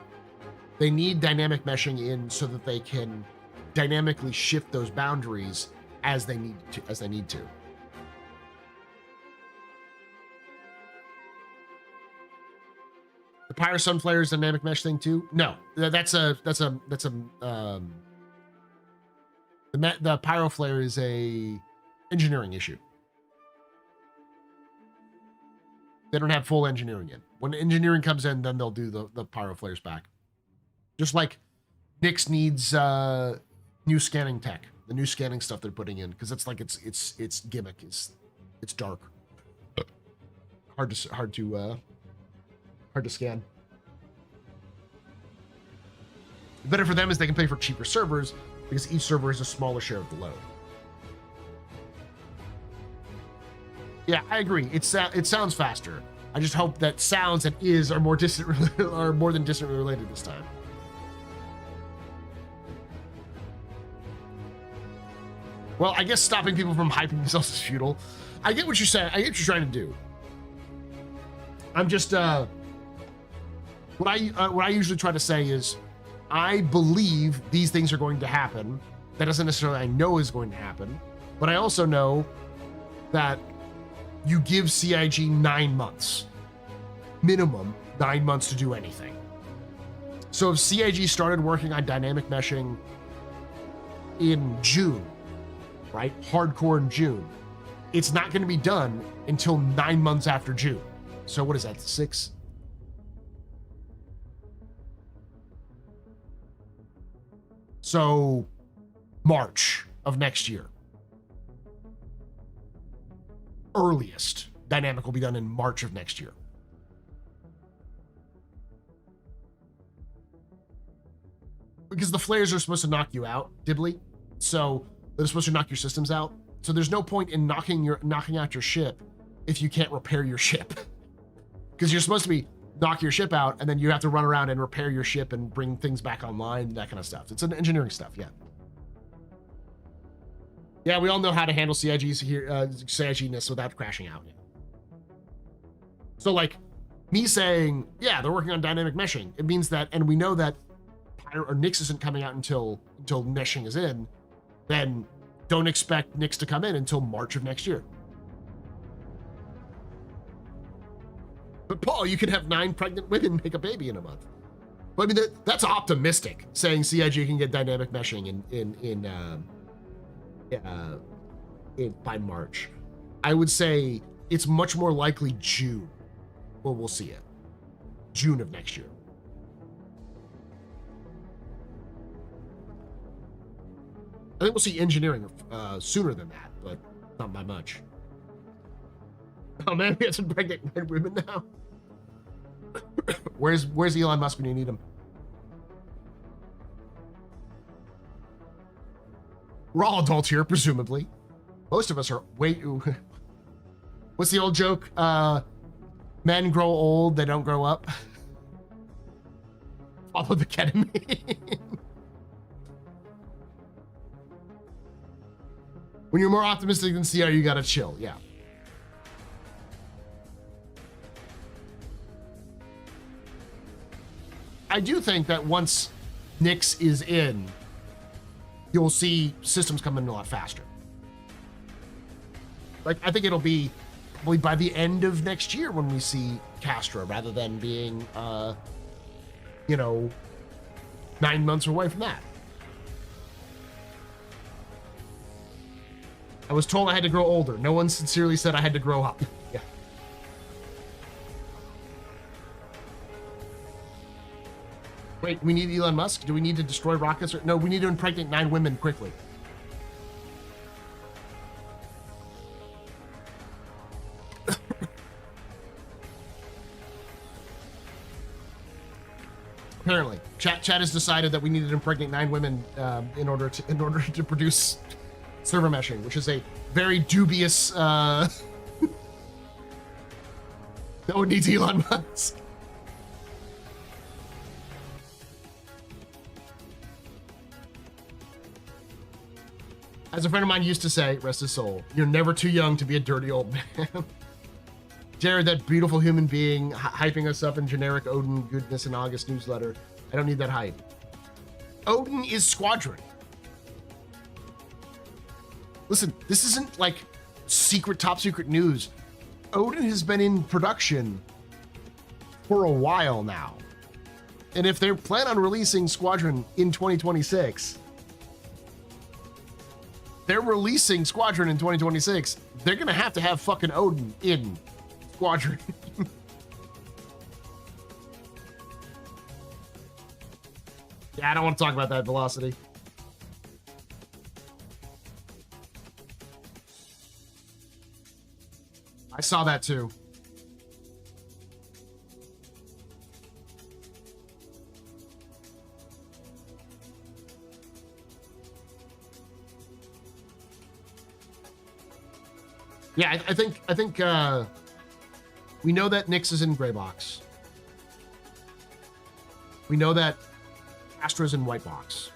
they need dynamic meshing in so that they can dynamically shift those boundaries as they need to. The Pyro Sunflare's dynamic mesh thing too? No, the Pyro Flare is a engineering issue. They don't have full engineering in. When engineering comes in, then they'll do the Pyro Flares back. Just like Nyx needs new scanning tech, the new scanning stuff they're putting in, because it's like its gimmick is it's dark, hard to scan. Better for them is they can pay for cheaper servers because each server is a smaller share of the load. Yeah, I agree. It sounds faster. I just hope that sounds and is are more than distantly related this time. Well, I guess stopping people from hyping themselves is futile. I get what you're saying. I get what you're trying to do. I'm just what I usually try to say is I believe these things are going to happen. That doesn't necessarily I know is going to happen, but I also know that you give CIG 9 months, minimum 9 months to do anything. So if CIG started working on dynamic meshing in June, right? Hardcore in June, it's not going to be done until 9 months after June. So what is that, 6? So March of next year. Earliest dynamic will be done in March of next year. Because the flares are supposed to knock you out, Dibley. So they're supposed to knock your systems out. So there's no point in knocking out your ship if you can't repair your ship. Because you're supposed to be knock your ship out and then you have to run around and repair your ship and bring things back online, that kind of stuff. It's an engineering stuff, yeah. Yeah, we all know how to handle CIG-ness without crashing out. So like me saying, yeah, they're working on dynamic meshing. It means that, and we know that Nyx isn't coming out until meshing is in, then don't expect Nyx to come in until March of next year. But Paul, you could have 9 pregnant women make a baby in a month. But I mean, that's optimistic, saying CIG can get dynamic meshing by March. I would say it's much more likely June where we'll see it. June of next year. I think we'll see engineering sooner than that, but not by much. Oh man, we have some pregnant men women now. Where's Elon Musk when you need him? We're all adults here, presumably. Most of us are what's the old joke? Men grow old, they don't grow up. Follow the ketamine. When you're more optimistic than CR, you gotta chill, yeah. I do think that once Nyx is in, you'll see systems come in a lot faster. Like, I think it'll be probably by the end of next year when we see Castra, rather than being, 9 months away from that. I was told I had to grow older. No one sincerely said I had to grow up. Yeah. Wait, we need Elon Musk? Do we need to destroy rockets? No, we need to impregnate 9 women quickly. Apparently, chat has decided that we need to impregnate 9 women in order to produce server meshing, which is a very dubious. No one needs Elon Musk. As a friend of mine used to say, rest his soul, you're never too young to be a dirty old man. Jared, that beautiful human being hyping us up in generic Odin goodness in August newsletter. I don't need that hype. Odin is Squadron. Listen, this isn't like top secret news. Odin has been in production for a while now. And if they plan on releasing Squadron in 2026, they're releasing Squadron in 2026. They're going to have fucking Odin in Squadron. Yeah, I don't want to talk about that, Velocity. I saw that too. Yeah, I think we know that Nyx is in gray box. We know that Astra's in white box.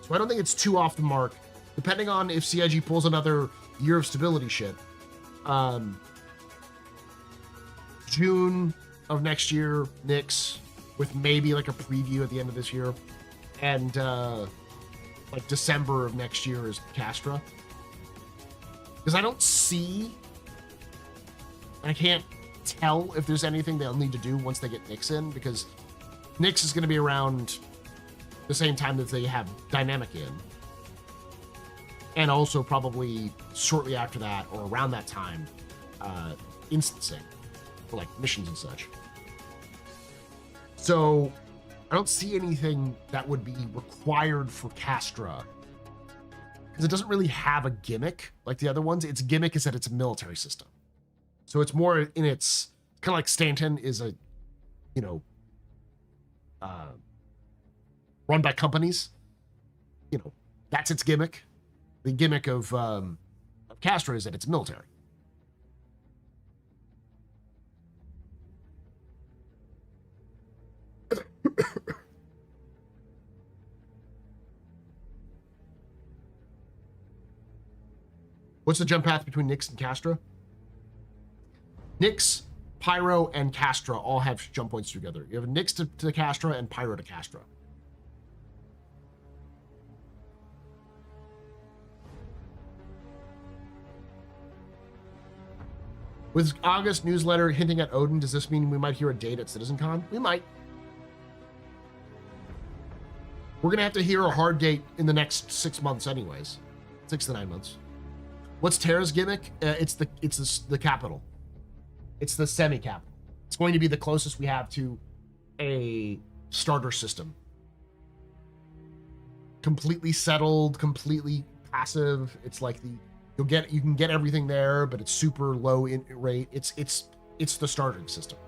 So I don't think it's too off the mark, depending on if CIG pulls another year of stability shit. June of next year, Nyx, with maybe like a preview at the end of this year, and like December of next year is Castra. Because I don't see, and I can't tell if there's anything they'll need to do once they get Nyx in, because Nyx is going to be around the same time that they have Dynamic in. And also probably shortly after that, or around that time, instancing for like missions and such. So I don't see anything that would be required for Castra, because it doesn't really have a gimmick like the other ones. Its gimmick is that it's a military system. So it's more in its, kind of like Stanton is a, you know, run by companies. You know, that's its gimmick. The gimmick of Castra is that it's military. What's the jump path between Nyx and Castra? Nyx, Pyro, and Castra all have jump points together. You have Nyx to Castra and Pyro to Castra. With August newsletter hinting at Odin, does this mean we might hear a date at CitizenCon? We might. We're going to have to hear a hard date in the next 6 months anyways. 6 to 9 months. What's Terra's gimmick? It's the capital. It's the semi-capital. It's going to be the closest we have to a starter system. Completely settled, completely passive. It's like you can get everything there, but it's super low in rate. It's the starting system.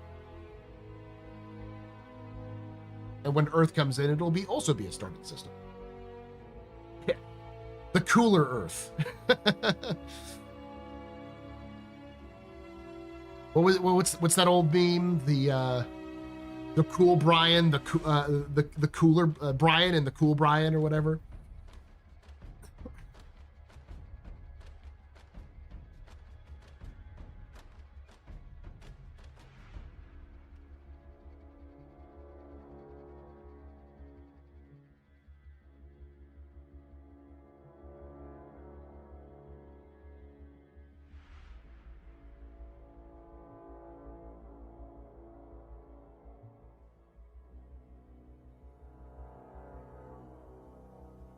And when Earth comes in, it'll also be a starting system. Yeah. The cooler Earth. What's that old meme? The cool Brian, the cooler Brian, and the cool Brian, or whatever.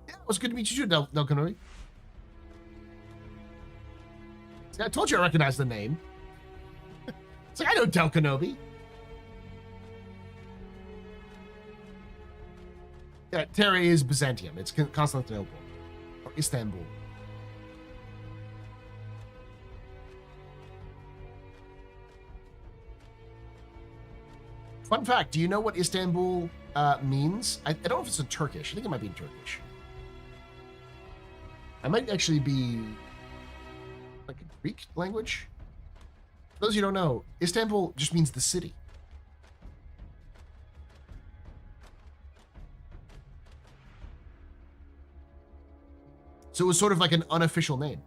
It was good to meet you too, Del Kenobi. See, I told you I recognized the name. It's like, I know Del Kenobi. Yeah, Terra is Byzantium. It's Constantinople. Or Istanbul. Fun fact, do you know what Istanbul means? I don't know if it's in Turkish. I think it might be in Turkish. I might actually be like a Greek language. For those of you who don't know, Istanbul just means the city. So it was sort of like an unofficial name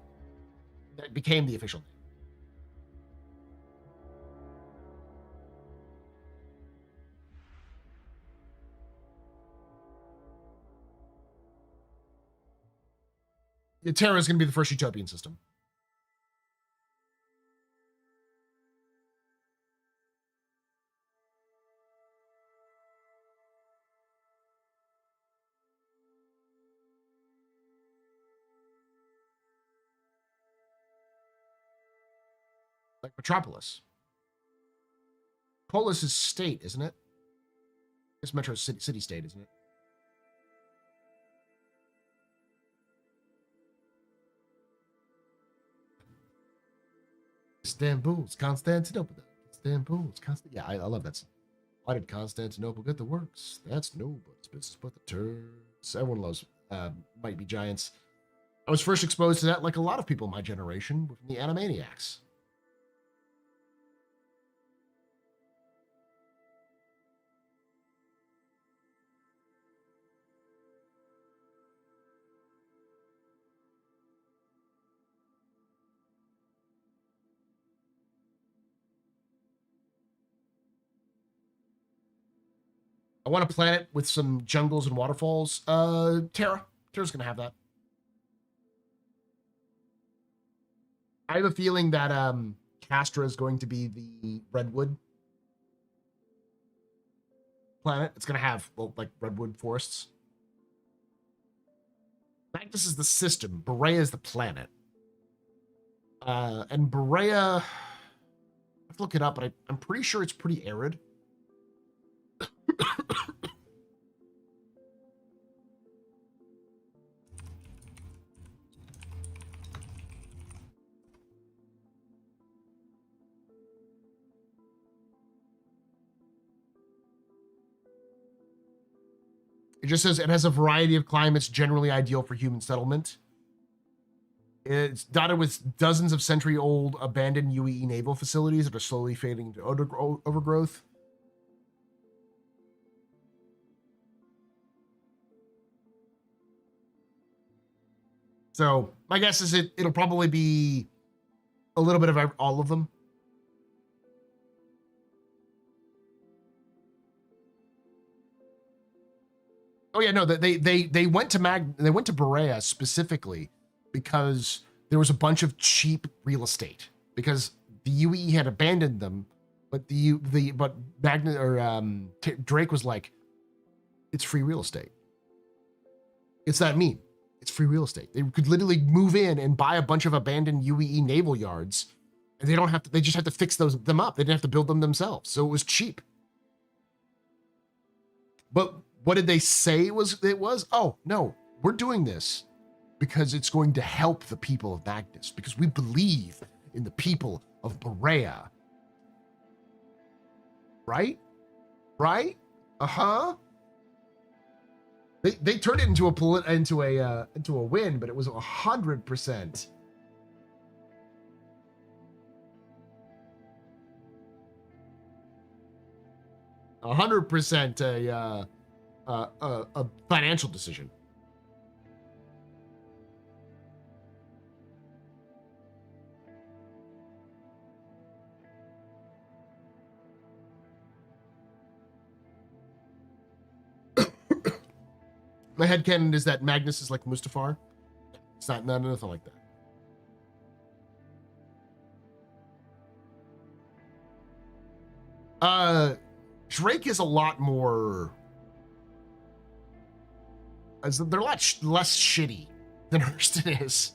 that became the official name. Terra is going to be the first utopian system. Like Metropolis. Polis is state, isn't it? It's Metro City State, isn't it? Istanbul's Constantinople. Istanbul's Constant. Yeah, I love that. Why did Constantinople get the works? That's nobody's business but the turds. Everyone loves Might Be Giants. I was first exposed to that, like a lot of people in my generation, from the Animaniacs. I want a planet with some jungles and waterfalls. Terra. Terra's gonna have that. I have a feeling that Castra is going to be the redwood planet. It's gonna have, well, like redwood forests. Magnus is the system. Berea is the planet. And Berea, I have to look it up, but I'm pretty sure it's pretty arid. It just says it has a variety of climates generally ideal for human settlement. It's dotted with dozens of century-old abandoned UEE naval facilities that are slowly fading into overgrowth. So my guess is it'll probably be a little bit of all of them. Oh yeah, no, they went to Berea specifically because there was a bunch of cheap real estate because the UEE had abandoned them, but Drake was like, it's free real estate. It's that meme. It's free real estate. They could literally move in and buy a bunch of abandoned UEE naval yards, and they don't have to. They just have to fix them up. They didn't have to build them themselves, so it was cheap. But what did they say it was? Oh no, we're doing this because it's going to help the people of Magnus because we believe in the people of Berea. Right? Uh-huh. They turned it into a win, but it was 100%. A financial decision. My headcanon is that Magnus is like Mustafar. It's not nothing like that. Drake is a lot more. They're a lot less shitty than Hurston is.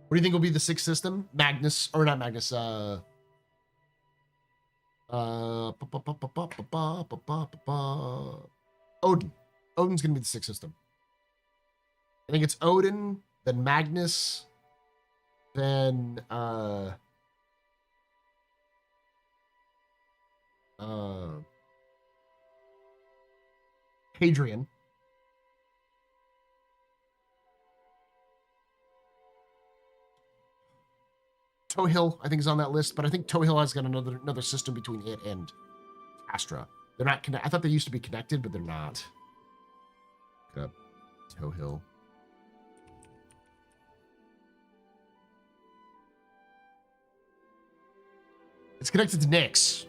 What do you think will be the sixth system? Magnus, or not Magnus, Odin. Odin's gonna be the sixth system. I think it's Odin, then Magnus, then Hadrian. Tohill, I think, is on that list, but I think Tohill has got another system between it and Astra. They're not connected. I thought they used to be connected, but they're not. Look up Tohill. It's connected to Nyx.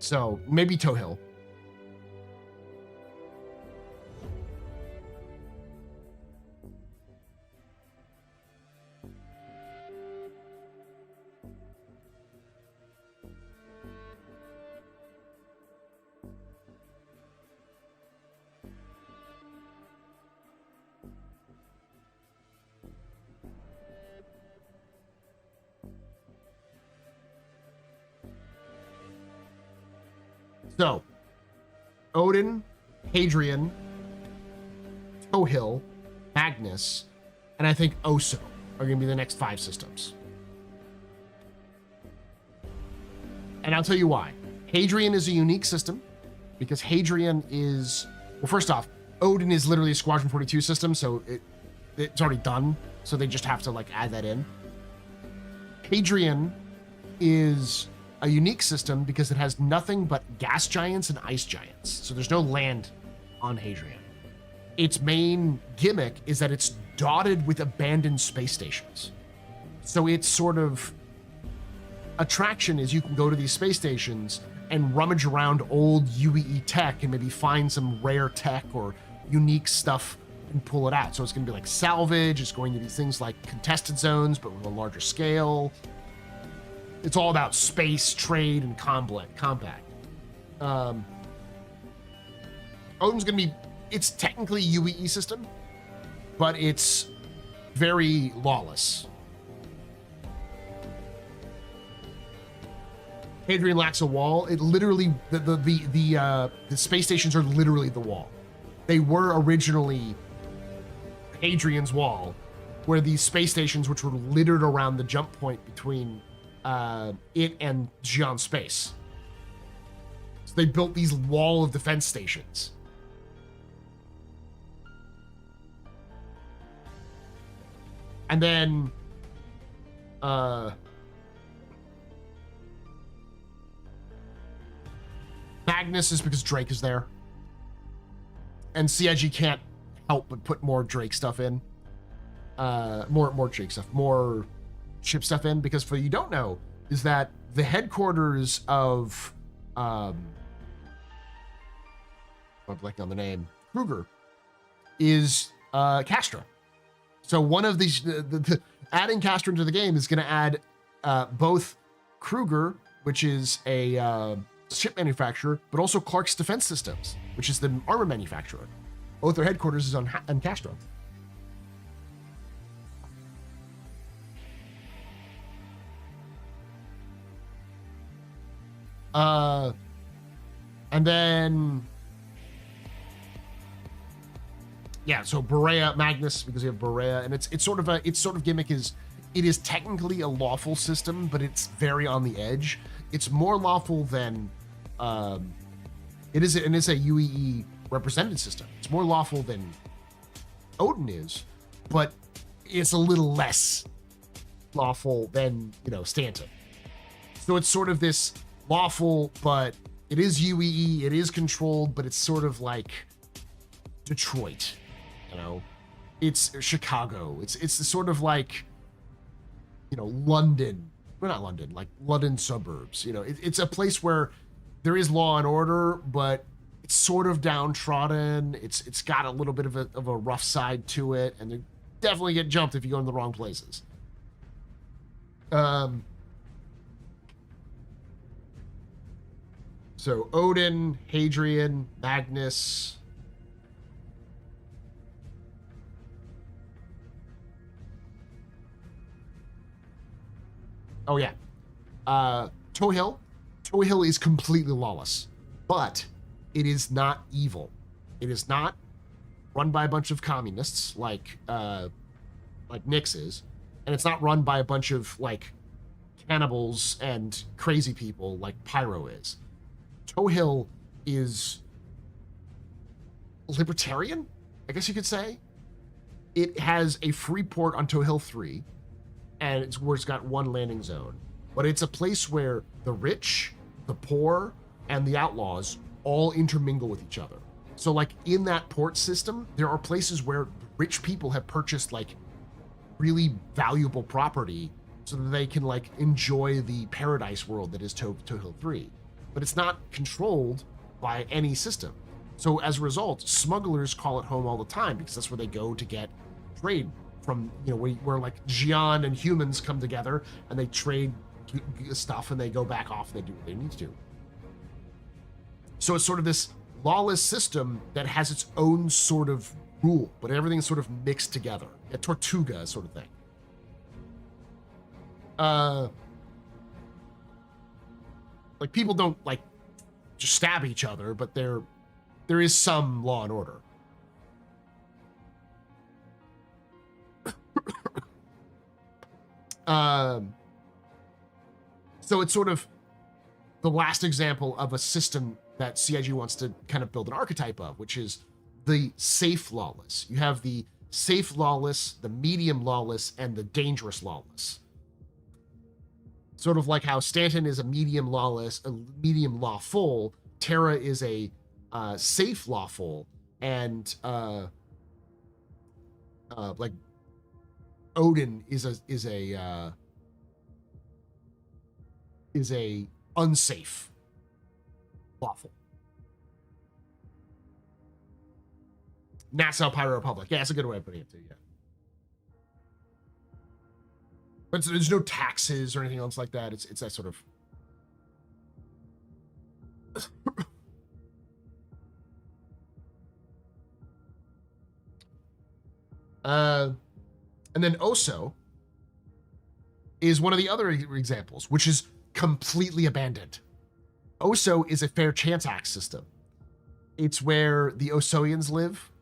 So maybe Toe Hill. So, Odin, Hadrian, Toe Hill, Magnus, and I think Oso are going to be the next 5 systems. And I'll tell you why. Hadrian is a unique system because Hadrian is, well, first off, Odin is literally a Squadron 42 system, so it's already done. So they just have to like add that in. Hadrian is a unique system because it has nothing but gas giants and ice giants. So there's no land on Hadrian. Its main gimmick is that it's dotted with abandoned space stations. So its sort of attraction is you can go to these space stations and rummage around old UEE tech and maybe find some rare tech or unique stuff and pull it out. So it's going to be like salvage. It's going to be things like contested zones, but with a larger scale. It's all about space, trade, and compact. Odin's going to be, it's technically a UEE system, but it's very lawless. Hadrian lacks a wall. It literally, the space stations are literally the wall. They were originally Hadrian's wall, where these space stations, which were littered around the jump point between it and Xi'an space. So they built these wall of defense stations. And then Magnus is because Drake is there. And CIG can't help but put more Drake stuff in. More Drake stuff, more ship stuff in, because for you don't know is that the headquarters of I'm blanking on the name, Kruger, is Castra. So one of these, adding Castra into the game is going to add both Kruger, which is a ship manufacturer, but also Clark's Defense Systems, which is the armor manufacturer. Both their headquarters is on Castra. And then, yeah, so Berea, Magnus, because you have Berea, and its sort of gimmick is it is technically a lawful system, but it's very on the edge. It's more lawful than it is a UEE represented system. It's more lawful than Odin is, but it's a little less lawful than, Stanton. So it's sort of this lawful, but it is UEE, it is controlled, but it's sort of like Detroit, it's Chicago, it's the sort of like, London, well, not London, like London suburbs, it's a place where there is law and order, but it's sort of downtrodden. It's got a little bit of a rough side to it, and they definitely get jumped if you go in the wrong places. So Odin, Hadrian, Magnus. Oh yeah. Toe Hill. Toe Hill is completely lawless, but it is not evil. It is not run by a bunch of communists like Nyx is, and it's not run by a bunch of like cannibals and crazy people like Pyro is. Toe Hill is libertarian, I guess you could say. It has a free port on Toe Hill 3, and it's where it's got one landing zone. But it's a place where the rich, the poor, and the outlaws all intermingle with each other. So like in that port system, there are places where rich people have purchased like really valuable property so that they can like enjoy the paradise world that is Toe Hill 3. but it's not controlled by any system. So as a result, smugglers call it home all the time because that's where they go to get trade from, where like Xi'an and humans come together and they trade stuff and they go back off and they do what they need to do. So it's sort of this lawless system that has its own sort of rule, but everything's sort of mixed together. A Tortuga sort of thing. Like people don't like just stab each other, but there is some law and order. So it's sort of the last example of a system that CIG wants to kind of build an archetype of, which is the safe lawless. You have the safe lawless, the medium lawless, and the dangerous lawless. Sort of like how Stanton is a medium lawless, a medium lawful, Terra is a safe lawful, and like Odin is a unsafe lawful. Nassau Pirate Republic. Yeah, that's a good way of putting it too, yeah. But there's no taxes or anything else like that. It's that sort of and then Oso is one of the other examples, which is completely abandoned. Oso is a fair chance act system. It's where the Osoians live.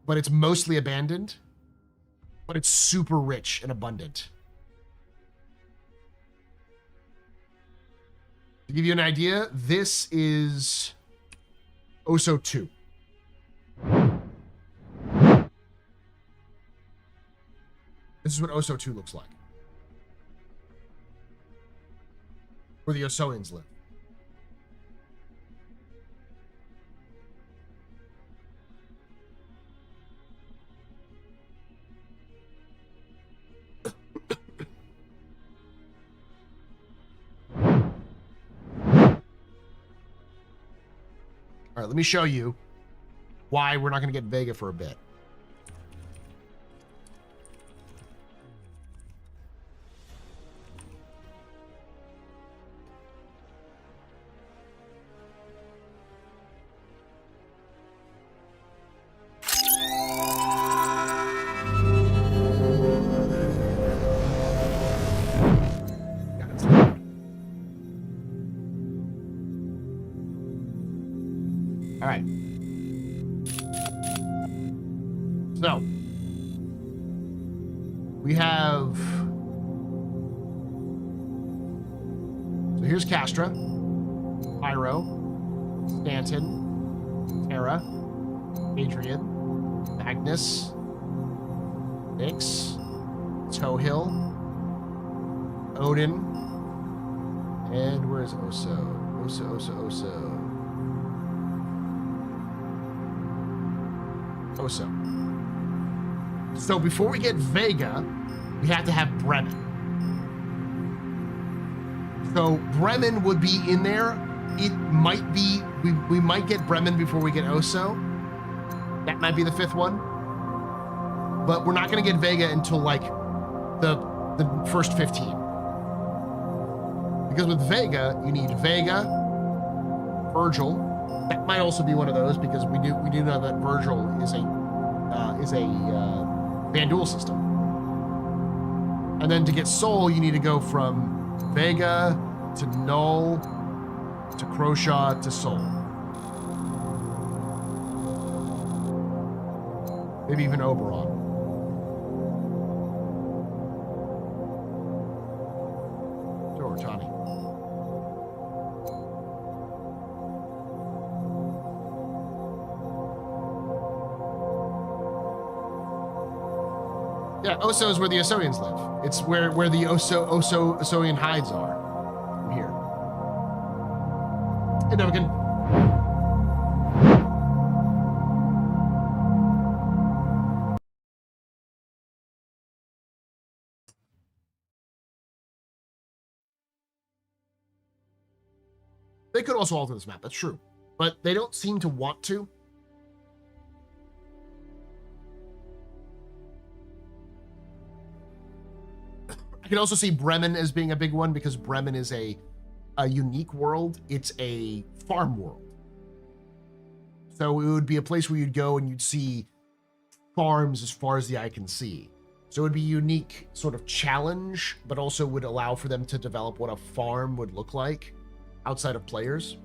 But it's mostly abandoned. But it's super rich and abundant. To give you an idea, this is Oso 2. This is what Oso 2 looks like. Where the Osoians live. All right, let me show you why we're not going to get Vega for a bit. All right. So we have. So here's Castra, Pyro, Stanton, Terra, Adrian, Magnus, Nyx, Towhill, Odin, and where's Oso? Oso. So before we get Vega, we have to have Bremen. So Bremen would be in there. It might be, we might get Bremen before we get Oso. That might be the fifth one. But we're not going to get Vega until like the first 15. Because with Vega, you need Vega, Virgil. That might also be one of those because we do know that Virgil is a Vanduul system. And then to get Sol, you need to go from Vega to Null to Croshaw to Sol. Maybe even Oberon. Or Tani. Yeah, Oso is where the Osoians live. It's where the Osoian hides are. From here. Hey, Nevican. could also alter this map. That's true, but they don't seem to want to. I can also see Bremen as being a big one because Bremen is a unique world. It's a farm world. So it would be a place where you'd go and you'd see farms as far as the eye can see. So it would be a unique sort of challenge, but also would allow for them to develop what a farm would look like outside of players.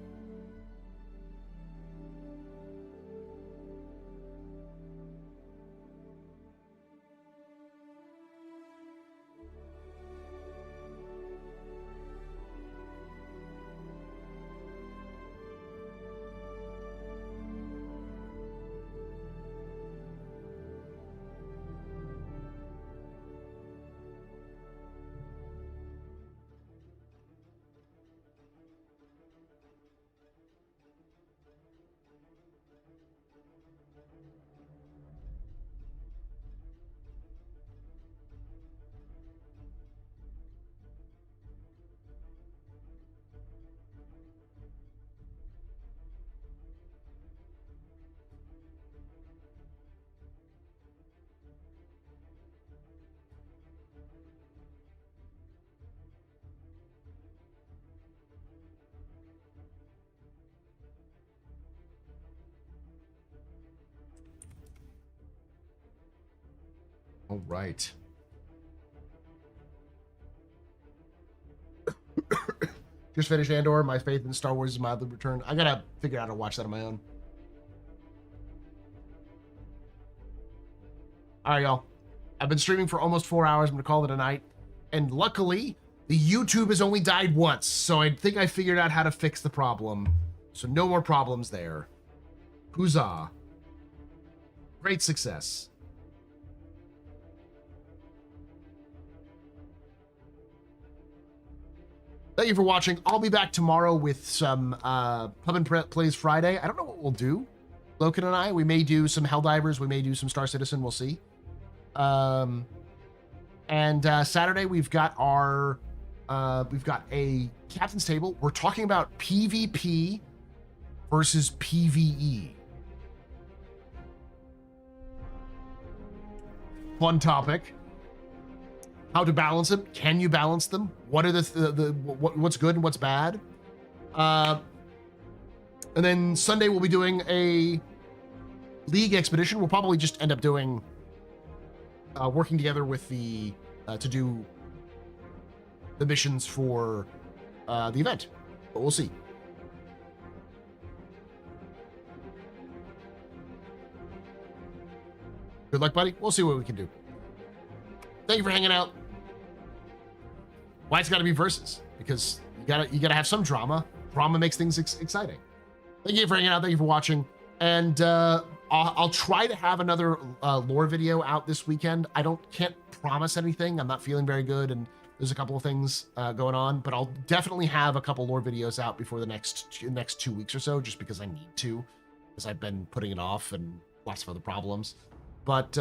All right. Just finished Andor. My faith in Star Wars is mildly returned. I gotta figure out how to watch that on my own. All right, y'all. I've been streaming for almost 4 hours. I'm gonna call it a night. And luckily, the YouTube has only died once, so I think I figured out how to fix the problem. So no more problems there. Huzzah. Great success. Thank you for watching. I'll be back tomorrow with some Pub and Plays Friday. I don't know what we'll do. Loken and I, we may do some Helldivers. We may do some Star Citizen. We'll see. And Saturday, we've got a Captain's Table. We're talking about PvP versus PvE. Fun topic. How to balance them? Can you balance them? What are what's good and what's bad? And then Sunday we'll be doing a League expedition. We'll probably just end up doing working together with the to do the missions for the event, but we'll see. Good luck, buddy. We'll see what we can do. Thank you for hanging out. Why it's got to be versus? Because you gotta have some drama. Drama makes things exciting. Thank you for hanging out. Thank you for watching. And I'll try to have another lore video out this weekend. Can't promise anything. I'm not feeling very good, and there's a couple of things going on. But I'll definitely have a couple lore videos out before the next 2 weeks or so, just because I need to, because I've been putting it off and lots of other problems. But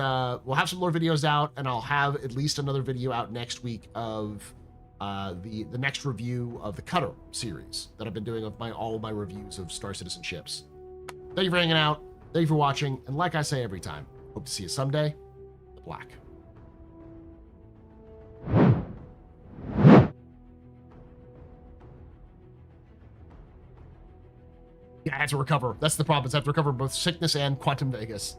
we'll have some more videos out, and I'll have at least another video out next week of the next review of the Cutter series that I've been doing of all of my reviews of Star Citizen ships. Thank you for hanging out. Thank you for watching. And like I say every time, hope to see you someday. The Black. Yeah, I had to recover. That's the problem. I have to recover both sickness and Quantum Vegas.